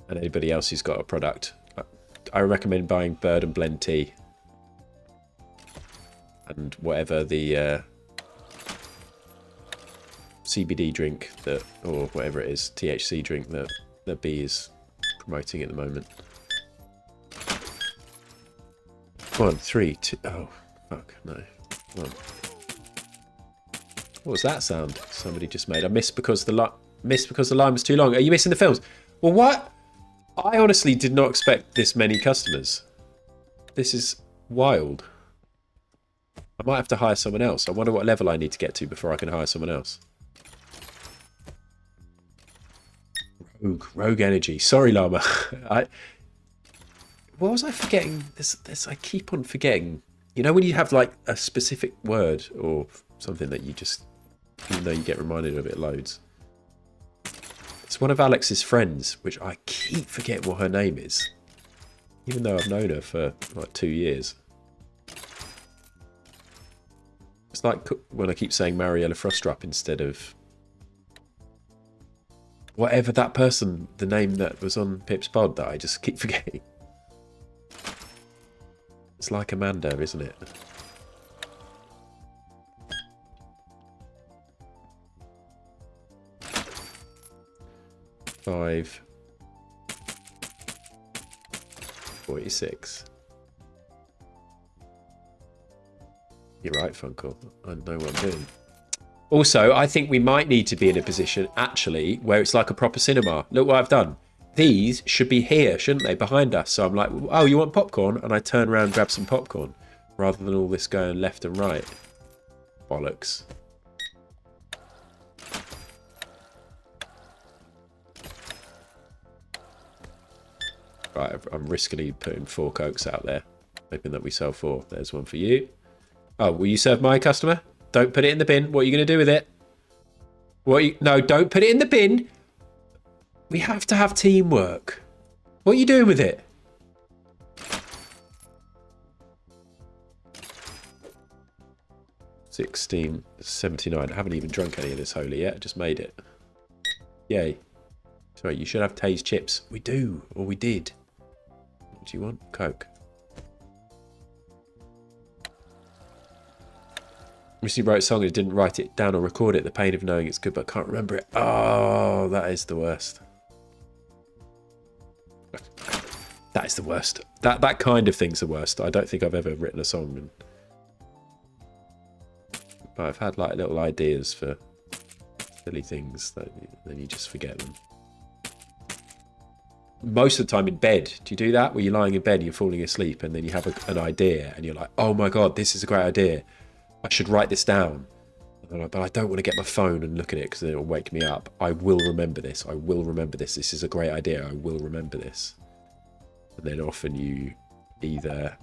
And anybody else who's got a product. I recommend buying Bird and Blend tea. And whatever the CBD drink that, or whatever it is, THC drink that B is promoting at the moment. 1, 3, 2, oh, fuck, no. 1. What was that sound somebody just made? I missed because the line was too long. Are you missing the films? Well, what? I honestly did not expect this many customers. This is wild. I might have to hire someone else. I wonder what level I need to get to before I can hire someone else. Rogue energy. Sorry, Llama. What was I forgetting? I keep on forgetting. You know when you have like a specific word or something that you just, even though you get reminded of it loads. It's one of Alex's friends, which I keep forgetting what her name is. Even though I've known her for like 2 years. It's like when I keep saying Mariella Frostrup instead of whatever that person, the name that was on Pip's pod that I just keep forgetting. It's like Amanda, isn't it? $5.46. You're right, Funko. I know what I'm doing. Also, I think we might need to be in a position, actually, where it's like a proper cinema. Look what I've done. These should be here, shouldn't they, behind us? So I'm like, oh, you want popcorn? And I turn around and grab some popcorn, rather than all this going left and right. Bollocks. Right, I'm riskily putting 4 Cokes out there, hoping that we sell 4. There's one for you. Oh, will you serve my customer? Don't put it in the bin. What are you going to do with it? No, don't put it in the bin. We have to have teamwork. What are you doing with it? $16.79. I haven't even drunk any of this holy yet. I just made it. Yay. Sorry, you should have Tay's chips. We do, or we did. What do you want? Coke. Missy wrote a song and didn't write it down or record it. The pain of knowing it's good but can't remember it. Oh, that is the worst. That is the worst. That kind of thing's the worst. I don't think I've ever written a song. But I've had like little ideas for silly things that then you just forget them. Most of the time in bed. Do you do that? Where you're lying in bed and you're falling asleep and then you have an idea and you're like, oh my God, this is a great idea. I should write this down. But I don't want to get my phone and look at it because then it'll wake me up. I will remember this. I will remember this. This is a great idea. I will remember this. And then often you either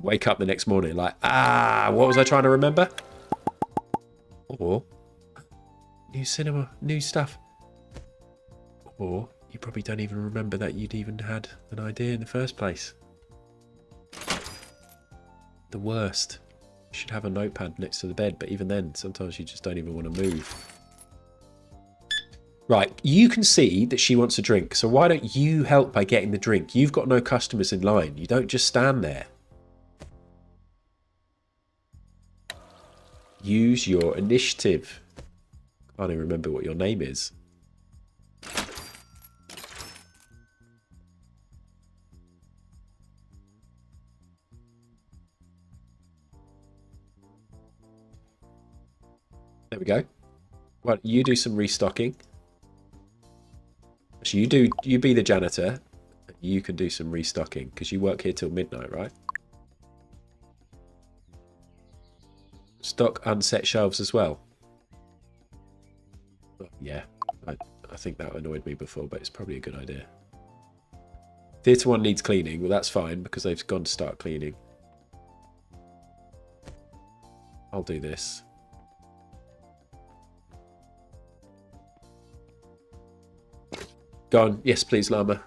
wake up the next morning like, what was I trying to remember? Or new cinema, new stuff. Or you probably don't even remember that you'd even had an idea in the first place. The worst. You should have a notepad next to the bed, but even then, sometimes you just don't even want to move. Right, you can see that she wants a drink, so why don't you help by getting the drink? You've got no customers in line. You don't just stand there. Use your initiative. I can't even remember what your name is. There we go. Well, you do some restocking. So you be the janitor. You can do some restocking because you work here till midnight, right? Stock unset shelves as well. Yeah, I think that annoyed me before, but it's probably a good idea. Theatre 1 needs cleaning. Well, that's fine because they've gone to start cleaning. I'll do this. Go on. Yes, please, Llama.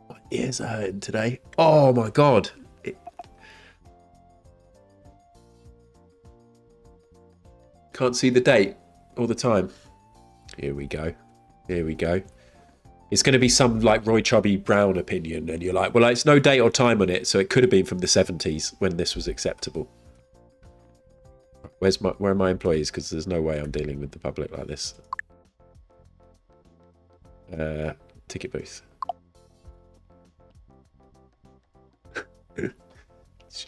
My ears are hurting today. Oh, my God. Can't see the date all the time. Here we go. Here we go. It's going to be some like Roy Chubby Brown opinion. And you're like, well, it's no date or time on it. So it could have been from the 70s when this was acceptable. Where are my employees? Because there's no way I'm dealing with the public like this. Ticket booth.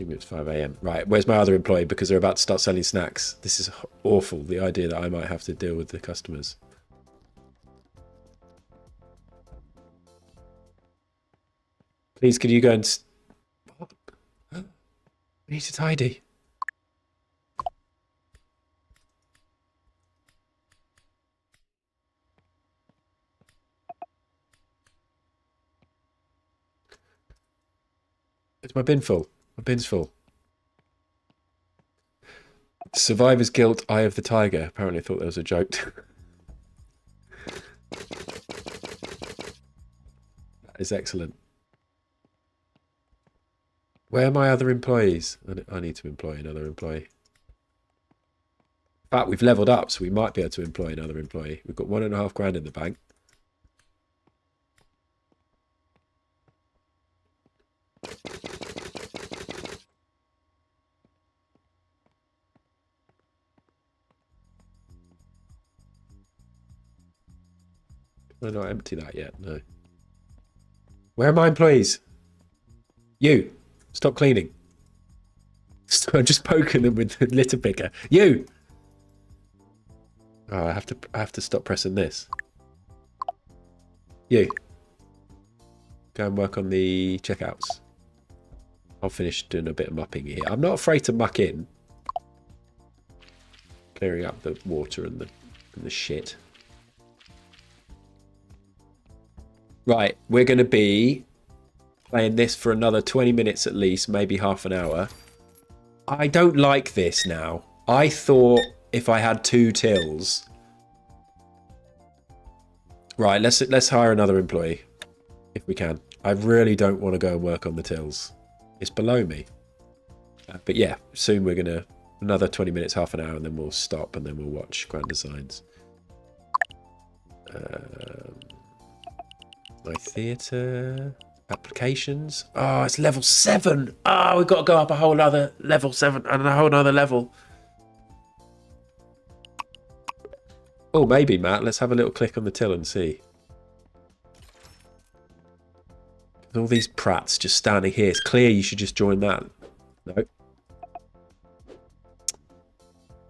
Assuming it's 5 a.m. Right, where's my other employee? Because they're about to start selling snacks. This is awful, the idea that I might have to deal with the customers. Please, can you go and... I need to tidy. Is my bin full? My bin's full. Survivor's guilt, eye of the tiger. Apparently I thought that was a joke. That is excellent. Where are my other employees? I need to employ another employee. In fact, we've leveled up, so we might be able to employ another employee. We've got £1.5 grand in the bank. Did I not empty that yet? No. Where are my employees? You! Stop cleaning. I'm just poking them with the litter picker. You! Oh, I have to stop pressing this. You. Go and work on the checkouts. I'll finish doing a bit of mucking here. I'm not afraid to muck in. Clearing up the water and the shit. Right, we're going to be playing this for another 20 minutes at least, maybe half an hour. I don't like this now. I thought if I had 2 tills... Right, let's hire another employee, if we can. I really don't want to go and work on the tills. It's below me. But yeah, soon we're going to... Another 20 minutes, half an hour, and then we'll stop, and then we'll watch Grand Designs. My theatre... Applications. Oh, it's level 7. Oh, we've got to go up a whole other level 7 and a whole other level. Oh, maybe, Matt. Let's have a little click on the till and see. All these prats just standing here. It's clear you should just join that. No.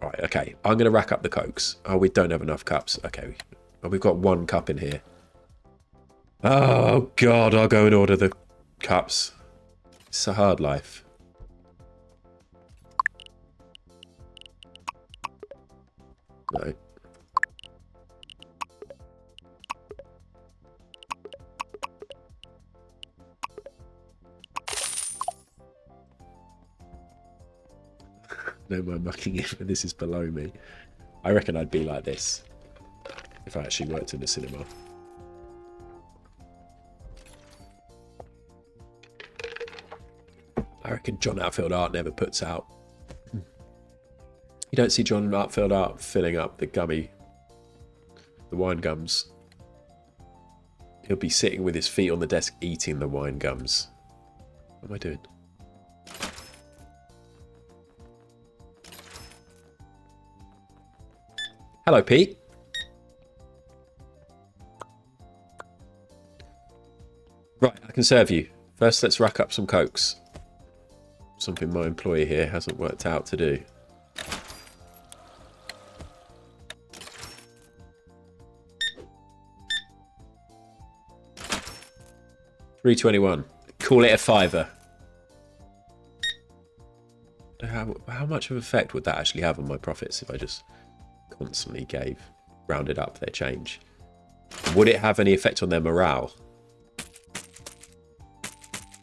Right, okay. I'm going to rack up the cokes. Oh, we don't have enough cups. Okay. Oh, we've got 1 cup in here. Oh, God, I'll go and order the cups. It's a hard life. No. No more mucking in, but this is below me. I reckon I'd be like this if I actually worked in the cinema. I reckon John Outfield Art never puts out. You don't see John Outfield Art filling up the wine gums. He'll be sitting with his feet on the desk eating the wine gums. What am I doing? Hello, Pete. Right, I can serve you. First, let's rack up some cokes. Something my employee here hasn't worked out to do. $3.21. Call it a £5. How much of an effect would that actually have on my profits if I just constantly rounded up their change? Would it have any effect on their morale?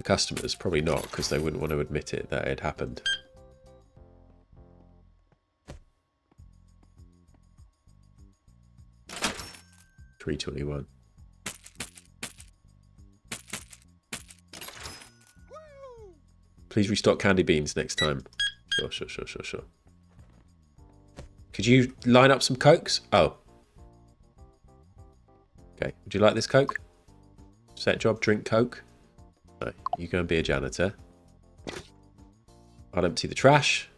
Customers probably not, because they wouldn't want to admit it that it had happened. $3.21. Please restock candy beans next time. Sure. Could you line up some cokes? Oh. Okay. Would you like this coke? Set job, drink coke. No, you go and be a janitor. I'll empty the trash.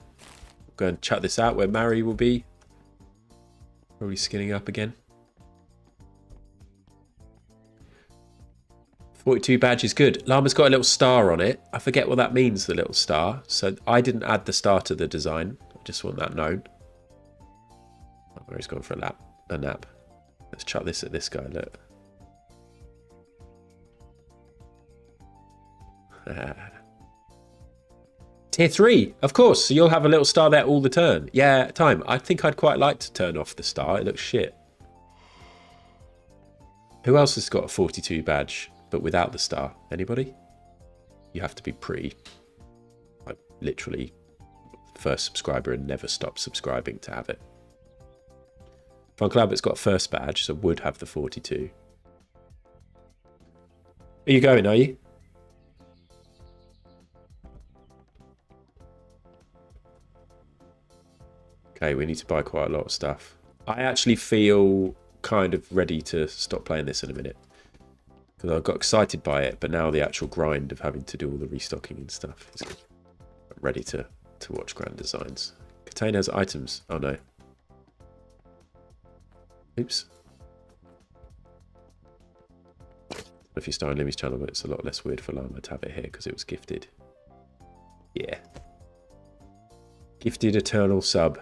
Go and chuck this out where Mary will be. Probably skinning up again. 42 badge is good. Llama's got a little star on it. I forget what that means, the little star. So I didn't add the star to the design. I just want that known. Oh, where he's gone for a nap. Let's chuck this at this guy, look. Tier 3, of course. So you'll have a little star there all the turn. Yeah, time. I think I'd quite like to turn off the star. It looks shit. Who else has got a 42 badge, but without the star? Anybody? You have to be like, literally first subscriber and never stop subscribing to have it. Fun Club, got first badge, so would have the 42. Are you going, are you? Okay, we need to buy quite a lot of stuff. I actually feel kind of ready to stop playing this in a minute. Because I got excited by it, but now the actual grind of having to do all the restocking and stuff is ready to watch grand designs. Containers, items. Oh no. Oops. If you start on Limmy's channel, but it's a lot less weird for Llama to have it here because it was gifted. Yeah. Gifted eternal sub.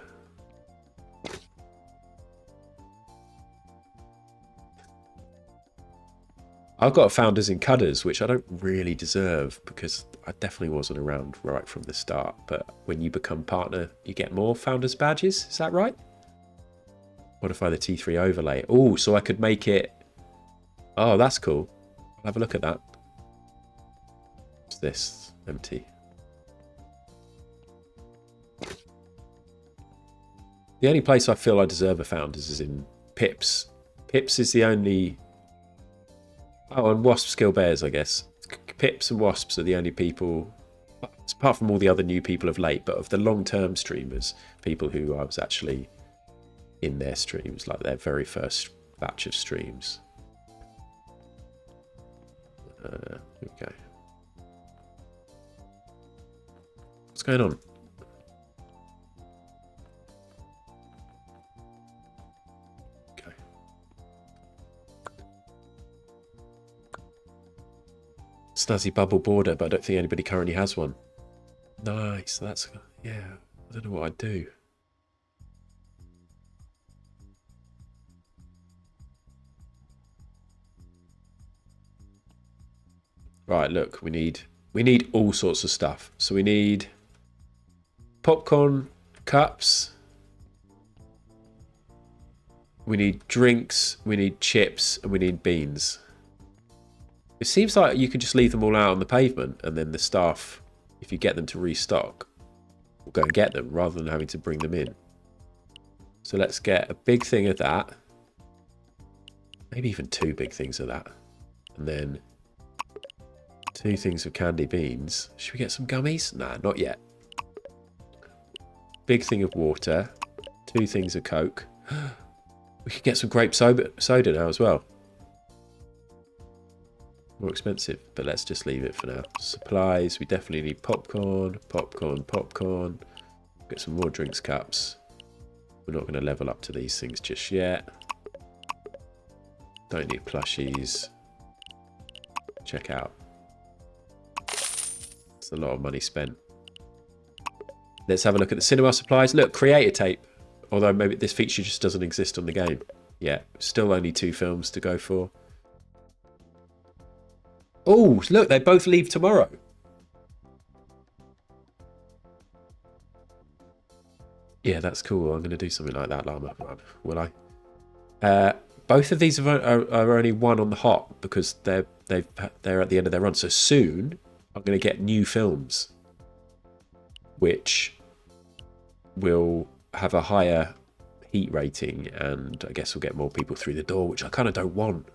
I've got founders in Cudders, which I don't really deserve because I definitely wasn't around right from the start. But when you become partner, you get more founders badges. Is that right? Modify the T3 overlay. Oh, so I could make it... Oh, that's cool. I'll have a look at that. What's this? Empty. The only place I feel I deserve a founders is in Pips. Pips is the only... Oh, and Wasps Kill Bears, I guess. Pips and Wasps are the only people, apart from all the other new people of late, but of the long-term streamers, people who I was actually in their streams, like their very first batch of streams. Here we go. What's going on? Snazzy bubble border, but I don't think anybody currently has one. Nice, that's... Yeah, I don't know what I'd do. Right, look, we need all sorts of stuff. So we need popcorn cups. We need drinks, we need chips, and we need beans. It seems like you could just leave them all out on the pavement and then the staff, if you get them to restock, will go and get them rather than having to bring them in. So let's get a big thing of that. Maybe even 2 big things of that. And then 2 things of candy beans. Should we get some gummies? Nah, not yet. Big thing of water. 2 things of Coke. We could get some grape soda now as well. More expensive, but let's just leave it for now. Supplies, we definitely need popcorn. Get some more drinks cups. We're not going to level up to these things just yet. Don't need plushies. Check out. It's a lot of money spent. Let's have a look at the cinema supplies. Look, creator tape. Although maybe this feature just doesn't exist on the game. Yeah, still only 2 films to go for. Oh, look, they both leave tomorrow. Yeah, that's cool. I'm going to do something like that, Llama. Will I? Both of these are only 1 on the hot because they're at the end of their run. So soon, I'm going to get new films, which will have a higher heat rating, and I guess we'll get more people through the door, which I kind of don't want.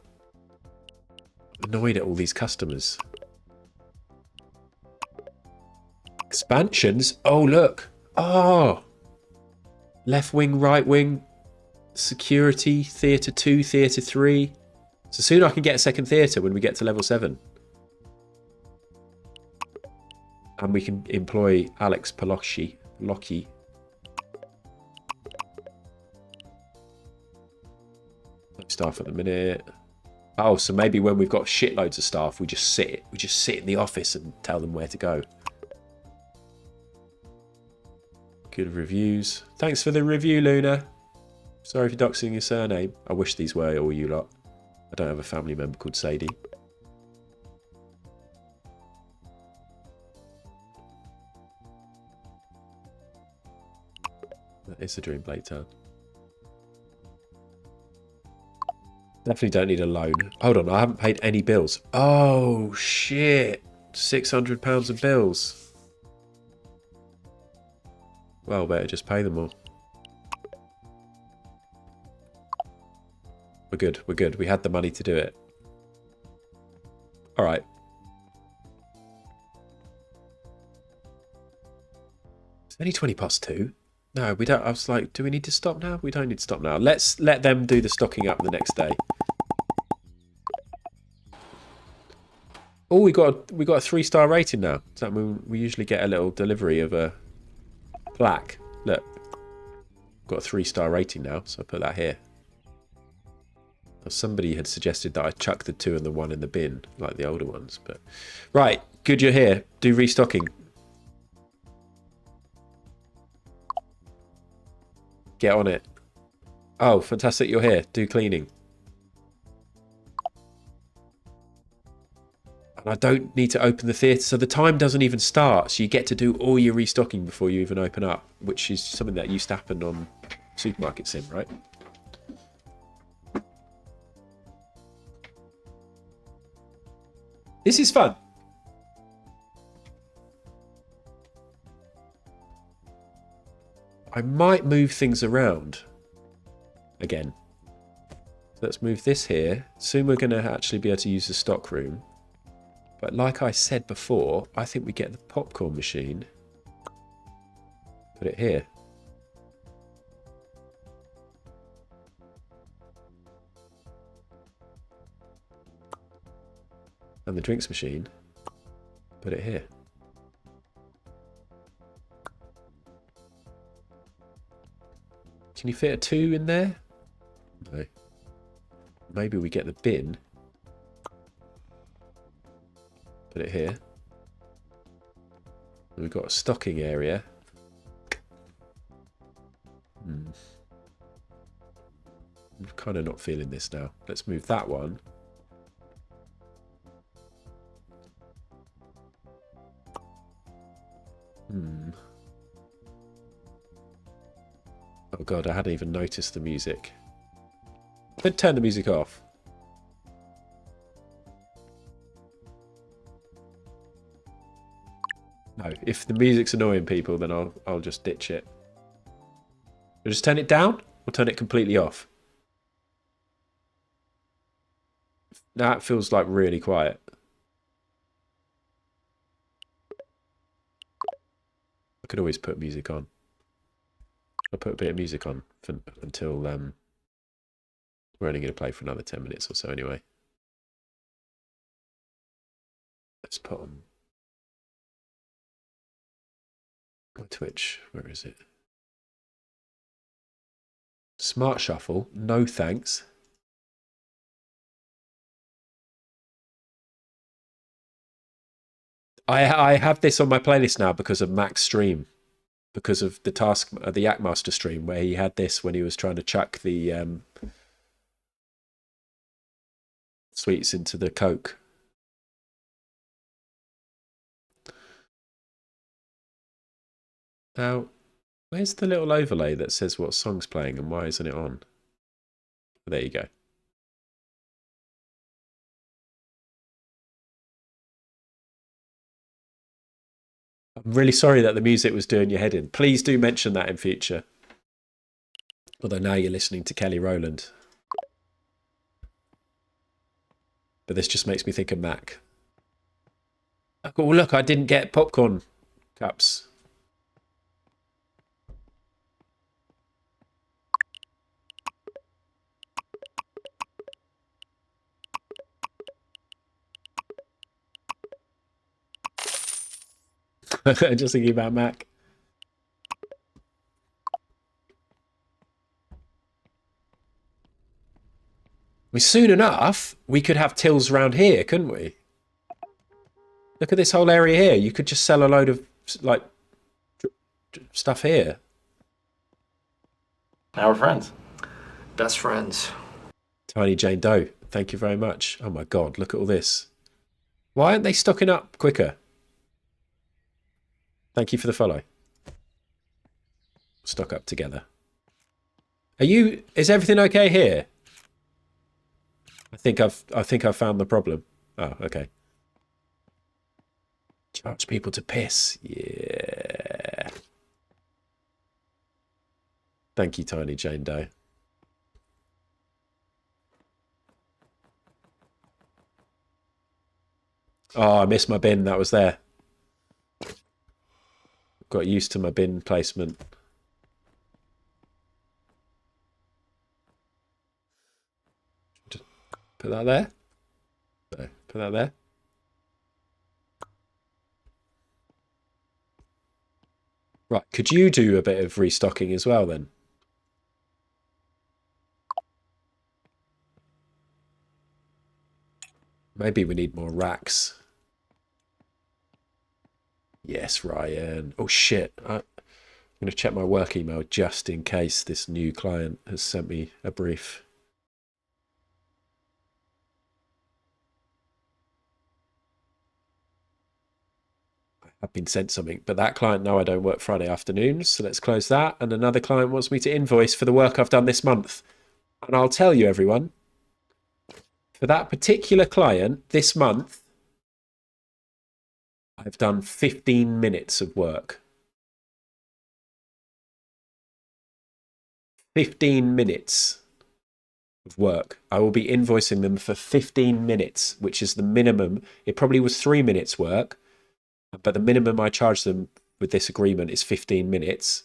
Annoyed at all these customers. Expansions? Oh, look. Oh. Left wing, right wing. Security. Theatre 2, Theatre 3. So soon I can get a second theatre when we get to level 7. And we can employ Alex Palocci. No staff at the minute. Oh, so maybe when we've got shitloads of staff, we just sit in the office and tell them where to go. Good reviews. Thanks for the review, Luna. Sorry for doxing your surname. I wish these were all you lot. I don't have a family member called Sadie. That is a Dream Blade turn. Definitely don't need a loan. Hold on, I haven't paid any bills. Oh, shit. £600 of bills. Well, better just pay them all. We're good, we're good. We had the money to do it. All right. It's only 2. No, we don't. I was like, do we need to stop now? We don't need to stop now. Let's let them do the stocking up the next day. Oh, we got a 3-star rating now. Does that mean we usually get a little delivery of a plaque? Look, got a 3-star rating now, so I put that here. Now, somebody had suggested that I chuck the 2 and the 1 in the bin, like the older ones. But right, good you're here. Do restocking. Get on it. Oh, fantastic you're here. Do cleaning. And I don't need to open the theatre, so the time doesn't even start. So you get to do all your restocking before you even open up, which is something that used to happen on Supermarket Sim, right? This is fun. I might move things around again. So let's move this here. Soon we're going to actually be able to use the stock room. But like I said before, I think we get the popcorn machine. Put it here. And the drinks machine. Put it here. Can you fit a 2 in there? No. Maybe we get the bin. Put it here. We've got a stocking area. I'm kind of not feeling this now. Let's move that one. Oh god, I hadn't even noticed the music. Then turn the music off. No, if the music's annoying people, then I'll just ditch it. I'll just turn it down or turn it completely off. Now it feels like really quiet. I could always put music on. I'll put a bit of music on until we're only going to play for another 10 minutes or so anyway. Let's put on my Twitch. Where is it? Smart Shuffle. No thanks. I have this on my playlist now because of Mac's stream. Because of the Yakmaster stream where he had this when he was trying to chuck the sweets into the Coke. Now, where's the little overlay that says what song's playing and why isn't it on? There you go. I'm really sorry that the music was doing your head in. Please do mention that in future. Although now you're listening to Kelly Rowland. But this just makes me think of Mac. Oh, look, I didn't get popcorn cups. Just thinking about Mac. mean, soon enough, we could have tills around here, couldn't we? Look at this whole area here. You could just sell a load of, like, stuff here. Now we're friends. Best friends. Tiny Jane Doe, thank you very much. Oh my God, look at all this. Why aren't they stocking up quicker? Thank you for the follow. Stock up together. Is everything okay here? I think I've found the problem. Oh, okay. Charge people to piss. Yeah. Thank you, Tiny Jane Doe. Oh, I missed my bin. That was there. Got used to my bin placement. Put that there. No, put that there. Right, could you do a bit of restocking as well then? Maybe we need more racks. Yes, Ryan. Oh shit. I'm going to check my work email just in case this new client has sent me a brief. I've been sent something, but that client, no, I don't work Friday afternoons, so let's close that. And another client wants me to invoice for the work I've done this month. And I'll tell you, everyone, for that particular client this month, I've done 15 minutes of work. 15 minutes of work. I will be invoicing them for 15 minutes, which is the minimum. It probably was 3 minutes work, but the minimum I charge them with this agreement is 15 minutes.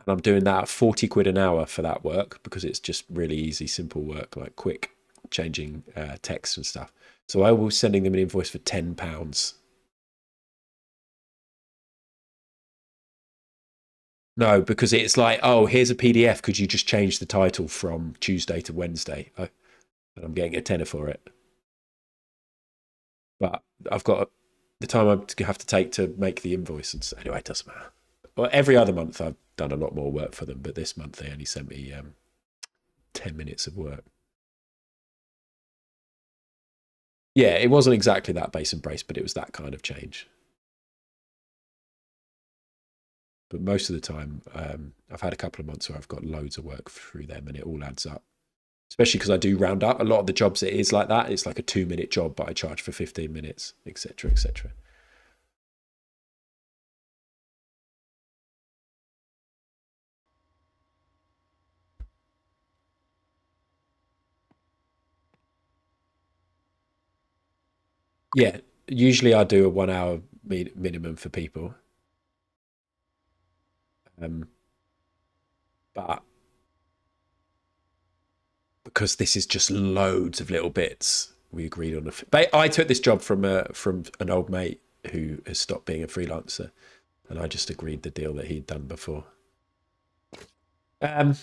And I'm doing that at 40 quid an hour for that work because it's just really easy, simple work, like quick changing text and stuff. So I will be sending them an invoice for £10. No, because it's like, oh, here's a PDF. Could you just change the title from Tuesday to Wednesday? And I'm getting a tenner for it. But I've got the time I have to take to make the invoice. And so, anyway, it doesn't matter. Well, every other month I've done a lot more work for them, but this month they only sent me 10 minutes of work. Yeah, it wasn't exactly that base and brace, but it was that kind of change. But most of the time, I've had a couple of months where I've got loads of work through them and it all adds up. Especially because I do round up. A lot of the jobs, it is like that. It's like a 2-minute job, but I charge for 15 minutes, etc., etc. Yeah, usually I do a 1 hour minimum for people. But because this is just loads of little bits, we agreed on I took this job from an old mate who has stopped being a freelancer, and I just agreed the deal that he'd done before. Right.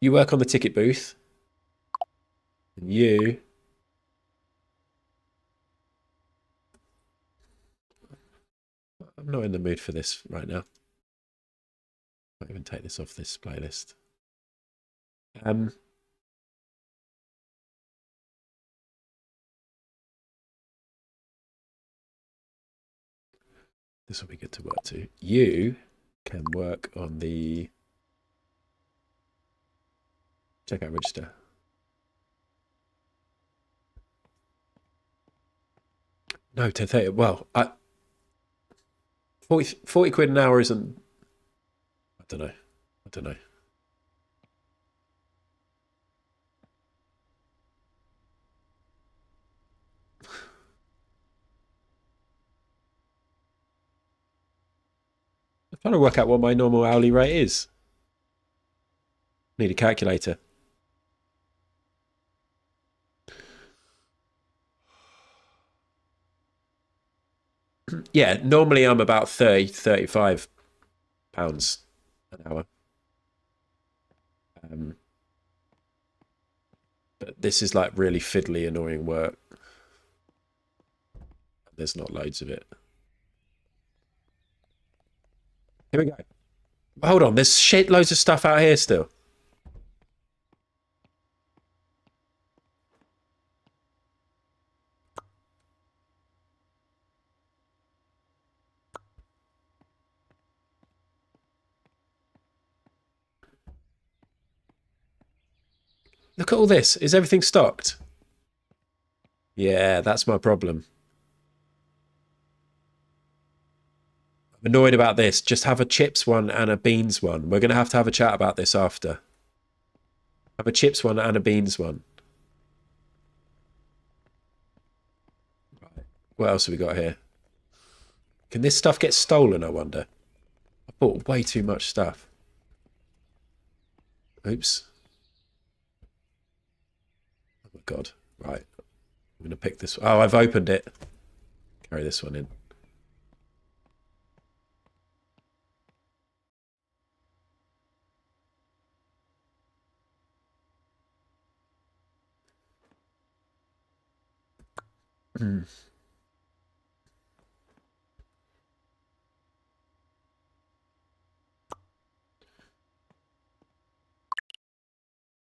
You work on the ticket booth, and you... I'm not in the mood for this right now. Might even take this off this playlist. This will be good to work to. You can work on the checkout register. No, 10:30. Well, 40 quid an hour isn't... I don't know. I'm trying to work out what my normal hourly rate is. Need a calculator. Yeah, normally I'm about 35 pounds an hour. But this is like really fiddly, annoying work. There's not loads of it. Here we go. Hold on, there's shit loads of stuff out here still. Look at all this. Is everything stocked? Yeah, that's my problem. I'm annoyed about this. Just have a chips one and a beans one. We're going to have a chat about this after. Have a chips one and a beans one. Right. What else have we got here? Can this stuff get stolen, I wonder? I bought way too much stuff. Oops. Oh my god. Right. I'm going to pick this. Oh, I've opened it. Carry this one in.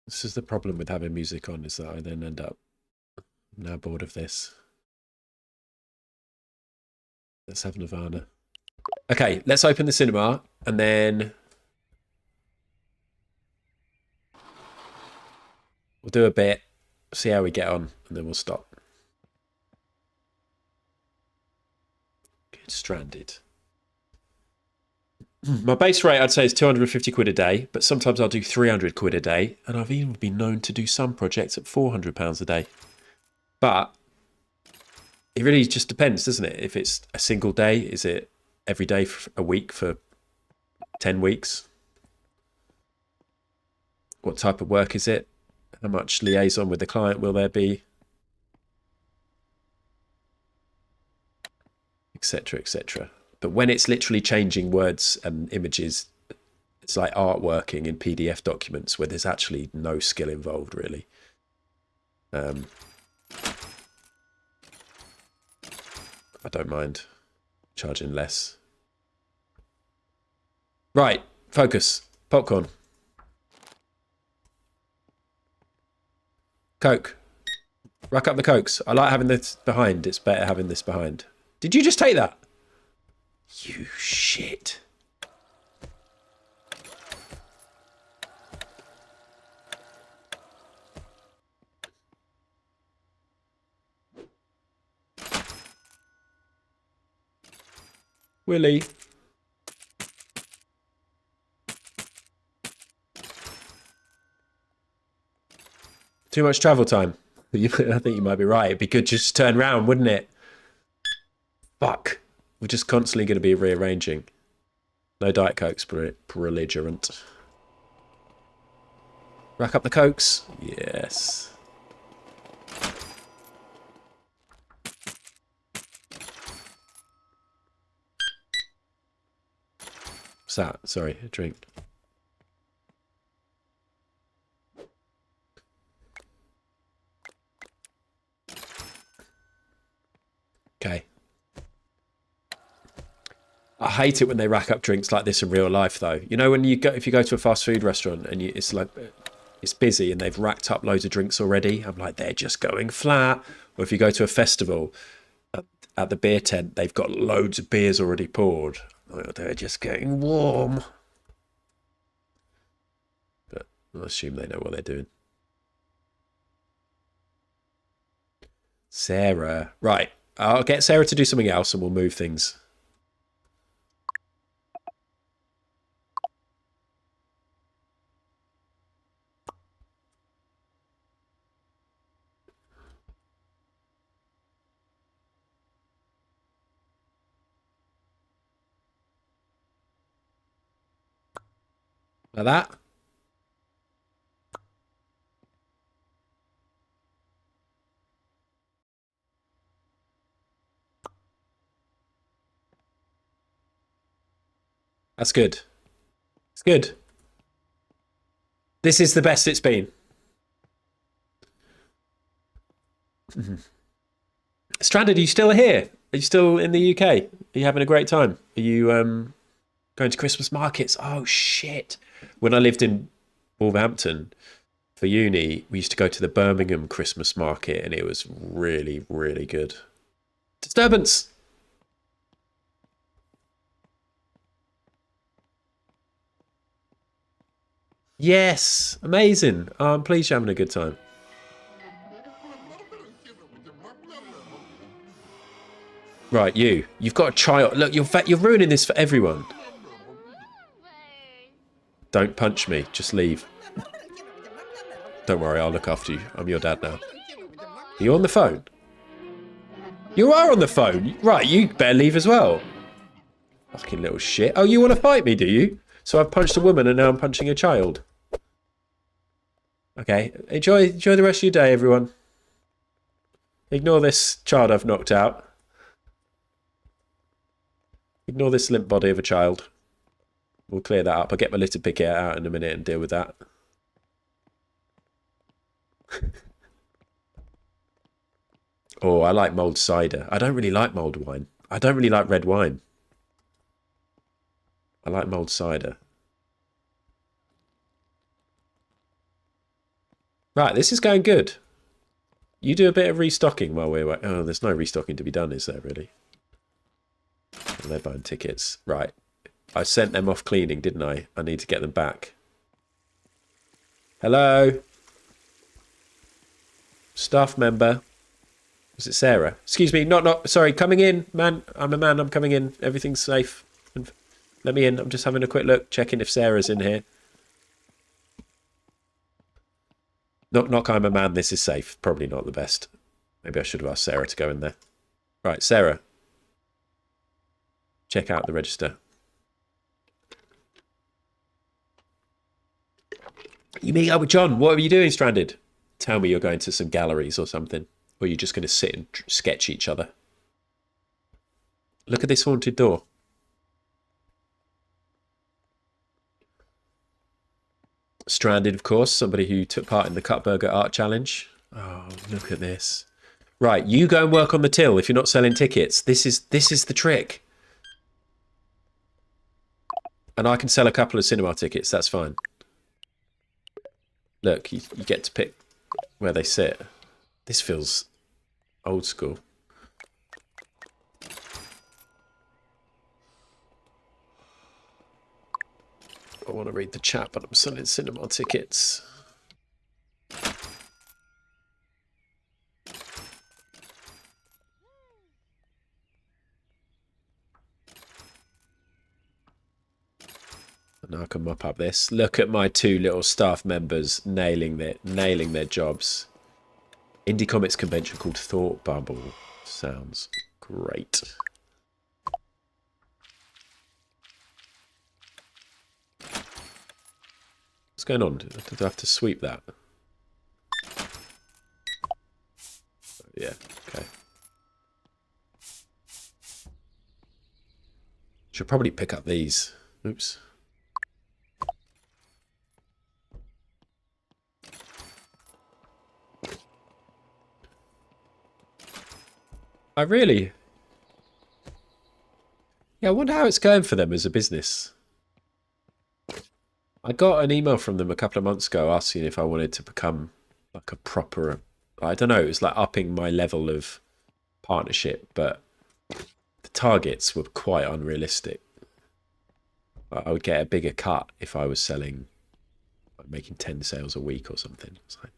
This is the problem with having music on, is that I then end up now bored of this. Let's have Nirvana. Okay, let's open the cinema and then we'll do a bit, see how we get on, and then we'll stop. Get stranded. My base rate, I'd say, is 250 quid a day, but sometimes I'll do 300 quid a day, and I've even been known to do some projects at £400 a day. But it really just depends, doesn't it? If it's a single day, is it every day for a week for 10 weeks? What type of work is it? How much liaison with the client will there be? Etc., etc. But when it's literally changing words and images, it's like artworking in PDF documents where there's actually no skill involved, really. I don't mind charging less. Right, focus. Popcorn. Coke. Rack up the Cokes. I like having this behind. It's better having this behind. Did you just take that? You shit. Willie. Too much travel time. I think you might be right. It'd be good just to turn around, wouldn't it? Fuck. We're just constantly going to be rearranging. No Diet Cokes, belligerent. Rack up the Cokes. Yes. What's that? Sorry, a drink. Okay. I hate it when they rack up drinks like this in real life, though. You know, when you go, if you go to a fast food restaurant and it's like it's busy and they've racked up loads of drinks already, I'm like, they're just going flat. Or if you go to a festival at the beer tent, they've got loads of beers already poured. They're just getting warm. But I assume they know what they're doing. Sarah. Right. I'll get Sarah to do something else and we'll move things. Like that. That's good. It's good. This is the best it's been. Stranded, are you still here? Are you still in the UK? Are you having a great time? Are you going to Christmas markets? Oh, shit. When I lived in Wolverhampton for uni, we used to go to the Birmingham Christmas market, and it was really, really good. Disturbance! Yes, amazing. Oh, I'm pleased you're having a good time. Right, you've got a child. Look, you're ruining this for everyone. Don't punch me. Just leave. Don't worry, I'll look after you. I'm your dad now. Are you on the phone? You are on the phone. Right, you better leave as well. Fucking little shit. Oh, you want to fight me, do you? So I've punched a woman and now I'm punching a child. Okay, enjoy the rest of your day, everyone. Ignore this child I've knocked out. Ignore this limp body of a child. We'll clear that up. I'll get my litter picket out in a minute and deal with that. Oh, I like mulled cider. I don't really like mulled wine. I don't really like red wine. I like mulled cider. Right, this is going good. You do a bit of restocking while we're... Oh, there's no restocking to be done, is there, really? Well, they're buying tickets. Right. I sent them off cleaning, didn't I? I need to get them back. Hello? Staff member. Was it Sarah? Excuse me, sorry, coming in. Man, I'm a man, I'm coming in. Everything's safe. Let me in. I'm just having a quick look, checking if Sarah's in here. Knock, I'm a man, this is safe. Probably not the best. Maybe I should have asked Sarah to go in there. Right, Sarah. Check out the register. You meet up with John. What are you doing, Stranded? Tell me you're going to some galleries or something. Or you're just going to sit and sketch each other. Look at this haunted door. Stranded, of course. Somebody who took part in the Cutburger Art Challenge. Oh, look at this. Right, you go and work on the till if you're not selling tickets. This is the trick. And I can sell a couple of cinema tickets. That's fine. Look, you get to pick where they sit. This feels old school. I want to read the chat, but I'm selling cinema tickets. And I can mop up this. Look at my two little staff members nailing their jobs. Indie comics convention called Thought Bubble. Sounds great. What's going on? Do I have to sweep that? Yeah, okay. Should probably pick up these. Oops. I really... Yeah, I wonder how it's going for them as a business. I got an email from them a couple of months ago asking if I wanted to become like a proper... I don't know, it was like upping my level of partnership, but the targets were quite unrealistic. I would get a bigger cut if I was selling, like making 10 sales a week or something. It's like,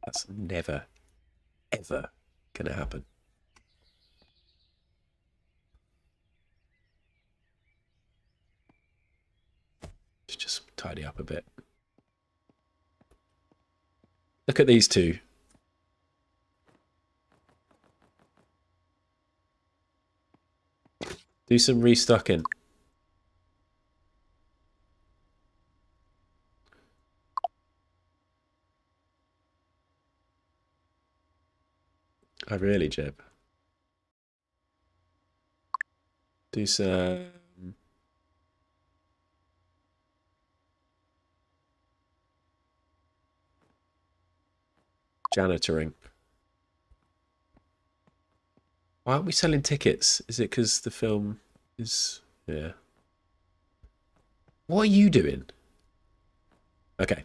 that's never, ever going to happen. Just tidy up a bit. Look at these two. Do some restocking. Oh, really, Jeb? Do some... janitoring. Why aren't we selling tickets? Is it because the film is... Yeah. What are you doing? Okay.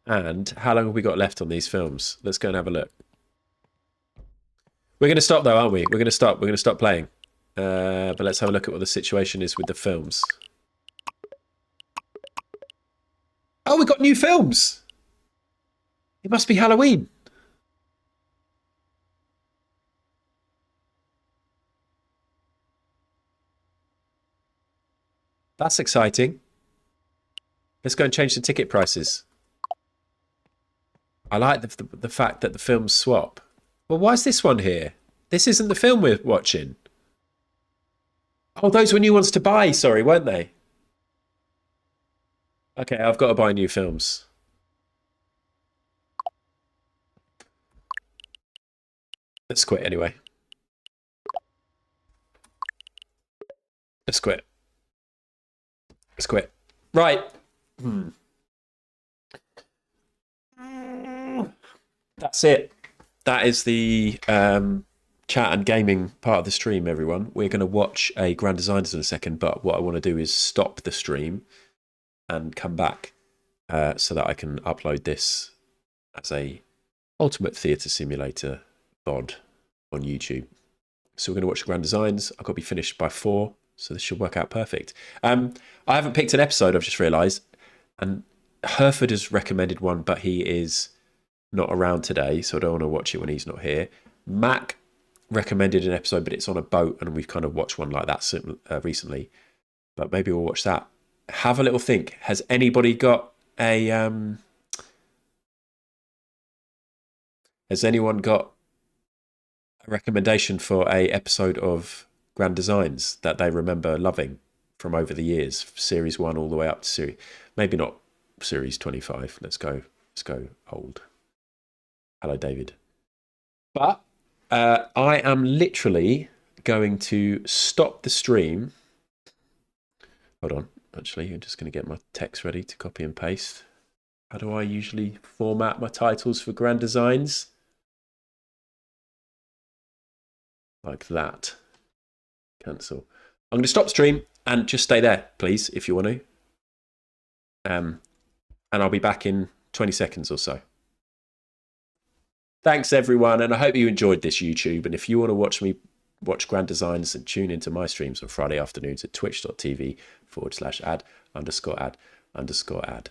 And how long have we got left on these films? Let's go and have a look. We're going to stop though, aren't we? We're going to stop. We're going to stop playing. But let's have a look at what the situation is with the films. Oh, we got new films. It must be Halloween. That's exciting. Let's go and change the ticket prices. I like the fact that the films swap. Well, why is this one here? This isn't the film we're watching. Oh, those were new ones to buy, sorry, weren't they? Okay, I've got to buy new films. Let's quit anyway. Let's quit. Let's quit. Right. That's it. That is the chat and gaming part of the stream, everyone. We're going to watch a Grand Designs in a second, but what I want to do is stop the stream and come back so that I can upload this as a Ultimate Theatre Simulator VOD on YouTube. So we're going to watch the Grand Designs. I've got to be finished by 4, so this should work out perfect. I haven't picked an episode, I've just realised, and Hereford has recommended one, but he is not around today, so I don't want to watch it when he's not here. Mac recommended an episode, but it's on a boat, and we've kind of watched one like that recently. But maybe we'll watch that. Have a little think. Has anybody got a... Has anyone got a recommendation for a episode of Grand Designs that they remember loving from over the years? Series 1 all the way up to series... Maybe not series 25. Let's go old. Hello, David. But I am literally going to stop the stream. Hold on. Actually, I'm just going to get my text ready to copy and paste. How do I usually format my titles for Grand Designs? Like that. Cancel. I'm going to stop stream and just stay there, please, if you want to. And I'll be back in 20 seconds or so. Thanks, everyone, and I hope you enjoyed this, YouTube. And if you want to watch me watch Grand Designs, and tune into my streams on Friday afternoons at twitch.tv/ad_ad_ad.